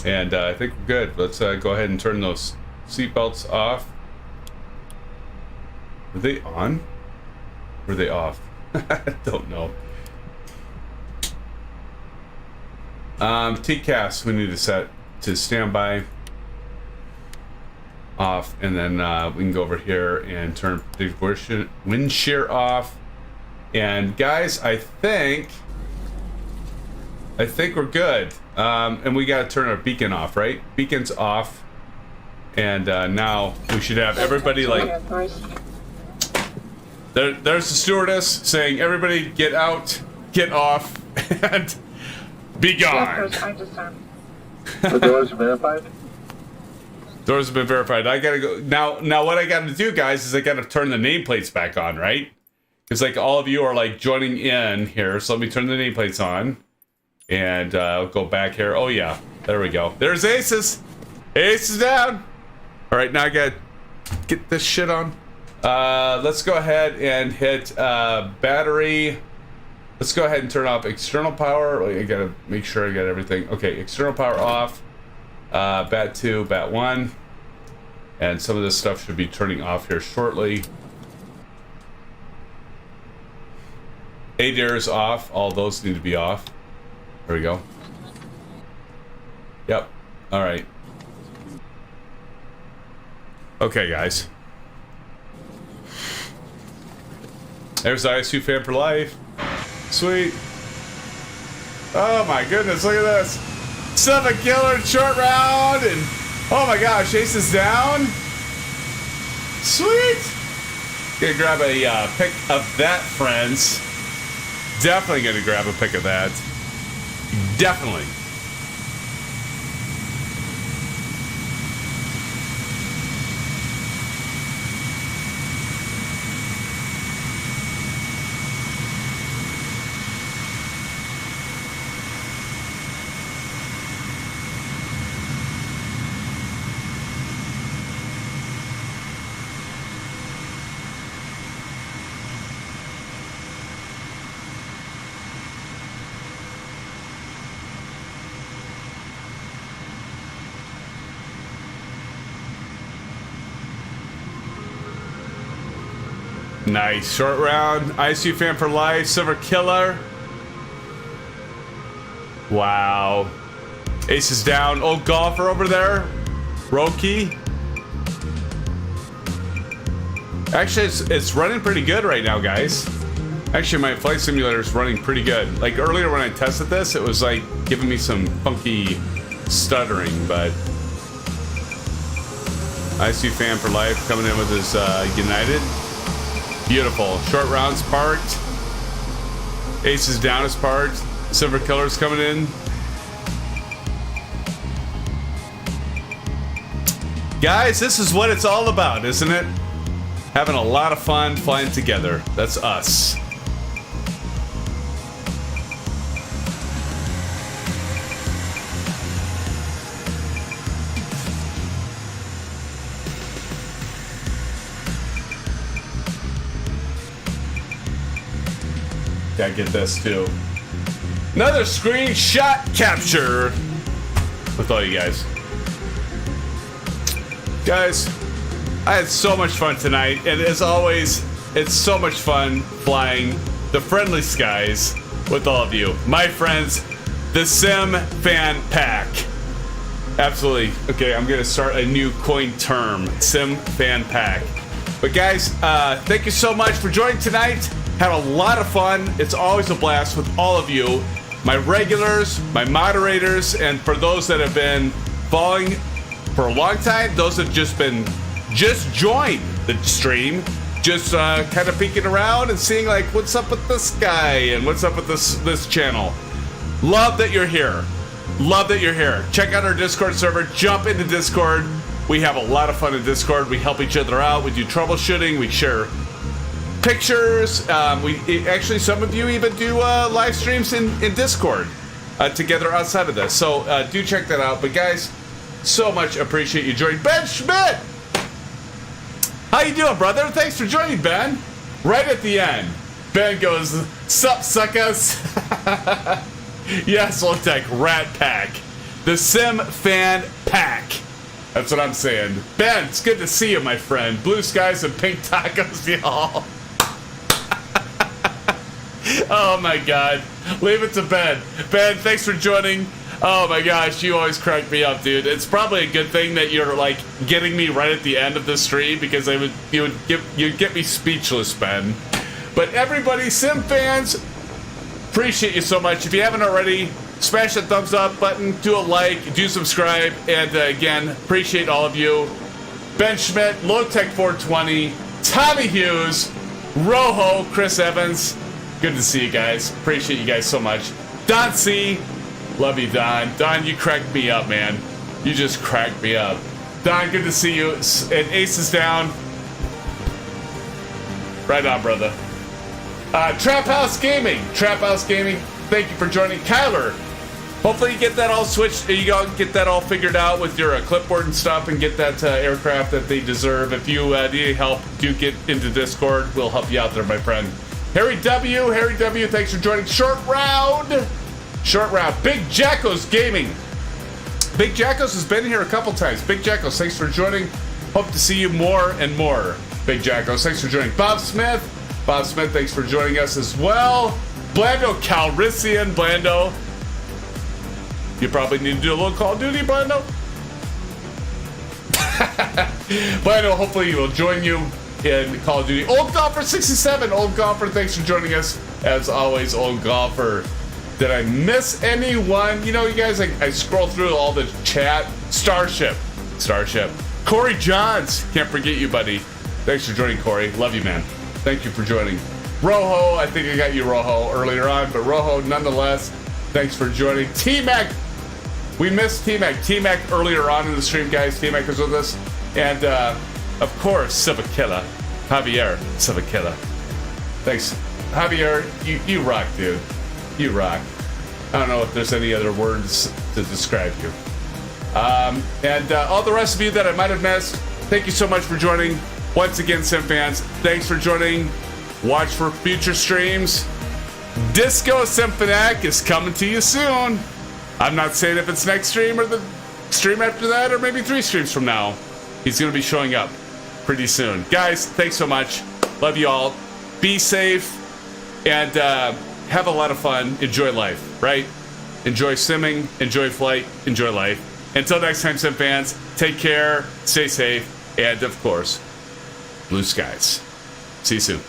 And I think we're good. Let's go ahead and turn those seatbelts off. Were they on? Were they off? I don't know. TCAS we need to set to standby off, and then we can go over here and turn the wind shear off. And guys, I think we're good. And we got to turn our beacon off, right? Beacon's off. And now we should have everybody like... There's the stewardess saying, everybody get out, get off, and be gone. The doors are verified? Doors have been verified. I gotta go. Now what I gotta do, guys, is I gotta turn the nameplates back on, right? Because like all of you are like joining in here. So let me turn the nameplates on. And I'll go back here. Oh yeah, there we go. There's Aces. Aces down. All right, now I gotta get this shit on. Let's go ahead and hit battery. Let's go ahead and turn off external power. I gotta make sure I got everything. Okay, external power off. Bat 2, Bat 1. And some of this stuff should be turning off here shortly. ADAIR is off. All those need to be off. There we go. Yep. All right. Okay, guys. There's ISU fan for life. Sweet. Oh my goodness, look at this. 7 killer short round, and oh my gosh, Ace is down. Sweet. Gonna grab a pic of that, friends. Definitely gonna grab a pic of that. Definitely. Nice. Short round. ISU fan for life. Silver killer. Wow. Ace is down. Old golfer over there. Roki. Actually, it's running pretty good right now, guys. Actually, my flight simulator is running pretty good. Like earlier when I tested this, it was like giving me some funky stuttering, but ISU fan for life coming in with his United. Beautiful. Short rounds parked. Aces down is parked. Silver Killer's coming in. Guys, this is what it's all about, isn't it? Having a lot of fun flying together. That's us. Gotta get this too. Another screenshot capture with all you guys. Guys, I had so much fun tonight, and as always, it's so much fun flying the friendly skies with all of you. My friends, the Sim Fan Pack. Absolutely. Okay, I'm gonna start a new coin term, Sim Fan Pack. But guys, thank you so much for joining tonight. Had a lot of fun. It's always a blast with all of you, my regulars, my moderators, and for those that have been following for a long time, those that just joined the stream, just kind of peeking around and seeing like what's up with this guy and what's up with this channel. Love that you're here. Love that you're here. Check out our Discord server. Jump into Discord. We have a lot of fun in Discord. We help each other out. We do troubleshooting. We share pictures. We actually, some of you even do live streams in Discord together outside of this. So do check that out. But guys, so much appreciate you joining. Ben Schmidt, how you doing, brother? Thanks for joining, Ben. Right at the end, Ben goes, "Sup, suckers." Yes, look like Rat Pack, the Sim Fan Pack. That's what I'm saying. Ben, it's good to see you, my friend. Blue skies and pink tacos, y'all. Oh my God. Leave it to Ben. Ben, thanks for joining. Oh my gosh, you always crack me up, dude. It's probably a good thing that you're like getting me right at the end of the stream because you'd get me speechless, Ben. But everybody, Sim fans, appreciate you so much. If you haven't already, smash that thumbs up button, do a like, do subscribe, and again, appreciate all of you. Ben Schmidt, Lowtech 420, Tommy Hughes, Rojo, Chris Evans. Good to see you guys. Appreciate you guys so much. Don C. Love you, Don. Don, you cracked me up, man. You just cracked me up. Don, good to see you. And Ace is down. Right on, brother. Trap House Gaming. Trap House Gaming, thank you for joining. Kyler, hopefully you get that all switched. You get that all figured out with your clipboard and stuff and get that aircraft that they deserve. If you need help, do get into Discord. We'll help you out there, my friend. Harry W, thanks for joining. Short round. Big Jackos Gaming. Big Jackos has been here a couple times. Big Jackos, thanks for joining. Hope to see you more and more. Big Jackos, thanks for joining. Bob Smith, thanks for joining us as well. Blando Calrissian, Blando. You probably need to do a little Call of Duty, Blando. Blando, hopefully he will join you in Call of Duty. Old Golfer 67, Old Golfer, thanks for joining us. As always, Old Golfer. Did I miss anyone? You know, you guys, I scroll through all the chat. Starship. Corey Johns, can't forget you, buddy. Thanks for joining, Corey. Love you, man. Thank you for joining. Rojo, I think I got you, Rojo, earlier on, but Rojo, nonetheless, thanks for joining. T-Mac, we missed T-Mac. T-Mac earlier on in the stream, guys. T-Mac was with us. And, of course, Civicilla. Javier Civicilla. Thanks. Javier, you rock, dude. You rock. I don't know if there's any other words to describe you. And all the rest of you that I might have missed, thank you so much for joining. Once again, SimFans, thanks for joining. Watch for future streams. Disco Symphoniac is coming to you soon. I'm not saying if it's next stream or the stream after that or maybe 3 streams from now. He's going to be showing up pretty soon. Guys, thanks so much. Love you all. Be safe and have a lot of fun. Enjoy life, right? Enjoy simming, enjoy flight, enjoy life. Until next time, SimFans, take care, stay safe, and of course, blue skies. See you soon.